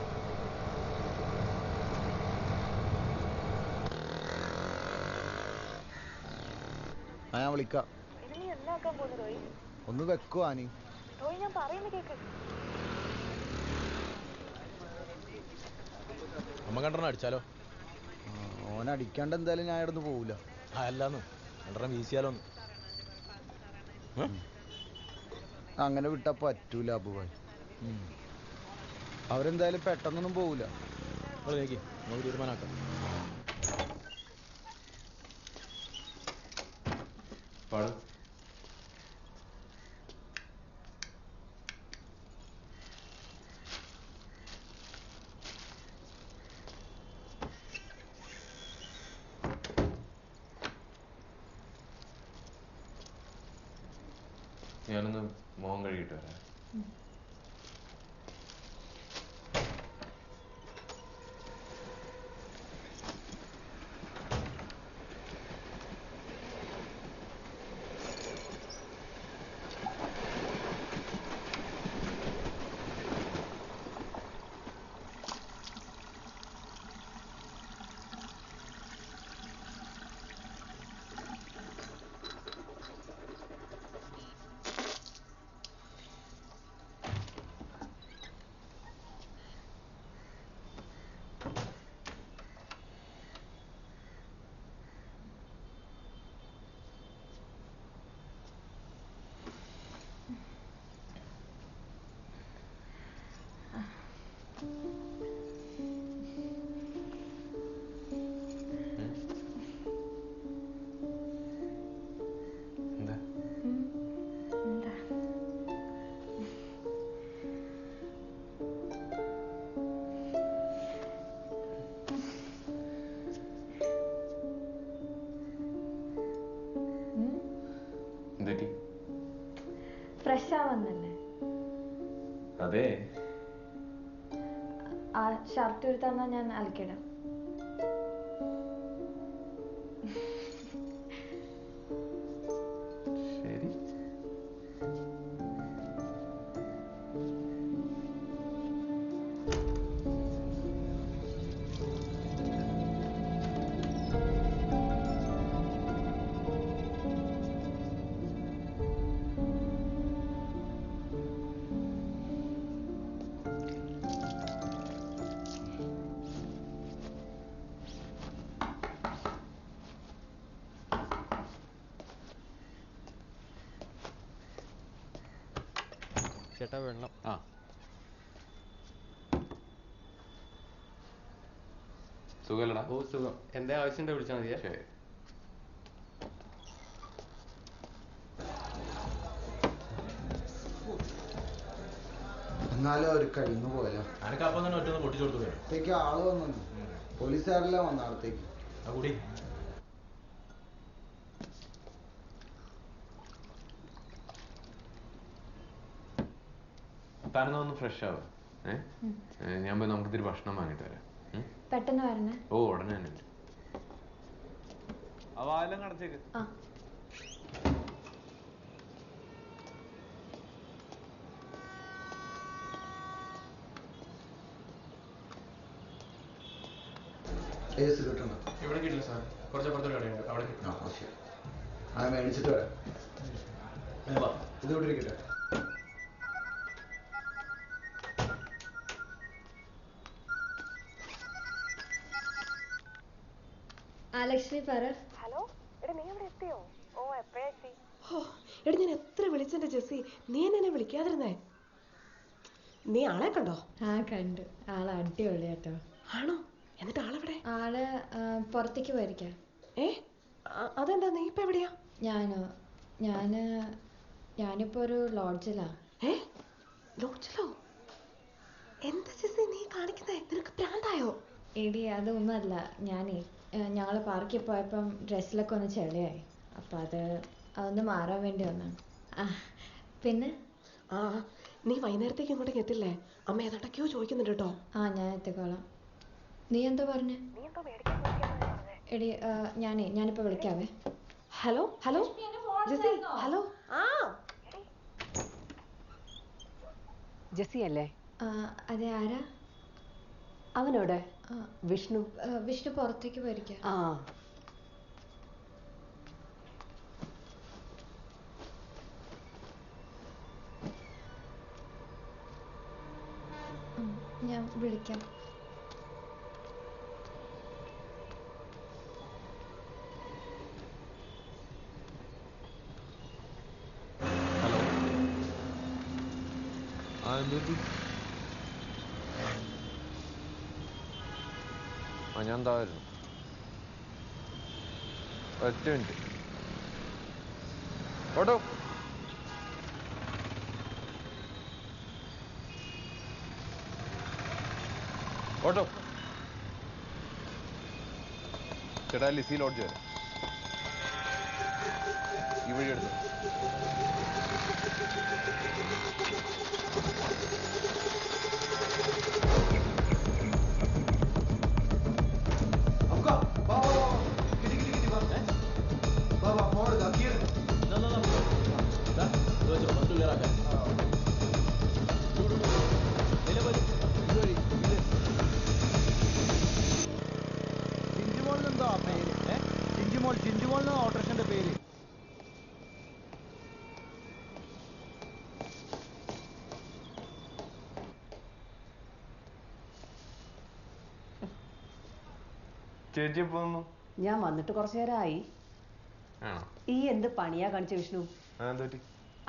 ഞാൻ വിളിക്കാം. ഒന്ന് വെക്കുവാ നീ. റോയ് ഞാൻ പറയുന്ന കേക്ക്. അമ്മ കണ്ടെണ്ണം അടിച്ചാലോ? ഓൻ അടിക്കാണ്ട് എന്തായാലും ഞാൻ ഇടന്ന് പോവില്ല. അല്ലാന്ന് രണ്ടെണ്ണം വീശിയാലോന്ന്. അങ്ങനെ വിട്ടാ പറ്റൂല അബുവായി. അവരെന്തായാലും പെട്ടെന്നൊന്നും പോവില്ല. നമുക്ക് തീരുമാനാക്കാം. ഞാനൊന്ന് മോൻ കഴുകിയിട്ട് വരാം. ഫ്രഷ് ആവുന്നല്ലേ? അതെ. ആ ഷർട്ട് ഒരു തന്നാ ഞാൻ അലക്കിടാം. ശരി. ചേട്ടാ വെള്ളം. ആ സുഖല്ലടാ? ഓ സുഖം. എന്താ ആവശ്യമുണ്ടോ വിളിച്ചാൽ മതിയാ? ശരി. എന്നാലും അവർ കഴിഞ്ഞു പോയാലോ? അനക്ക് അപ്പം തന്നെ ഒറ്റ പൊട്ടിച്ചു കൊടുത്തു. അടുത്തേക്ക് ആള് വന്നു. പോലീസുകാരെല്ലാം വന്ന അടുത്തേക്ക്. ആ കൂടി താനെന്നാ ഒന്ന് ഫ്രഷ് ആവുക. ഞാൻ പോയി നമുക്ക് ഇത്തിരി ഭക്ഷണം വാങ്ങിട്ട് വരാം. പെട്ടെന്ന് വരണേ. ഓ ഉടനെ തന്നെ. ആ വാതിലും കടച്ചേക്ക്. ഇവിടെ കിട്ടില്ല സാർ. കുറച്ചപ്പുറത്തൊരു കടയുണ്ട്, അവിടെ കിട്ടും. ആ മേടിച്ചിട്ട് വരാം. ഇത് വിട്ടിരിക്കട്ടെ. ലക്ഷ്മി പറ. ഹലോ, എടാ നീ ഇവിടെ എത്തിയോ? ഓ എപ്പോഴാ എത്തി? എടി ഞാൻ എത്ര വിളിച്ചെന്റെ ജെസ്സി, നീ എന്നെ വിളിക്കാതിരുന്നേ. നീ ആളെ കണ്ടോ? ആ കണ്ടു. ആള് അടിപൊളിയാട്ടോ. ആണോ? എന്നിട്ട് ആളെവിടെ? ആള് പുറത്തേക്ക് പോയിരിക്കാം. അതെന്താ, നീ ഇപ്പൊ എവിടെയാ? ഞാനിപ്പോ ഒരു ലോഡ്ജിലാ. ലോഡ്ജിലോ? എന്താ ജെസ്സി നീ കാണിക്കുന്നേ? നിനക്ക് പ്രാന്തായോ? എടി അതൊന്നുമല്ല, ഞങ്ങൾ പാർക്കിൽ പോയപ്പം ഡ്രസ്സിലൊക്കെ ഒന്ന് ചെളിയായി. അപ്പം അതൊന്ന് മാറാൻ വേണ്ടി വന്നാണ്. പിന്നെ നീ വൈകുന്നേരത്തേക്ക് ഇങ്ങോട്ടേക്ക് എത്തില്ലേ? അമ്മ ഏതാണ്ടൊക്കെയോ ചോദിക്കുന്നുണ്ട് കേട്ടോ. ഞാൻ എത്തിക്കോളാം. നീ എന്താ പറഞ്ഞേ? എടി ഞാനിപ്പോൾ വിളിക്കാവേ. Hello hello Jessie, hello. Jessie അല്ലേ? അതെ, ആരാ? അവനോട് വിഷ്ണു. വിഷ്ണു പുറത്തേക്ക് പോയിരിക്കാം. വിളിക്കാം. ഹലോ. ആ എന്ത്? ആ ഞാൻ എന്തായിരുന്നു ഒറ്റ മിനിറ്റ്. ഓട്ടോ. ഓട്ടോ ചേട്ടാ, ലിസി ലോഡ്ജ് വരെ ഈ വഴി എടുത്തു. ചിഞ്ചുമോൾ ഓട്ടോറിക്ഷന്റെ പേര്. ചേച്ചി പോന്നു. ഞാൻ വന്നിട്ട് കുറച്ചു നേരമായി. ഈ എന്ത് പണിയാ കാണിച്ച വിഷ്ണു?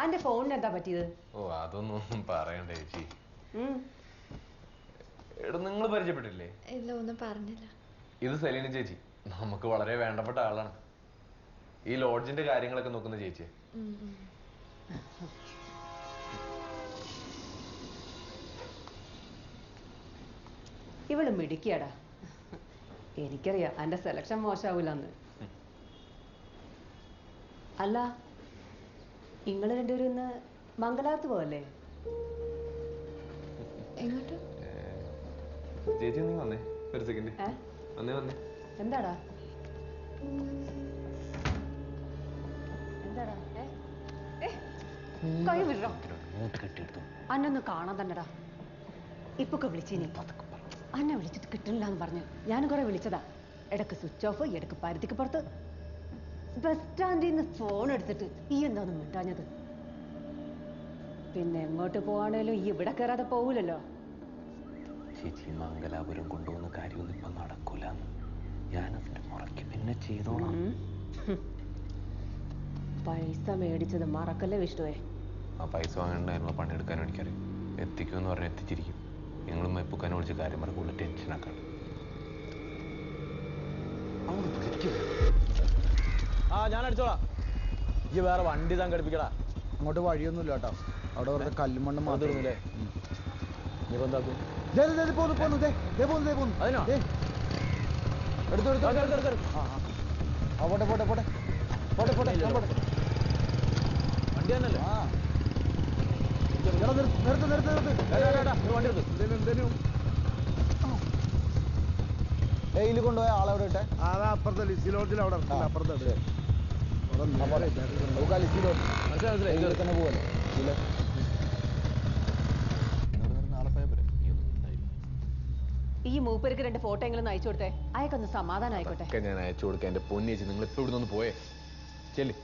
അന്റെ ഫോണിന് എന്താ പറ്റിയത്? ഓ അതൊന്നും പറയണ്ട ചേച്ചി. എടാ നിങ്ങൾ പരിചയപ്പെട്ടില്ലേ? ഇല്ല, ഒന്നും പറഞ്ഞില്ല. ഇത് സെലീന ചേച്ചി, നമുക്ക് വളരെ വേണ്ടപ്പെട്ട ആളാണ്. ഈ ലോഡ്ജിന്റെ കാര്യങ്ങളൊക്കെ നോക്കുന്ന ചേച്ചി. ഇവള് മിടുക്കിയാടാ. എനിക്കറിയാം എന്റെ സെലക്ഷൻ മോശമാവൂലെന്ന്. അല്ല, നിങ്ങൾ രണ്ടുപേരും ഇന്ന് മംഗലാപുരത്ത് പോവല്ലേ? എങ്ങോട്ട്? ചേച്ചി നീ വന്നേ ഒരു സെക്കൻഡ്. വന്നേ വന്നേ. എന്താടാ എന്താടാ? കൈ വിടോ. അന്നൊന്ന് കാണാൻ തന്നെടാ. ഇപ്പൊക്കെ വിളിച്ചിനി. അന്നെ വിളിച്ചിട്ട് കിട്ടണില്ല എന്ന് പറഞ്ഞു. ഞാനും കുറെ വിളിച്ചതാ. ഇടക്ക് സ്വിച്ച് ഓഫ്, ഇടക്ക് പരുത്തിക്ക് പുറത്ത്. ബസ് സ്റ്റാൻഡിൽ നിന്ന് ഫോൺ എടുത്തിട്ട് ഈ എന്താന്ന് മിണ്ടാഞ്ഞത്? പിന്നെ എങ്ങോട്ട് പോവാണേലും ഈ ഇവിടെ കയറാതെ പോവില്ലല്ലോ. ചേച്ചി മംഗലാപുരം കൊണ്ടുപോകുന്ന കാര്യമൊന്നും ഇപ്പൊ നടക്കൂല. ഞാനതിന്റെ മുറയ്ക്ക് പിന്നെ ചെയ്തോളാം. പൈസ മേടിച്ചത് മറക്കല്ലേ വിഷ്ണുവേ. ആ പൈസ വാങ്ങേണ്ടതിനുള്ള പണിയെടുക്കാൻ എനിക്കറിയാം. എത്തിക്കുമെന്ന് പറഞ്ഞ് എത്തിച്ചിരിക്കും. നിങ്ങളും മെപ്പുക്കാനെ വിളിച്ച് കാര്യം പറഞ്ഞ ടെൻഷനാക്കാണ്. ആ ഞാൻ അടിച്ചോളാം. ഈ വേറെ വണ്ടി സംഘടിപ്പിക്കടാ. അങ്ങോട്ട് വഴിയൊന്നുമില്ല കേട്ടോ. അവിടെ വെറുതെ കല്ലുമണ്ണ് മാത്രമല്ലേ. ഇനിയിപ്പോ എന്താക്കും? വണ്ടി തന്നെയല്ലേ? ഇതിൽ കൊണ്ടുപോയ ആളെവിടെ ഇട്ടെ? അപ്പുറത്തെ ലിസി ലോഡ്ജിൽ അവിടെ അപ്പുറത്തെ തന്നെ പോവല്ലേ? ഈ മൂപ്പർക്ക് 2 ഫോട്ടോ എങ്കിലും അയച്ചു കൊടുത്തേ. അയക്കൊന്ന് സമാധാനം ആയിക്കോട്ടെ. ഞാൻ അയച്ചു കൊടുക്കാം. എന്റെ പൊന്നേച്ചി, നിങ്ങൾ ഇപ്പൊ ഇവിടെ നിന്ന് പോയേ. ചെല്ലി.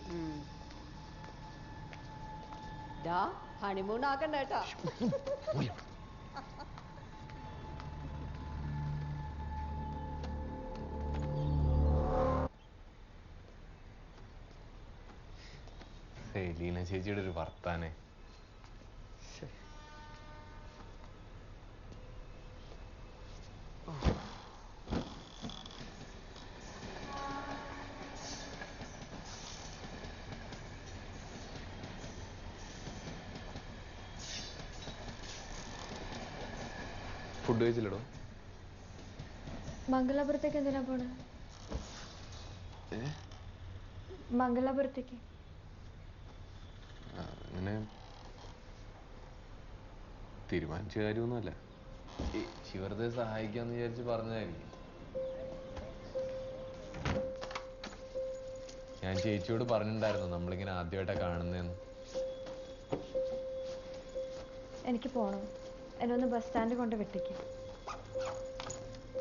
ഹണിമൂൺ ആക്കണ്ട കേട്ടാ. സെലീന ചേച്ചിയുടെ ഒരു വർത്താനെ. ഫുഡ് കഴിച്ചില്ലടോ? മംഗലാപുരത്തേക്ക് എന്തിനാ പോണേ? മംഗലാപുരത്തേക്ക് അങ്ങനെ തീരുമാനിച്ച കാര്യമൊന്നുമല്ല. വെറുതെ സഹായിക്കാന്ന് വിചാരിച്ച് പറഞ്ഞതായിരിക്കും. ഞാൻ ചേച്ചിയോട് പറഞ്ഞിട്ടുണ്ടായിരുന്നു നമ്മളിങ്ങനെ ആദ്യമായിട്ടാ കാണുന്നതെന്ന്. എനിക്ക് പോണം. എന്നെ ഒന്ന് ബസ് സ്റ്റാൻഡിൽ കൊണ്ട് വിട്ടേക്ക്.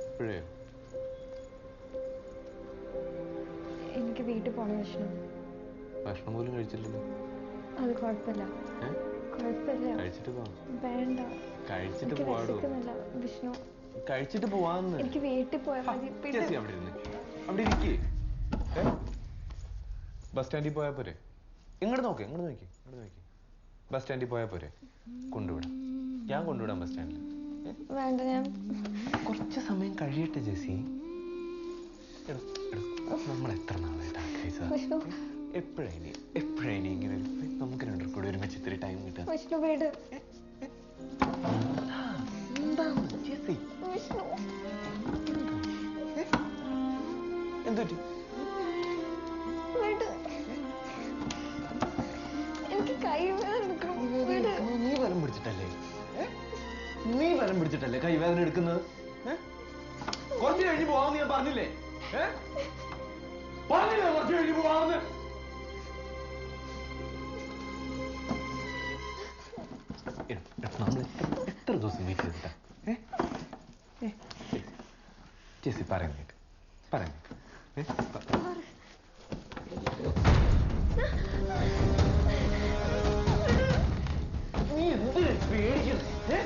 ഇപ്പോഴേ? എനിക്ക് വീട്ടിൽ പോണം വിഷ്ണു. ഭക്ഷണം പോലും കഴിച്ചില്ലല്ലോ. അത് കുഴപ്പമില്ല. കുഴപ്പമില്ല. കഴിച്ചിട്ട് പോവാം. വേണ്ട. കഴിച്ചിട്ട് എനിക്ക് പോവാടോ. വിശക്കുന്നില്ല, വിഷ്ണു. കഴിച്ചിട്ട് പോവാന്ന്. എനിക്ക് വീട്ടിൽ പോയാൽ മതി. ചേച്ചി അവിടെ ഇരുന്ന്. അവിടെ ഇരിക്കേ. ബസ് സ്റ്റാൻഡിൽ പോയാ പോരെ? ഇങ്ങോട്ട് നോക്കി. ബസ് സ്റ്റാൻഡിൽ പോയാ പോരെ? കൊണ്ടുവിടാം. ഞാൻ കൊണ്ടുവിടാം ബസ് സ്റ്റാൻഡിൽ. വേണ്ട, ഞാൻ കുറച്ച് സമയം കഴിയട്ടെ ജെസി. നമ്മൾ എത്ര നാളായിട്ട് ആഗ്രഹിച്ചതാ. എപ്പോഴായി ഇങ്ങനെ നമുക്ക് രണ്ടും കൂടി ഒരുമിച്ച് ഇത്തിരി ടൈം കിട്ടാം. വിഷ്ണു വീട്. എന്തുപറ്റി? എനിക്ക് കൈ വേദന എടുക്കണം. നീ ബലം പിടിച്ചിട്ടല്ലേ കൈവേദന എടുക്കുന്നത്? കുറച്ച് കഴിഞ്ഞ് പോവാന്ന് ഞാൻ പറഞ്ഞില്ലേ? കുറച്ച് കഴിഞ്ഞ് പോവാന്ന്. നമ്മൾ എത്ര ദിവസം വെയിറ്റ് ചെയ്തിട്ടാ? ചേച്ചി പറയുന്നേക്ക്. നീ എന്തിനാ പേടിക്കുന്നത്?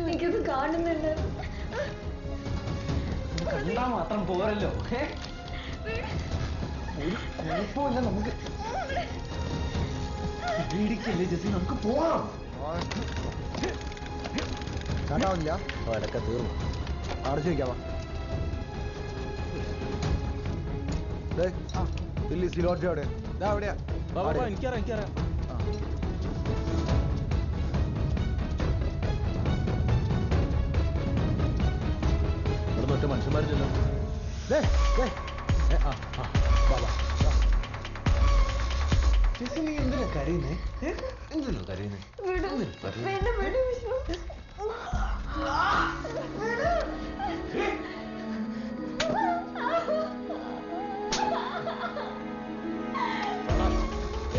എനിക്കത് കാണുന്നുണ്ട്. കണ്ടാ മാത്രം പോരല്ലോ. ഒരു കുഴപ്പമില്ല, നമുക്ക് പേടിക്കല്ലേ ജെസി, നമുക്ക് പോവാം. കാണാവില്ല, അതൊക്കെ തീർന്നു. അടച്ചു വയ്ക്കാവാ. ദില്ലി സിലോട്ട് അവിടെ എവിടെയാ? എനിക്കറിയാം. ഇവിടെ ഒറ്റ മനുഷ്യന്മാരില്ലല്ലോ. ചേച്ചി നീ എന്തിനാ കരയുന്നേ?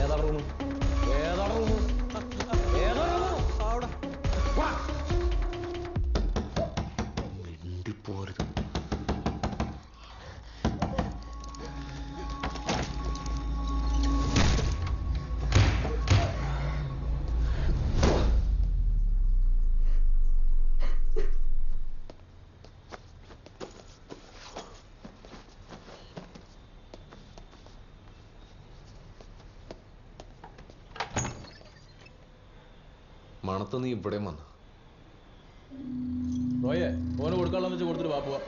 ഏതാ റൂം? മിണ്ടിപ്പോരുത്. മണത്ത് നീ ഇവിടെ വന്ന റോയെ, ഓന് കൊടുക്കാനുള്ള വെച്ച് കൊടുത്തിട്ട് വാ പോവാ.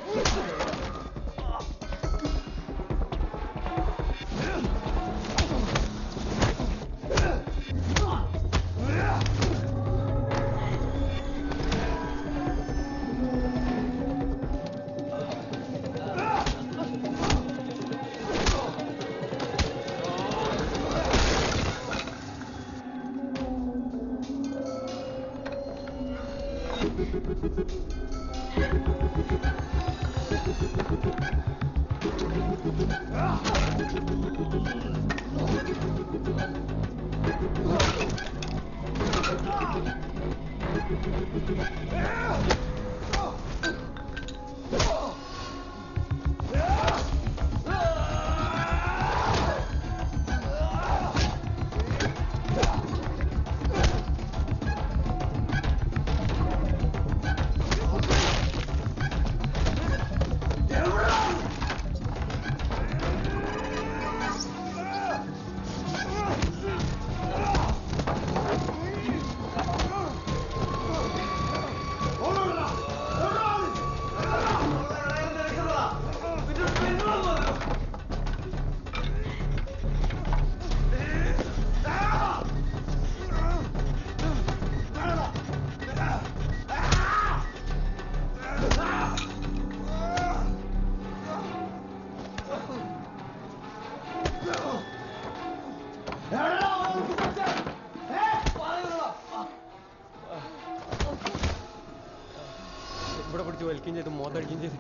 ഇവിടെ പിടിച്ച് വലിക്കുകയും ചെയ്തു, മോത്തടിക്കുകയും ചെയ്തു.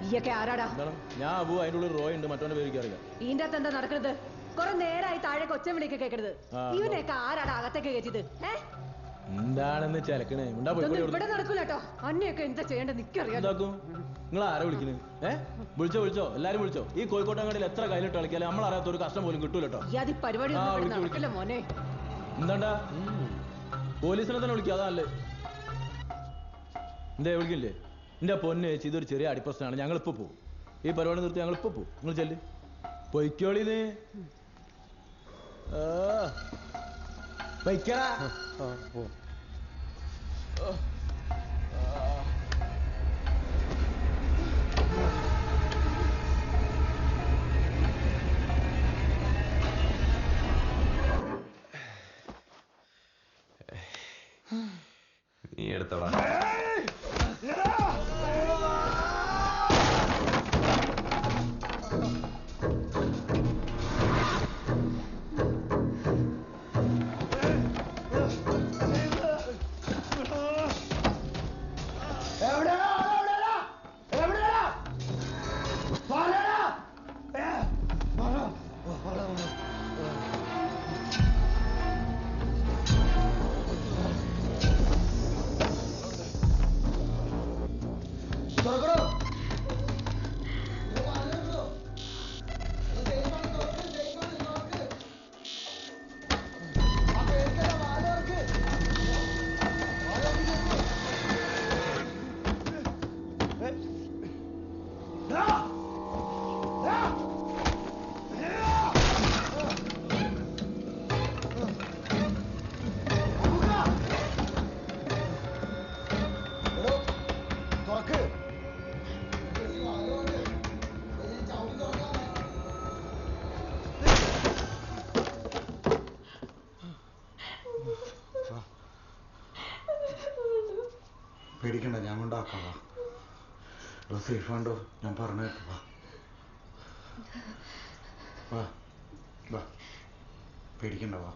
ഈയൊക്കെ ആരാടാ? ഞാൻ അബു, അതിന്റെ ഉള്ളിൽ റോയ് ഉണ്ട്, മറ്റവന്റെ പേര് അറിയില്ല. ഈന്റെ അകത്ത് എന്താ നടക്കുന്നത്? കുറെ നേരമായി താഴെ കൊച്ചവിളിയൊക്കെ കേൾക്കരുത്. ഇവനെയൊക്കെ ആരാടാ അകത്തേക്ക് കയറ്റിയത്? എന്താണെന്ന് ചിലക്കണേ. ഇവിടെ നടക്കൂല കേട്ടോ. അന്നെയൊക്കെ എന്താ ചെയ്യേണ്ടത് നിക്കറിയാം. നിങ്ങൾ ആരെ വിളിക്കുന്നത്? വിളിച്ചോ എല്ലാരും വിളിച്ചോ. ഈ കോഴിക്കോട്ടങ്ങാടിയിൽ എത്ര കയ്യിലിട്ട് കളിക്കാലും നമ്മൾ അറിയാത്ത ഒരു കഷ്ടം പോലും കിട്ടൂല കേട്ടോ. എന്താണ്ടാ പോലീസിനെ തന്നെ വിളിക്കുക, അതല്ലേ? എന്തേ വിളിക്കില്ലേ? എന്റെ പൊന്നെ ചേച്ചി, ഇതൊരു ചെറിയ അടിപ്രശ്നമാണ്. ഞങ്ങളിപ്പോ പോകും. ഈ പരിപാടി നിർത്തി ഞങ്ങളിപ്പോ പോകും. നിങ്ങൾ ചെല്ല്, പൊയ്ക്കോളിന്ന്. പൊയ്ക്കടാ. നീ എടുത്തോളാം. പേടിക്കണ്ട, ഞാൻ കൊണ്ടാക്കാം. വാ, സേഫ് ആണ്ടോ ഞാൻ പറഞ്ഞേക്കാം. വാ വാ, പേടിക്കണ്ട, വാ.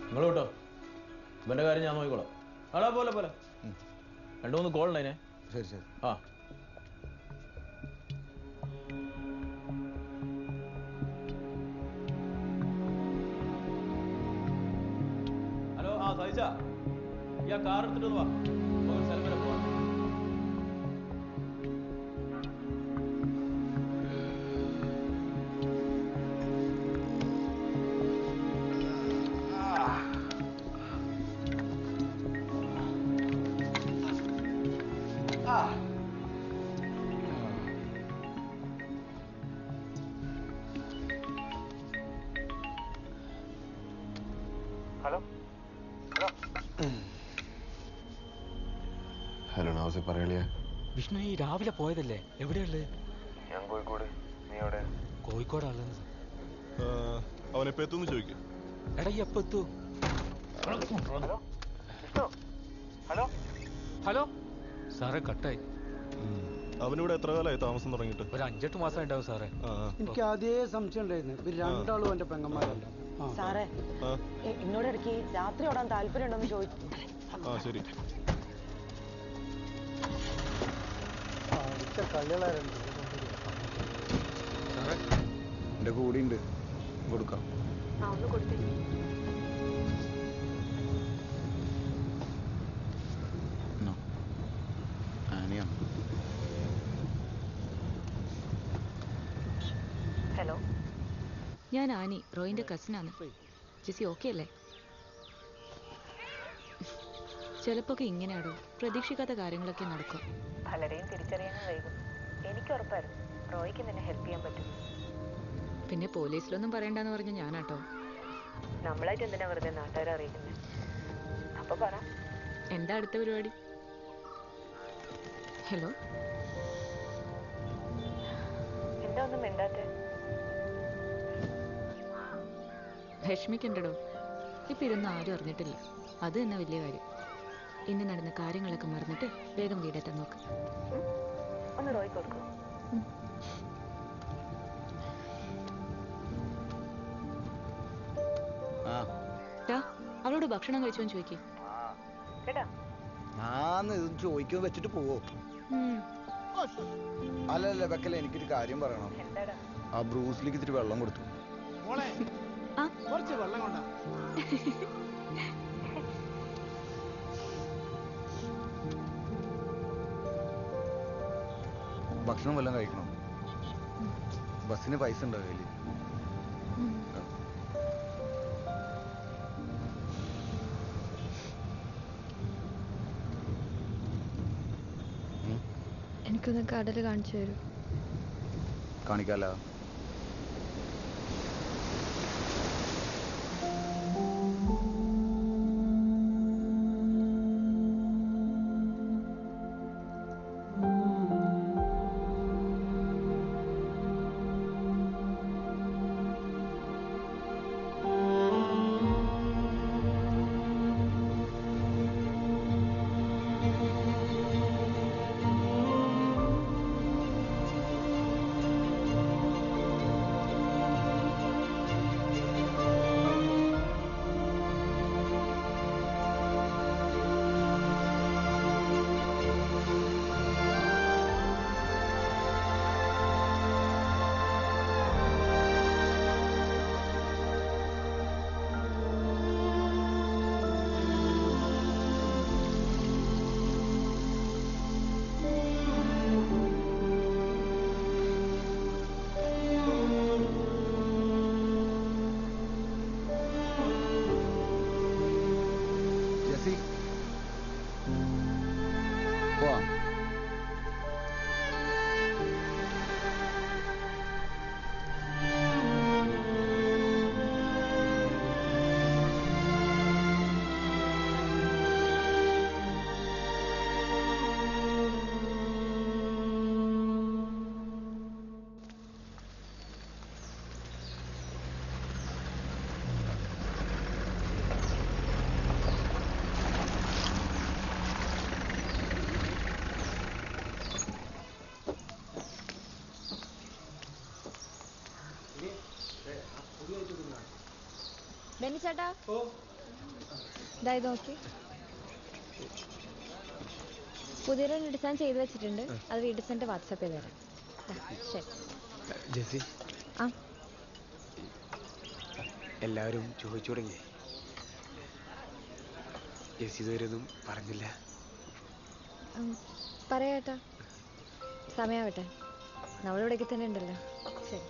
നിങ്ങൾ കേട്ടോ, ഇവന്റെ കാര്യം ഞാൻ നോക്കിക്കോളാം. ആടാ പോലെ 2-3 കോൾ ഉണ്ടായിനെ. ശരി. ആ ഹലോ, സഹിച്ച ഈ കാർ എടുത്തിട്ട് വാ, ഒരു സ്ഥലം വരെ പോവാ. ഹലോ നവാസെ, പറയളിയാ. വിഷ്ണു, ഈ രാവിലെ പോയതല്ലേ? എവിടെയുള്ളത്? ഞാൻ കോഴിക്കോട്. നീ എവിടെ? കോഴിക്കോടാണുള്ളത്. അവനെപ്പോ എത്തുമെന്ന് ചോദിക്കും. എടാ, ഈ എപ്പോ എത്തൂ? ഹലോ സാറേ, കട്ടായി. അവനിവിടെ എത്ര കാലമായി താമസം തുടങ്ങിയിട്ട്? ഒരു 5-8 മാസം ഉണ്ടാവും സാറേ. എനിക്ക് അതേ സംശയം ഉണ്ടായിരുന്നു. ഇവർ രണ്ടാളും എന്റെ പെങ്ങന്മാരല്ല. സാറേ, എന്നോട് ഇടയ്ക്ക് രാത്രി ഓടാൻ താല്പര്യം ഉണ്ടോന്ന് ചോദിച്ചു. ശരി. എന്റെ കൂടെ ഉണ്ട്, കൊടുക്കാം. ഒന്ന് കൊടുത്തേ. ഹലോ, ഞാൻ ആനി, റോയിന്റെ കസിനാണ്. ജിസി ഓക്കെ അല്ലേ? ചിലപ്പോ ഇങ്ങനെയാണോ, പ്രതീക്ഷിക്കാത്ത കാര്യങ്ങളൊക്കെ നടക്കും. പലരെയും തിരിച്ചറിയാനും വൈകും. എനിക്ക് ഉറപ്പായിരുന്നു റോയ്ക്ക് നിന്നെ ഹെൽപ്പ് ചെയ്യാൻ പറ്റും. പിന്നെ പോലീസിലൊന്നും പറയണ്ടെന്ന് പറഞ്ഞ ഞാനാട്ടോ. നമ്മളായിട്ട് എന്തിനാ വെറുതെ നാട്ടുകാരെ അറിയിക്കുന്നത്? അപ്പൊ പറ, എന്താ അടുത്ത പരിപാടി? ഹലോ, എന്താ ഒന്നും മിണ്ടാത്തെ? വിഷമിക്കണ്ടടോ, ഇപ്പൊ ഇരുന്ന് ആരും അറിഞ്ഞിട്ടില്ല. അത് തന്നെ വലിയ കാര്യം. ഇന്ന് നടന്ന കാര്യങ്ങളൊക്കെ മറന്നിട്ട് വേഗം വീടെത്താൻ നോക്ക്. ഒന്ന് റോയ് കൊടുക്കൂ. അവളോട് അന്നോട് ഭക്ഷണം കഴിച്ചോന്ന് ചോദിക്കേ. കേട്ടോ? ഞാൻ ഇത് ചോദിക്കാൻ വെച്ചിട്ട് പോവോ? അല്ലല്ല വെക്കല, എനിക്കൊരു കാര്യം പറയണം. ആ ബ്രൂസിലേക്ക് ഇത്തിരി വെള്ളം കൊടുത്തു. കുറച്ച് വെള്ളം കൊണ്ടാ. ഭക്ഷണം വല്ലതും കഴിക്കണം. ബസ്സിന് പൈസ ഉണ്ടോ കയ്യിൽ? എനിക്കൊന്ന് കടൽ കാണിച്ചു തരൂ. കാണിക്കാലോ. ബെന്നി ചേട്ടാ, ഇതായി നോക്കി. പുതിയൊരു ഡിസൈൻ ചെയ്ത് വെച്ചിട്ടുണ്ട്. അത് റീഡിസൈൻ്റെ വാട്സാപ്പ് ചെയ്ത് തരാം. ശരി ജെസി, ആ എല്ലാവരും ചോദിച്ചു തുടങ്ങി. ജെസി ഇതുവരെയൊന്നും പറഞ്ഞില്ല. പറയാട്ടാ, സമയാവട്ടെ. നമ്മളിവിടേക്ക് തന്നെ ഉണ്ടല്ലോ. ശരി.